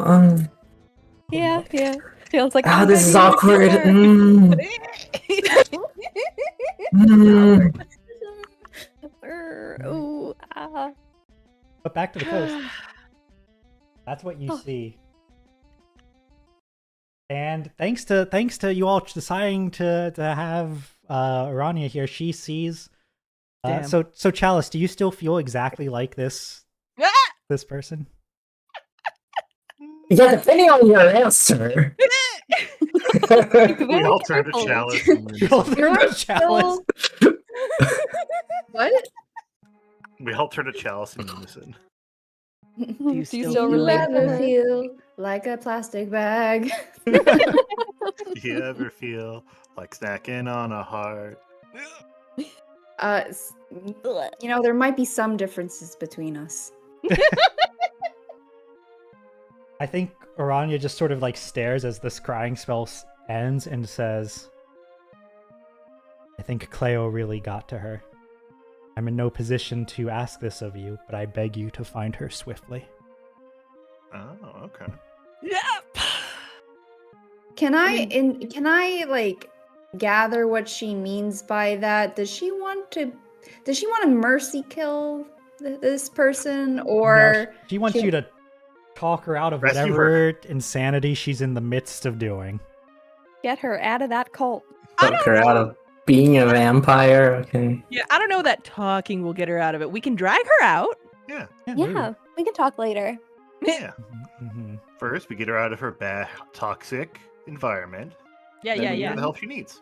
Feels like this is awkward. Ooh, ah. But back to the coast. That's what you see. And thanks to you all deciding to have Rania here, she sees. So Chalice, do you still feel exactly like this person? Yeah, depending on your answer. We all turn to Chalice. We all turn to Chalice. What? We all turn to Chalice in unison. Do you still relate to ever her? feel like a plastic bag? Do you ever feel like snacking on a heart? There might be some differences between us. I think Aranya just sort of like stares as this crying spell ends and says, I think Cleo really got to her. I'm in no position to ask this of you, but I beg you to find her swiftly. Oh, okay. Yep. Can I like gather what she means by that? Does she want to mercy kill this person, or No, she wants you to talk her out of Rescue whatever insanity she's in the midst of doing. Get her out of that cult. Took her out of being a vampire. Okay. Yeah, I don't know that talking will get her out of it. We can drag her out. Yeah. Yeah, we can talk later. Yeah. Mm-hmm. First, we get her out of her bad, toxic environment. Yeah, Then yeah, we give yeah. her the help she needs.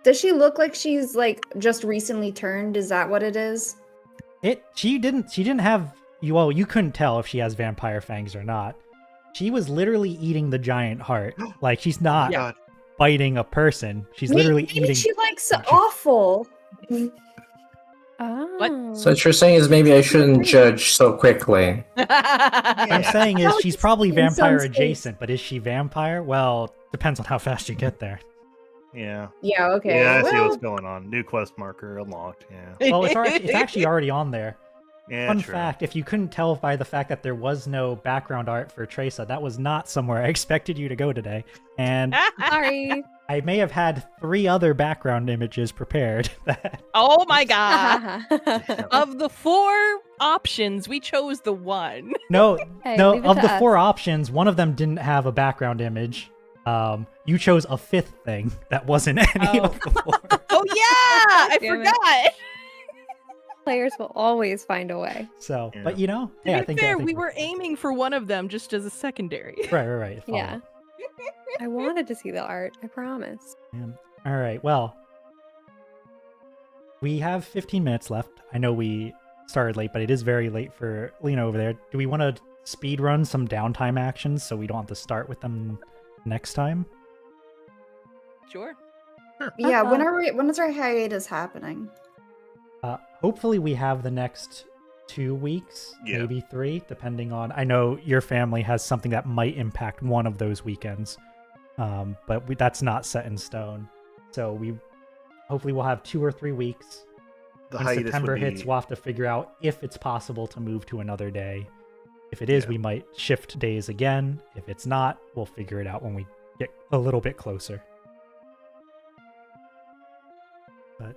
does she look like she's like just recently turned? Is that what it is? She didn't have you couldn't tell if she has vampire fangs or not. She was literally eating the giant heart. Like she's not God. biting a person. She's literally Maybe eating. she likes awful. Oh. So what you're saying is maybe I shouldn't judge so quickly. I'm saying is she's probably in vampire some states. adjacent, but is she vampire? Well, depends on how fast you get there. Yeah. Yeah, okay. Yeah, I see Well, what's going on. New quest marker unlocked. Yeah. Well, it's actually already on there. Yeah, Fun true. fact, if you couldn't tell by the fact that there was no background art for Tracer, that was not somewhere I expected you to go today. And Sorry. I may have had 3 other background images prepared. Oh my god. Hey, Of the 4 options, we chose the one. No, no, leave it of to the us. 4 options, one of them didn't have a background image. You chose a 5th thing that wasn't any Oh. of the 4. Oh yeah, I Damn it. forgot. Players will always find a way. So, Yeah. but you know, hey, To I be think fair, I think we were aiming for one of them just as a secondary. right. Follow. Yeah. I wanted to see the art, I promise. All right. Well, we have 15 minutes left. I know we started late, but it is very late for Lena over there. Do we want to speed run some downtime actions so we don't have to start with them next time? Sure. yeah, when is our hiatus happening? Hopefully we have the next 2 weeks, Yeah. maybe 3, depending on. I know your family has something that might impact one of those weekends, but that's not set in stone. So hopefully we'll have 2 or 3 weeks. The When hiatus September would be... hits, we'll have to figure out if it's possible to move to another day. If it is, Yeah. we might shift days again. If it's not, we'll figure it out when we get a little bit closer. But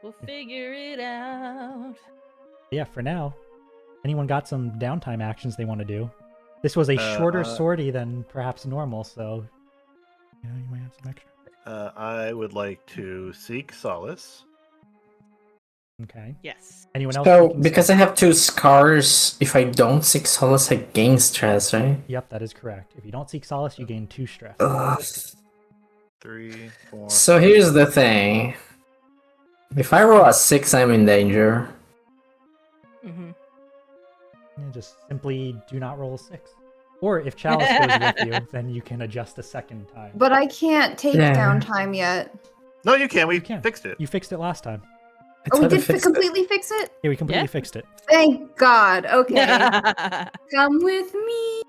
We'll figure it out. yeah, for now, anyone got some downtime actions they want to do? This was a shorter sortie than perhaps normal, so you might have some extra. I would like to seek solace. Okay. Yes. Anyone else? So seeking because I have 2 scars, if I don't seek solace, I gain stress, right? Yep, that is correct. If you don't seek solace, you gain 2 stress. Ugh. 3, 4. So here's the thing. If I roll a 6, I'm in danger. Mm-hmm. Yeah, just simply do not roll a 6. Or if Chalice goes with you, then you can adjust a second time. But I can't take Yeah. downtime yet. No, you can. We You can. fixed it. You fixed it last time. I Oh, we thought I did fixed it. completely fix it? Yeah, we completely Yeah. fixed it. Thank God. Okay. Come with me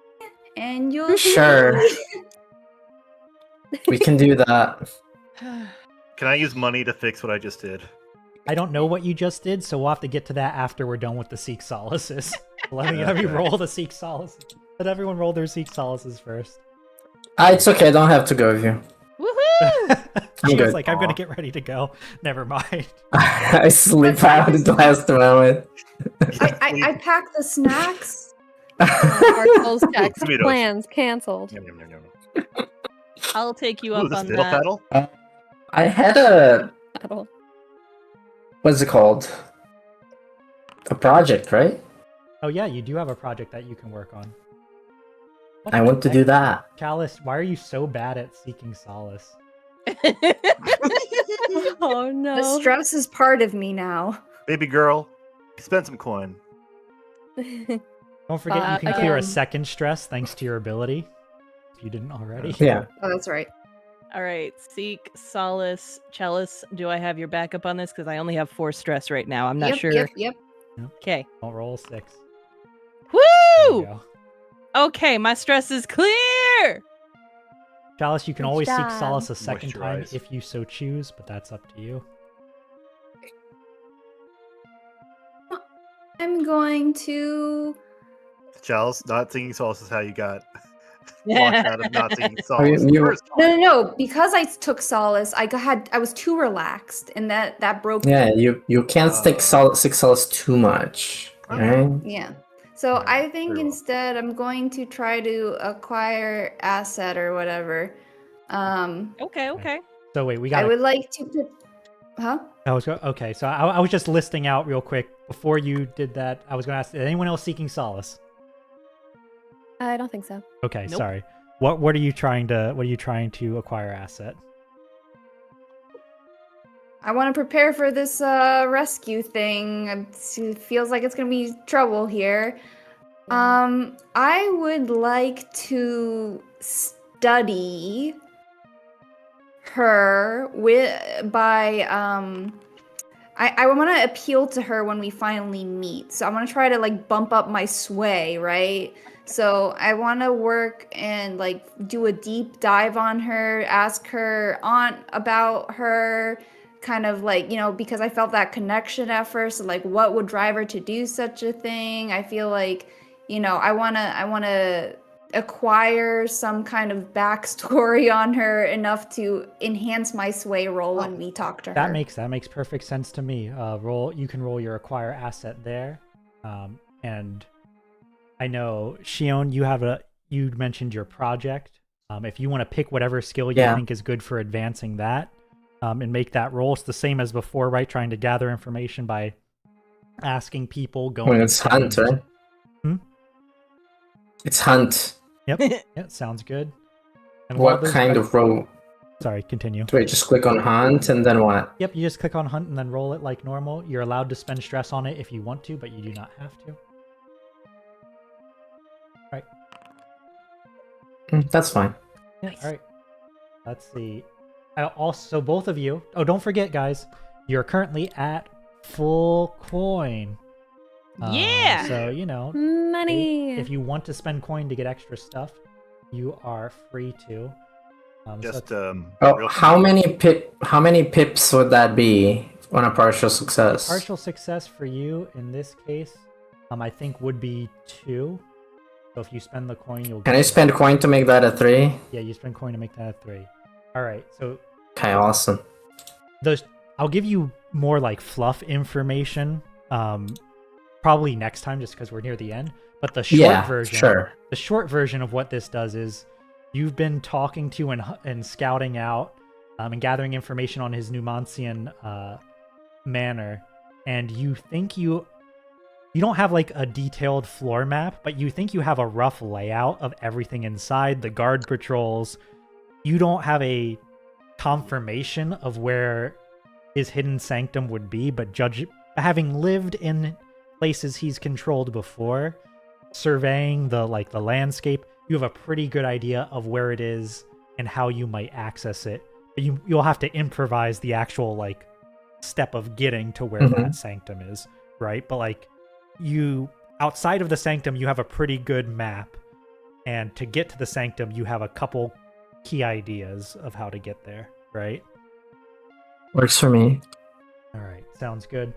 and you'll Sure. see. We can do that. Can I use money to fix what I just did? I don't know what you just did, so we'll have to get to that after we're done with the Seek Solaces. Let me Okay. roll the Seek Solaces. Let everyone roll their Seek Solaces first. It's okay, I don't have to go with you. Woohoo! She was good. like, I'm going Aw. to get ready to go. Never mind. I slip out at the last moment. I packed the snacks. Our goals checks, Tomatoes. plans canceled. Yum, yum, yum, yum. I'll take you Ooh, up the on fiddle that. pedal? I had a... Battle. What's it called? A project, right? Oh, yeah, you do have a project that you can work on. What I the want to do heck? that. Chalice, why are you so bad at seeking solace? Oh no. The stress is part of me now. Baby girl, spend some coin. Don't forget you can again. clear a second stress thanks to your ability. If you didn't already. Yeah. Oh, that's right. All right, seek solace. Chalice, do I have your backup on this? Because I only have 4 stress right now. I'm not Yep, sure. Yep. Okay. Don't roll a 6. There you Woo! go. Okay, my stress is clear. Chalice, you can Good always seek job. solace a second time Moisturize. if you so choose, but that's up to you. I'm going to. Chalice, not singing solace is how you got locked out of not singing you- solace the you- first time. No. Because I took solace, I was too relaxed, and that broke. Yeah, you can't stick seek solace too much, right? Yeah. So I think Very well. instead I'm going to try to acquire asset or whatever. Okay. So wait, we I got. would like to put. Huh? Okay, so I was just listing out real quick before you did that. I was going to ask, is anyone else seeking solace? I don't think so. Okay, Nope. sorry. What are you trying to acquire asset? I want to prepare for this rescue thing. It feels like it's gonna be trouble here. I would like to study her I want to appeal to her when we finally meet. So I want to try to like bump up my sway, right? So I want to work and like do a deep dive on her, ask her about her, kind of like, because I felt that connection at first, like what would drive her to do such a thing. I feel like, I want to acquire some kind of backstory on her enough to enhance my sway roll when we talk to her. That makes perfect sense to me. You can roll your acquire asset there, and I know Shion, you mentioned your project. If you want to pick whatever skill you think is good for advancing that, and make that roll, it's the same as before, right? Trying to gather information by asking people. Going. It's hunt, right? It's hunt. Yep. Yeah, sounds good. And What kind of roll? Sorry, continue. Do I just click on hunt and then what? Yep, you just click on hunt and then roll it like normal. You're allowed to spend stress on it if you want to, but you do not have to. All right. That's fine. Yeah, all right. Let's see. Also, both of you. Oh, don't forget, guys. You're currently at full coin. Yeah. So Money. if you want to spend coin to get extra stuff, you are free to. Just How many pips would that be on a partial success? Partial success for you in this case, I think would be 2. So if you spend the coin, you'll. Can I spend coin to make that a 3? Yeah, you spend coin to make that a 3. All right. So. Okay, awesome. I'll give you more like fluff information. Probably next time, just because we're near the end. But the short version of what this does is, you've been talking to and scouting out, and gathering information on his Numancian manor, and you think you don't have like a detailed floor map, but you think you have a rough layout of everything inside, the guard patrols. You don't have a confirmation of where his hidden sanctum would be, but having lived in places he's controlled before, surveying the landscape, you have a pretty good idea of where it is and how you might access it. But you'll have to improvise the actual step of getting to where that sanctum is, right? But outside of the sanctum, you have a pretty good map, and to get to the sanctum, you have a couple key ideas of how to get there, right? Works for me. All right, sounds good.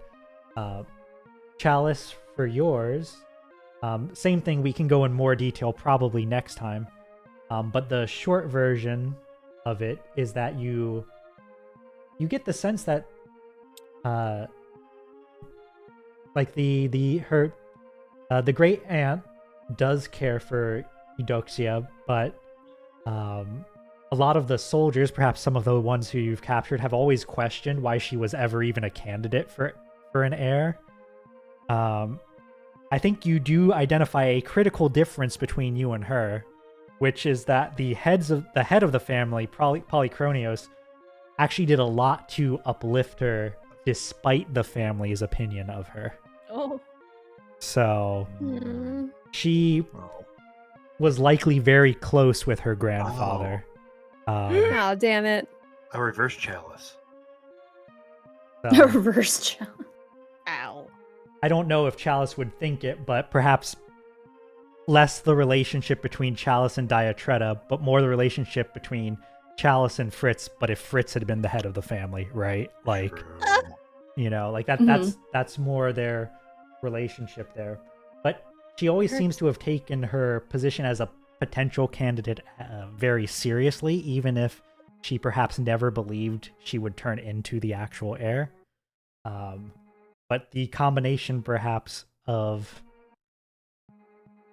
Chalice, for yours, same thing. We can go in more detail probably next time, but the short version of it is that you get the sense that the great aunt does care for Eudoxia, but a lot of the soldiers, perhaps some of the ones who you've captured, have always questioned why she was ever even a candidate for an heir. I think you do identify a critical difference between you and her, which is that the head of the family, Polychronios, actually did a lot to uplift her despite the family's opinion of her. Oh. So she was likely very close with her grandfather. Oh, damn it. A reverse chalice. So, Reverse challenge. Ow. I don't know if Chalice would think it, but perhaps less the relationship between Chalice and Diatretta, but more the relationship between Chalice and Fritz, but if Fritz had been the head of the family, right? Like, you know, like that's more their relationship there. But she always seems to have taken her position as a potential candidate very seriously, even if she perhaps never believed she would turn into the actual heir. But the combination perhaps of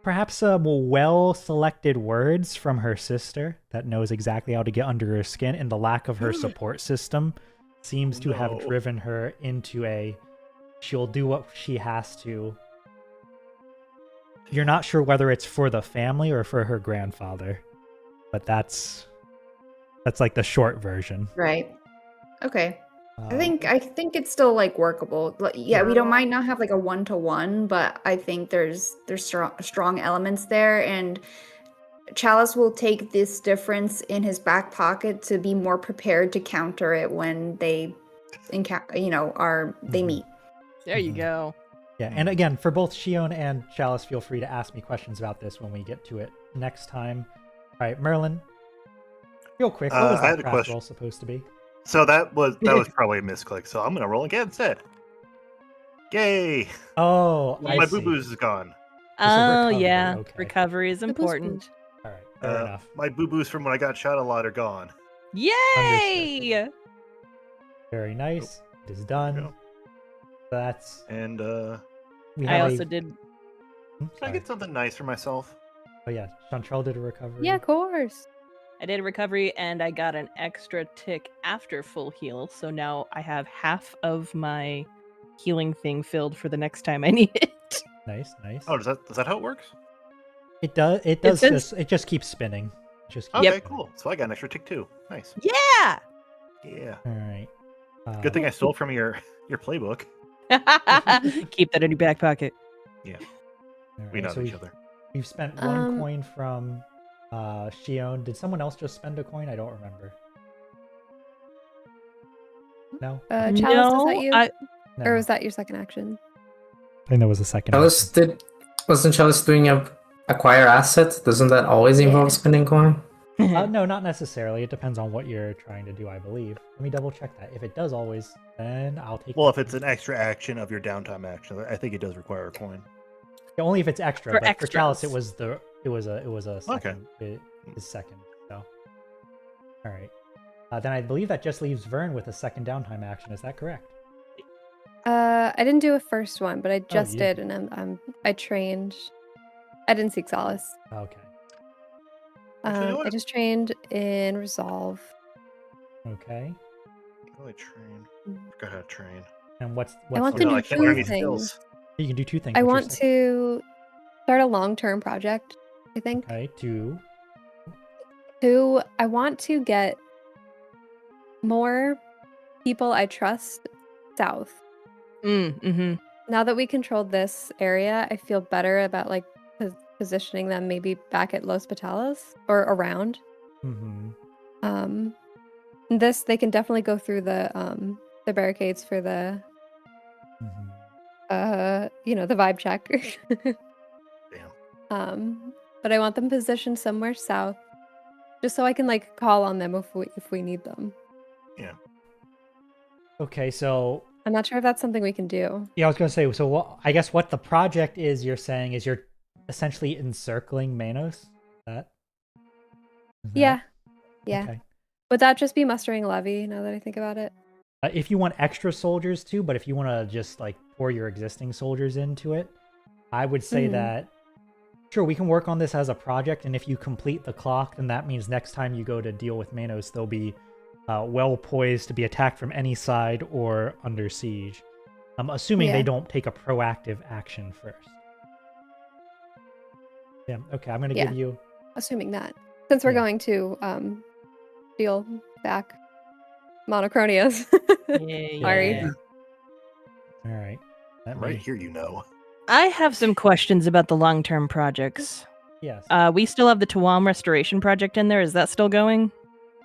well-selected words from her sister that knows exactly how to get under her skin, and the lack of her support system seems to have driven her into she'll do what she has to. You're not sure whether it's for the family or for her grandfather, but that's like the short version. Right. Okay. I think it's still like workable. Yeah, we might not have like a 1-to-1, but I think there's strong elements there, and Chalice will take this difference in his back pocket to be more prepared to counter it when they they meet. There you go. Yeah, and again, for both Shion and Chalice, feel free to ask me questions about this when we get to it next time. All right, Merlin, real quick, what was that craft roll supposed to be? So that was probably a misclick. So I'm gonna roll again instead. Yay! Oh, my boo boos is gone. Oh recovery, yeah, okay. recovery is important. All right, fair enough. My boo boos from when I got shot a lot are gone. Yay! Very nice. It is done. That's and I also did. Can I get something nice for myself? Oh yeah, Chantrell did a recovery. Yeah, of course. I did a recovery and I got an extra tick after full heal, so now I have half of my healing thing filled for the next time I need it. Nice. Oh, is that how it works? It does. It does. It just keeps spinning. Okay, cool. So I got an extra tick too. Nice. Yeah. All right. Good thing I stole from your playbook. Keep that in your back pocket. Yeah. Right, we know each other. We've spent one coin from Shion. Did someone else just spend a coin? I don't remember. No? Chalice, no, was that you? No. Or was that your second action? I think that was the second. Wasn't Chalice doing acquire assets? Doesn't that always involve spending coin? No, not necessarily. It depends on what you're trying to do, I believe. Let me double check that. If it does always, then I'll take. Well, if it's an extra action of your downtime action, I think it does require a coin. Yeah, only if it's extra. For but extras. for Chalice, it was a second. Okay. His second. So, all right. Then I believe that just leaves Vern with a second downtime action. Is that correct? I didn't do a first one, but I just you did, and I trained. I didn't seek solace. Okay. I just trained in resolve. Okay. Really train. Forgot how to train. And what's I want the- to do I can't learn two any skills. things. You can do two things. I What's your want second? to start a long-term project, I think. Okay, two. Two, I want to get more people I trust south. Mm-hmm. Now that we controlled this area, I feel better about like positioning them maybe back at Los Patalas or around. Mm-hmm. This they can definitely go through the barricades for the Mm-hmm. the vibe check. Damn. But I want them positioned somewhere south, just so I can like call on them if we need them. Yeah. Okay, so I'm not sure if that's something we can do. yeah, I was gonna say. So I guess what the project is you're saying is you're essentially encircling Manos. Is that? Yeah. Okay. Would that just be mustering levy? Now that I think about it. If you want extra soldiers too, but if you want to just like pour your existing soldiers into it, I would say that sure, we can work on this as a project, and if you complete the clock, then that means next time you go to deal with Manos, they'll be well poised to be attacked from any side or under siege. Assuming they don't take a proactive action first. Yeah, okay, I'm going to give you... Assuming that. Since we're going to deal back Monochronias. Sorry. All right. Right here, you know. I have some questions about the long-term projects. Yes. We still have the Tawam Restoration Project in there. Is that still going?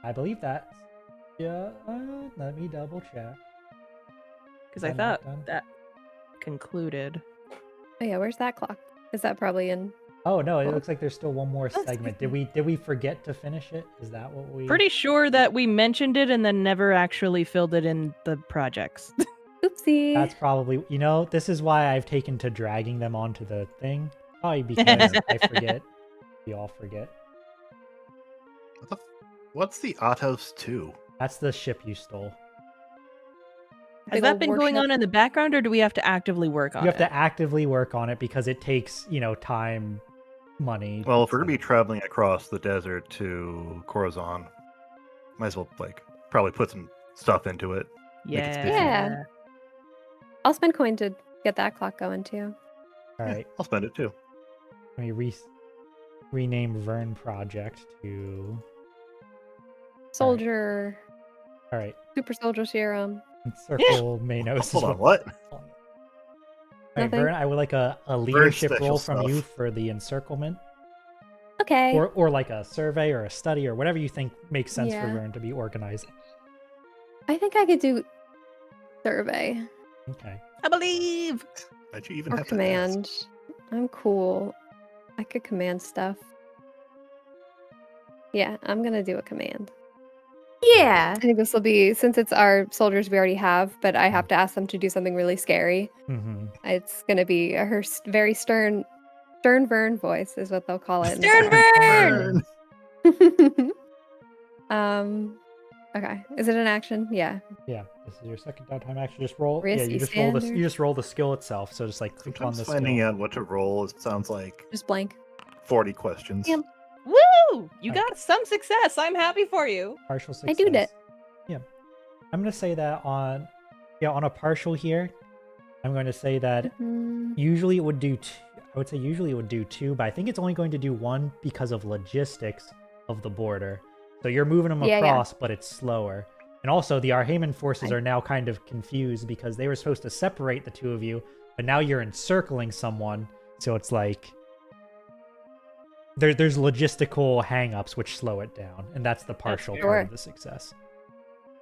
I believe that. Yeah, let me double check. Because I thought that concluded. Oh yeah, where's that clock? Is that probably in Oh no, it Cool. looks like there's still one more That's segment. good. Did we forget to finish it? Is that what we? Pretty sure that we mentioned it and then never actually filled it in the projects. Oopsie. That's probably, this is why I've taken to dragging them onto the thing. Probably because I forget. We all forget. What's the Atos 2? That's the ship you stole. Has Big that old been going warship. on in the background, or do we have to actively work on You it? have to actively work on it because it takes, time, money. Well, if we're gonna be traveling across the desert to Corazon, might as well probably put some stuff into it. Make it spiffy. Yeah. I'll spend coin to get that clock going too. All right. I'll spend it too. Let me rename Vern Project to. Soldier. All right. Super soldier serum. Circle Manos. Hold on, what? All right, Nothing? Vern, I would like a leadership special role from you stuff. for the encirclement. Okay. Or like a survey or a study or whatever you think makes sense for Yeah. Vern to be organized. I think I could do survey Okay. I believe. How'd you even or have to ask? command. I'm cool. I could command stuff. Yeah, I'm gonna do a command. Yeah. I think this will be, since it's our soldiers we already have, but I have to ask them to do something really scary. Mm-hmm. It's gonna be her very stern Vern voice is what they'll call it. in the Stern background. Okay. Is it an action? Yeah. Yeah, this is your second downtime action. Just roll. Risky you just roll standard. You just roll the skill itself. So just click on Sometimes the finding skill. out what to roll sounds like Just blank. 40 questions. Damn. Woo! You got some success. I'm happy for you. Partial I success. do that. Yeah, I'm gonna say that on a partial here. I'm going to say that Mhm. usually it would do I would say usually it would do 2, but I think it's only going to do 1 because of logistics of the border. So you're moving them Yeah, yeah. across, but it's slower. And also, the Arhaman forces are now kind of confused because they were supposed to separate the two of you, but now you're encircling someone. So it's like there's logistical hangups which slow it down, and that's the partial fair. part of the success.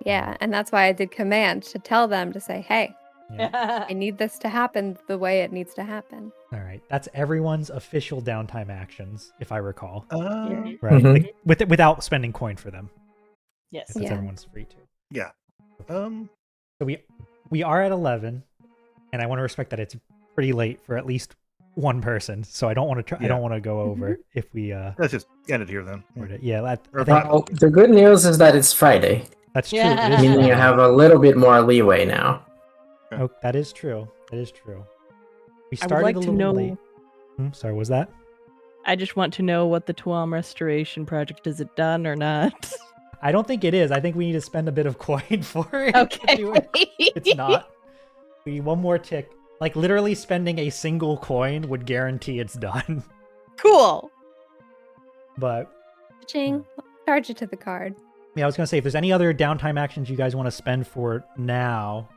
Yeah, and that's why I did command to tell them to say, hey, Yeah. I need this to happen the way it needs to happen. All right, that's everyone's official downtime actions, if I recall. Yeah. Right, Mhm. without spending coin for them. Yes. That's Yeah. everyone's free to. Yeah. So we are at 11, and I want to respect that it's pretty late for at least one person. So I don't want to try. I Yeah. don't want to go over if we Let's just end it here then. yeah. I Or think Well, the good news is that it's Friday, that's true. Yeah. It is meaning you Friday. have a little bit more leeway now. Oh, that is true. That is true. We I would started like a to little know. late. Sorry, was that? I just want to know what the Tuam restoration project is. It done or not? I don't think it is. I think we need to spend a bit of coin for it. to do it. It's not. We need one more tick. Like literally spending a single coin would guarantee it's done. Cool. But Ching, charge it to the card. yeah, I was gonna say if there's any other downtime actions you guys want to spend for now,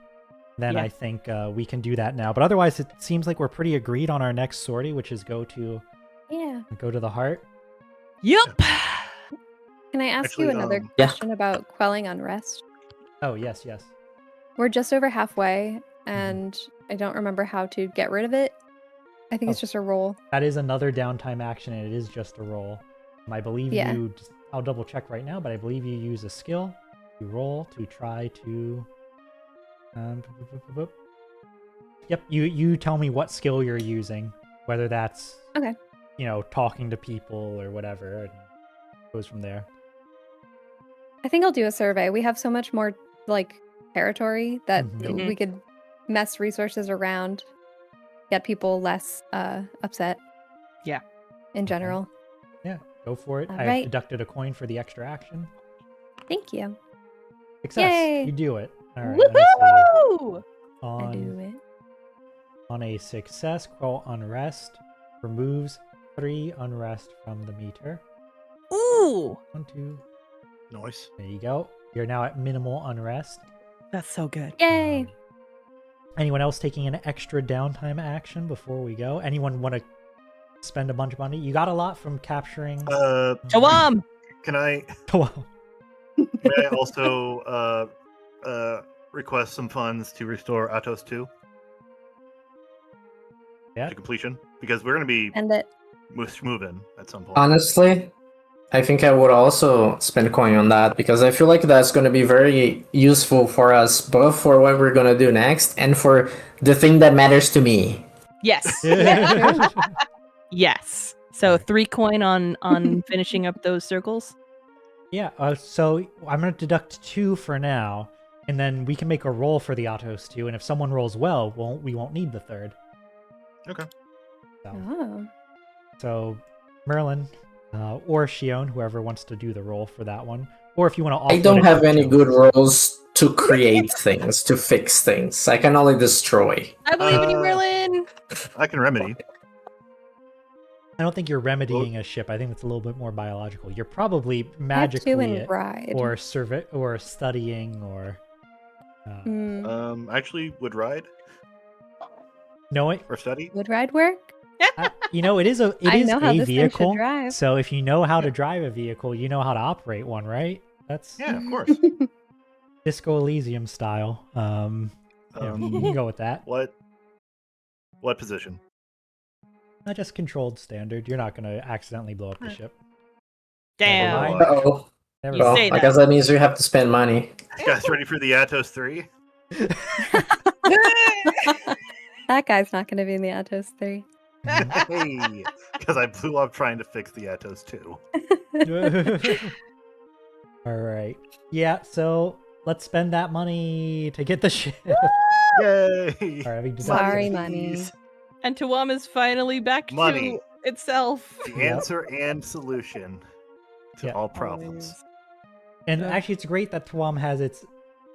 then Yeah. I think we can do that now. But otherwise, it seems like we're pretty agreed on our next sortie, which is go to Yeah. the heart. Yep. Can I ask Actually, you another Yeah. question about quelling unrest? Oh yes, yes. We're just over halfway, and I don't remember how to get rid of it. I think it's Oh. just a roll. That is another downtime action, and it is just a roll. I believe Yeah. I'll double check right now, but I believe you use a skill. You roll to try to. Yep, you tell me what skill you're using, whether that's Okay. talking to people or whatever, and it goes from there. I think I'll do a survey. We have so much more territory that Mhm. we could mess resources around, get people less upset. Yeah. In general. Yeah, go for it. All I've right. deducted a coin for the extra action. Thank you. Success. Yay! You do it. All right. Let me see. Woohoo! I do it. On a success, quell unrest removes 3 unrest from the meter. Ooh, 1, 2. Nice. There you go. You're now at minimal unrest. that's so good. Yay! Anyone else taking an extra downtime action before we go? Anyone want to spend a bunch of money? You got a lot from capturing. Tuam. Can I Wow. may I also request some funds to restore Atos 2 Yeah. to completion? Because we're going to be End it. moving at some point. Honestly, I think I would also spend coin on that because I feel like that's going to be very useful for us, both for what we're going to do next and for the thing that matters to me. Yes. Yeah. Yes. So 3 coin on finishing up those circles. Yeah, so I'm going to deduct 2 for now, and then we can make a roll for the Atos 2, and if someone rolls well, we won't need the third. Okay. So Merlin, or Shion, whoever wants to do the roll for that one. Or if you want to I don't have any good rolls. rolls to create things, to fix things. I can only destroy. I believe in you, Merlin. I can remedy. I don't think you're remedying a ship. I think it's a little bit more biological. You're probably magically and ride. or studying or Actually, would ride no it. or study. Would ride work? It is a I know how this thing should vehicle. drive. So if you know how to drive a vehicle, you know how to operate one, right? That's Yeah, of course. Disco Elysium style. You can go with that. What position? Not just controlled standard. You're not going to accidentally blow up the ship. Damn. Never mind. Uh-oh. Never You Well, say I guess that means we have to spend money. You guys ready for the Atos 3? That guy's not going to be in the Atos 3. Hey, because I blew up trying to fix the Atos 2. All right. Yeah, so let's spend that money to get the ship. Yay! All right, Sorry, money. And Tuam is finally back Money. to itself. The answer and solution to Yeah. all problems. And actually, it's great that Tuam has its.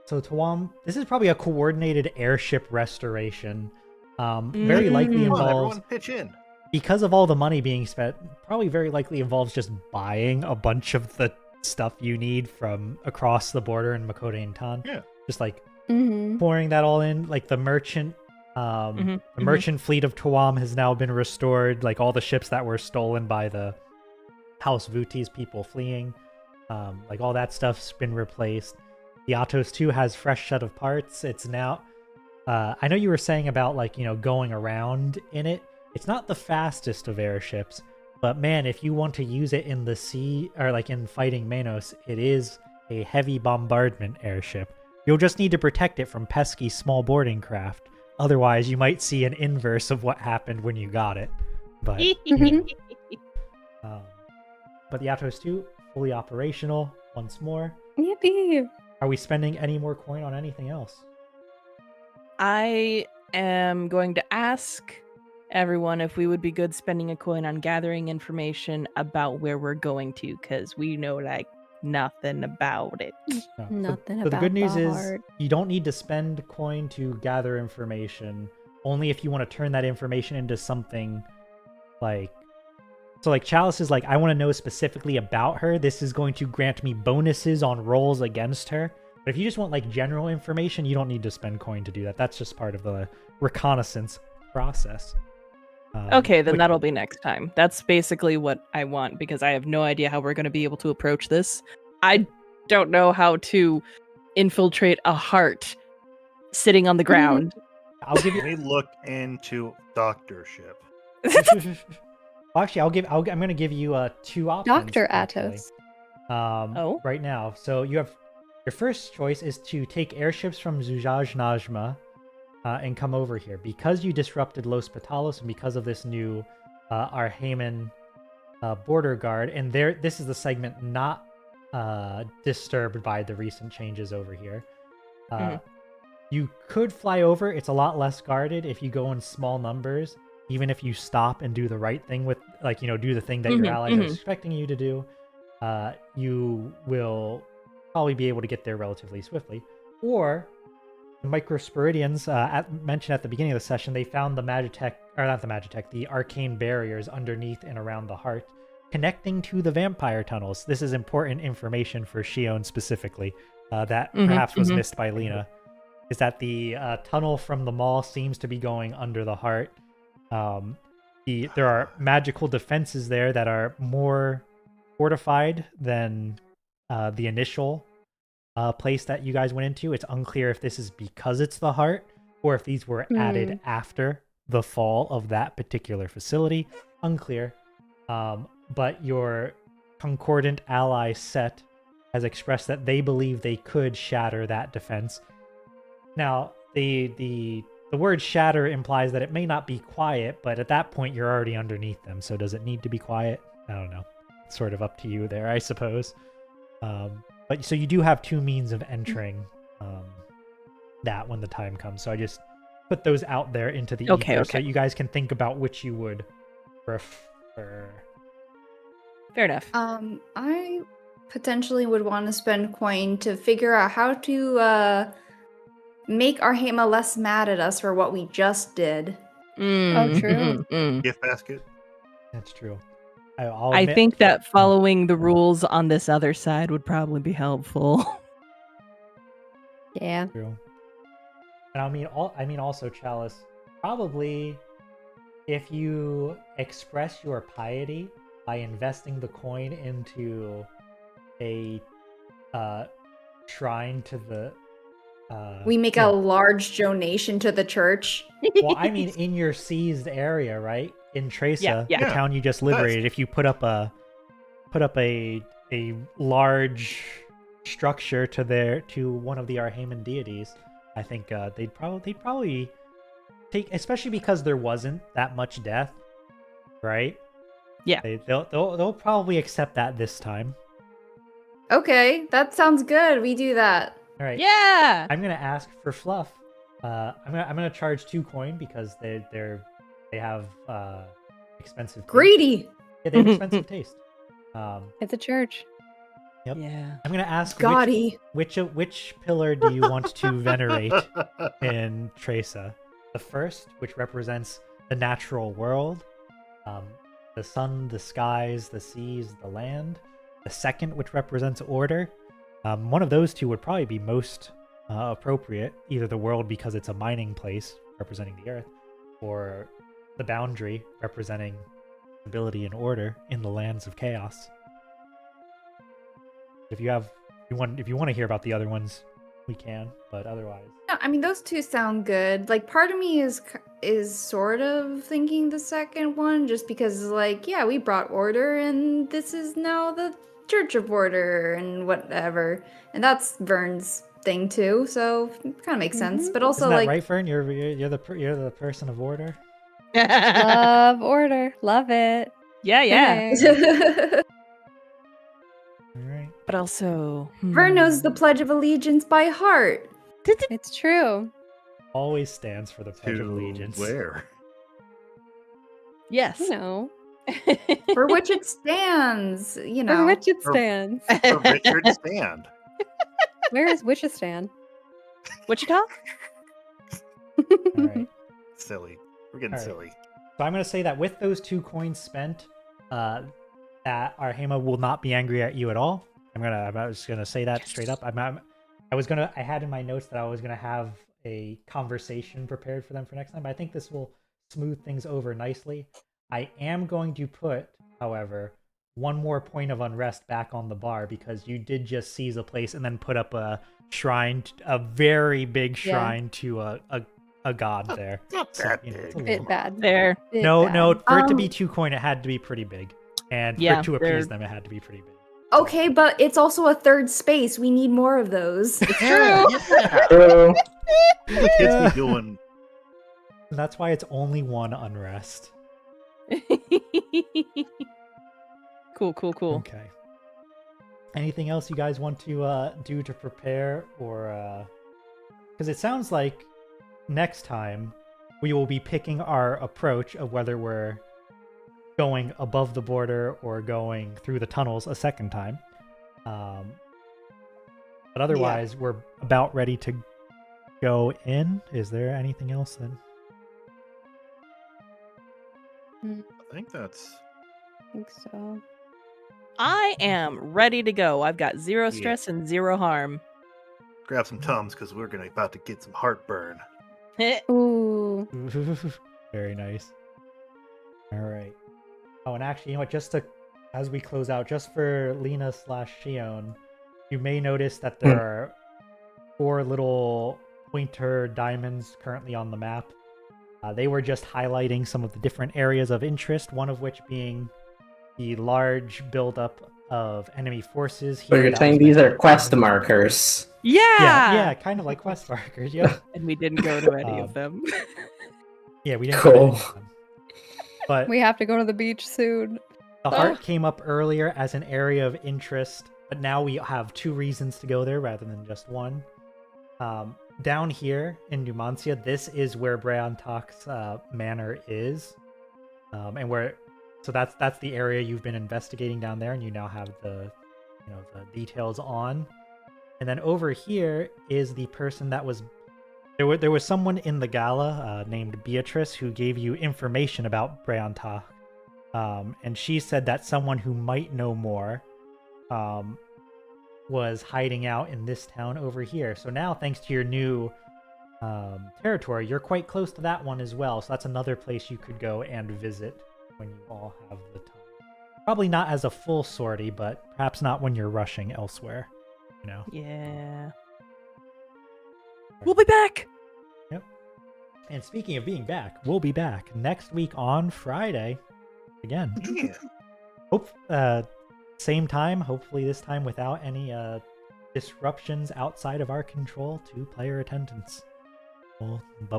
So Tuam, this is probably a coordinated airship restoration. Very likely Come on, involves, everyone, pitch in. because of all the money being spent, probably very likely involves just buying a bunch of the stuff you need from across the border in Makote and Tan. Yeah. Just like Mm-hmm. pouring that all in, like the merchant. The merchant fleet of Tuam has now been restored. Like all the ships that were stolen by the House Vuti's people fleeing, like all that stuff's been replaced. The Atos 2 has fresh set of parts. It's now. I know you were saying about going around in it. It's not the fastest of airships, but man, if you want to use it in the sea or like in fighting Manos, it is a heavy bombardment airship. You'll just need to protect it from pesky small boarding craft. Otherwise, you might see an inverse of what happened when you got it. But but the Atos 2 fully operational once more. Yippee! Are we spending any more coin on anything else? I am going to ask everyone if we would be good spending a coin on gathering information about where we're going to, because we know nothing about it. No. Nothing So the about good news the is heart. you don't need to spend coin to gather information. Only if you want to turn that information into something like. So like Chalice is like, I want to know specifically about her. This is going to grant me bonuses on rolls against her. But if you just want like general information, you don't need to spend coin to do that. That's just part of the reconnaissance process. Okay, then that'll be next time. That's basically what I want, because I have no idea how we're going to be able to approach this. I don't know how to infiltrate a heart sitting on the ground. I'll give you. Let me look into doctorship. Well, actually, I'm going to give you 2 options. Dr. actually. Atos. Right now. So you have your first choice is to take airships from Zujaj Najma and come over here. Because you disrupted Los Patalos and because of this new Arhaman border guard, and this is the segment not disturbed by the recent changes over here. You could fly over. It's a lot less guarded if you go in small numbers. Even if you stop and do the right thing with, do the thing that your allies are expecting you to do, you will probably be able to get there relatively swiftly. Or the Microsporidians, mentioned at the beginning of the session, they found the arcane barriers underneath and around the heart, connecting to the vampire tunnels. This is important information for Shion specifically, that perhaps was missed by Lena, is that the tunnel from the mall seems to be going under the heart. There are magical defenses there that are more fortified than the initial place that you guys went into. It's unclear if this is because it's the heart or if these were added after the fall of that particular facility. Unclear. But your concordant ally Set has expressed that they believe they could shatter that defense. Now, the word shatter implies that it may not be quiet, but at that point you're already underneath them. So does it need to be quiet? I don't know. It's sort of up to you there, I suppose. But so you do have two means of entering that when the time comes. So I just put those out there into the ether so you guys can think about which you would prefer. Fair enough. I potentially would want to spend coin to figure out how to make Arhema less mad at us for what we just did. Oh, true. Gift basket. That's true. I think that following the rules on this other side would probably be helpful. Yeah. True. And I mean also, Chalice, probably if you express your piety by investing the coin into a shrine to the we make a large donation to the church. Well, I mean in your seized area, right? In Tresa, Yeah. the town you just liberated, if you put up a large structure to one of the Arhaman deities, I think they'd probably take, especially because there wasn't that much death, right? Yeah. They'll probably accept that this time. Okay, that sounds good. We do that. All right. Yeah. I'm gonna ask for fluff. I'm gonna charge 2 coin because they have expensive taste. Greedy. Yeah, they have expensive taste. It's a church. Yep. Yeah. I'm gonna ask Gaudy. which pillar do you want to venerate in Tresa? The first, which represents the natural world, the sun, the skies, the seas, the land. The second, which represents order. One of those two would probably be most appropriate. Either the world because it's a mining place representing the earth, or the boundary representing stability and order in the lands of chaos. If you want to hear about the other ones, we can, but otherwise. Yeah, I mean, those two sound good. Like, part of me is sort of thinking the second one, just because, like, yeah, we brought order, and this is now the Church of Order, and whatever. And that's Vern's thing too, so it kind of makes sense. But also, isn't that like, right, Vern? You're the person of order. Love order. Love it. Yeah. All right. But also, Vern knows the Pledge of Allegiance by heart. It's true. Always stands for the Pledge of To Allegiance. where? Yes. You know. For which it stands, you know. For which it stands. For Richard Stand. Where is Wichistan? Wichita? All right. Silly. We're getting All right. silly. So I'm going to say that with those 2 coins spent, that Arhema will not be angry at you at all. I was gonna say that straight up. I had in my notes that I was gonna have a conversation prepared for them for next time, but I think this will smooth things over nicely. I am going to put, however, 1 more point of unrest back on the bar because you did just seize a place and then put up a shrine, a very big shrine to a god there. Not So, that you know, it's big. a Bit little- bad. There. Bit No, bad. for it to be 2 coin, it had to be pretty big. And Yeah, to they're- appease them, it had to be pretty big. Okay, but it's also a third space. We need more of those. Yeah. True. The kids be doing. That's why it's only 1 unrest. Cool. Okay. Anything else you guys want to do to prepare, or because it sounds like next time we will be picking our approach of whether we're going above the border or going through the tunnels a second time. But otherwise, we're about ready to go in. Is there anything else then? I think that's. I think so. I am ready to go. I've got 0 stress and 0 harm. Grab some Tums because we're about to get some heartburn. Ooh. Very nice. All right. Oh, and actually, you know what? As we close out, just for Lena/Shion, you may notice that there are 4 little pointer diamonds currently on the map. They were just highlighting some of the different areas of interest, one of which being the large buildup of enemy forces So here. you're that saying was these meant are to- quest markers? Yeah, kind of like quest markers. Yeah, And we didn't go to any of them. yeah, we didn't. Go to any Cool. of them. But We have to go to the beach soon. the heart came up earlier as an area of interest, but now we have 2 reasons to go there rather than just one. Down here in Numancia, this is where Breantak's manor is, and so that's the area you've been investigating down there, and you now have the details on. And then over here is the person that was there was someone in the Gala named Beatrice who gave you information about Breantak. And she said that someone who might know more was hiding out in this town over here. So now, thanks to your new territory, you're quite close to that one as well. So that's another place you could go and visit when you all have the time. Probably not as a full sortie, but perhaps not when you're rushing elsewhere. Yeah. We'll be back! Yep. And speaking of being back, we'll be back next week on Friday. Again. Yeah. Hope same time, hopefully this time without any disruptions outside of our control to player attendance.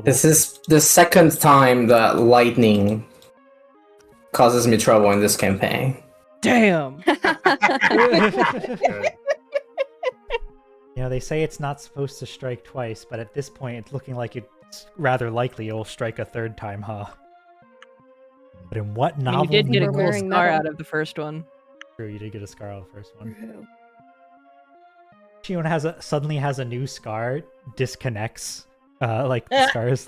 This is the second time that lightning causes me trouble in this campaign. Damn! They say it's not supposed to strike twice, but at this point it's looking like it's rather likely it'll strike a 3rd time, huh? But in what novel? You did get a We're cool wearing scar metal. out of the first one. True, you did get a scar on the first one. Shion suddenly has a new scar, disconnects. The scar is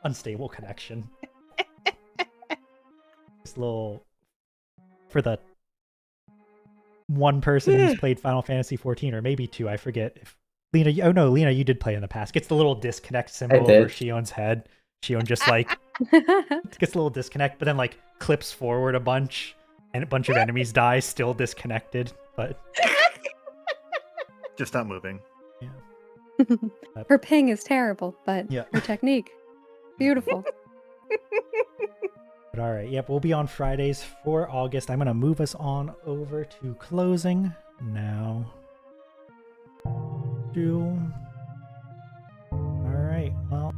unstable connection. This little for the one person who's played Final Fantasy 14 or maybe 2, I forget. If Lena, you did play in the past. Gets the little disconnect symbol over Shion's head. Shion just gets a little disconnect, but then clips forward a bunch, and a bunch of enemies die, still disconnected, but Just not moving. yeah. Her ping is terrible, but Yeah. her technique, beautiful. But all right, yep, we'll be on Fridays for August. I'm gonna move us on over to closing now. All right, well.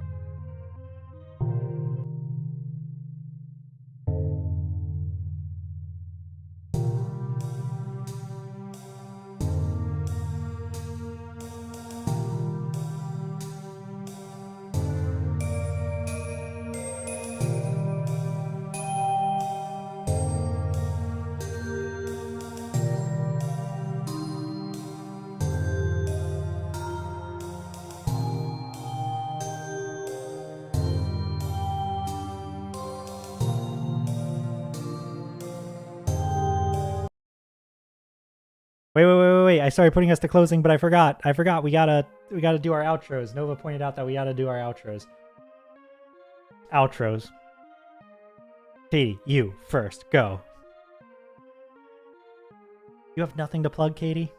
Wait. I started putting us to closing, but I forgot. We gotta do our outros. Nova pointed out that we gotta do our outros. Katie, you first. Go. You have nothing to plug, Katie?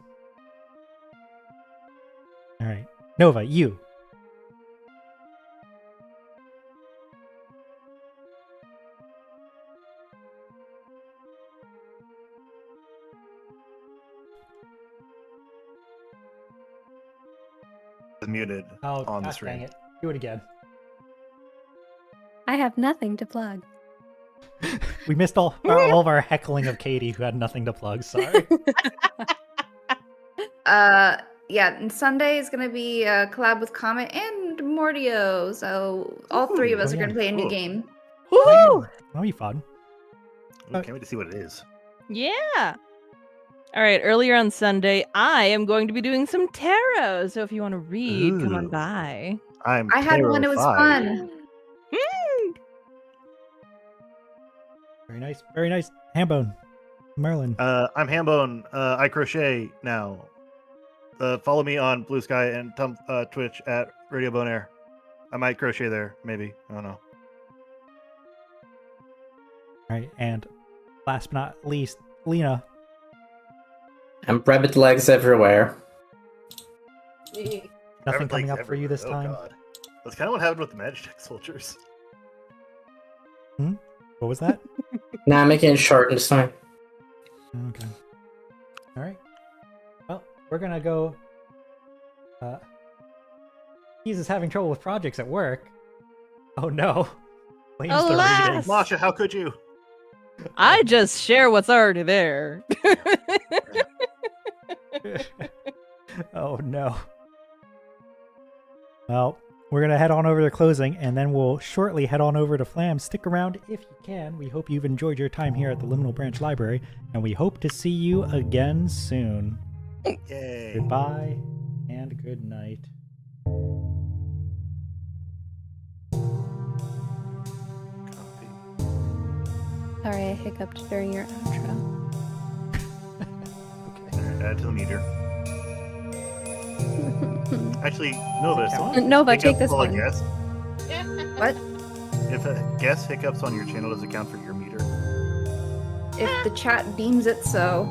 All right. Nova, you. Muted on the Dang stream. it. Do it again. I have nothing to plug. We missed all of our heckling of Katie, who had nothing to plug. Sorry. Yeah, and Sunday is gonna be a collab with Comet and Mordio, so all 3 of us are gonna play a new game. Woo! That'll be fun. Ooh, can't wait to see what it is. Yeah. All right. Earlier on Sunday, I am going to be doing some tarot. So if you want to read, come on Ooh. by. I had one, it was fun. Very nice. Very nice. Hambone. Merlin. I'm Hambone. I crochet now. Follow me on Blue Sky and Twitch at Radio Bone Air. I might crochet there, maybe. I don't know. All right. And last but not least, Lena. And rabbit legs everywhere. Nothing Rabbit coming legs up for you this everywhere. time? God. That's kind of what happened with the Magitech soldiers. What was that? Nah, I'm making it short this time. Okay. All right. Well, we're gonna go. He's is having trouble with projects at work. Oh no. Blames the Alas! reading. Masha, how could you? I just share what's already there. Oh no. Well, we're gonna head on over to closing, and then we'll shortly head on over to Flam. Stick around if you can. We hope you've enjoyed your time here at the Liminal Branch Library, and we hope to see you again soon. Yay. Goodbye and good night. Sorry, I hiccuped during your outro. Alright, add to the meter. Actually, Nova. Nova, take this while a one. guest. What? If a guest hiccups on your channel, does it count for your meter? If the chat deems it so.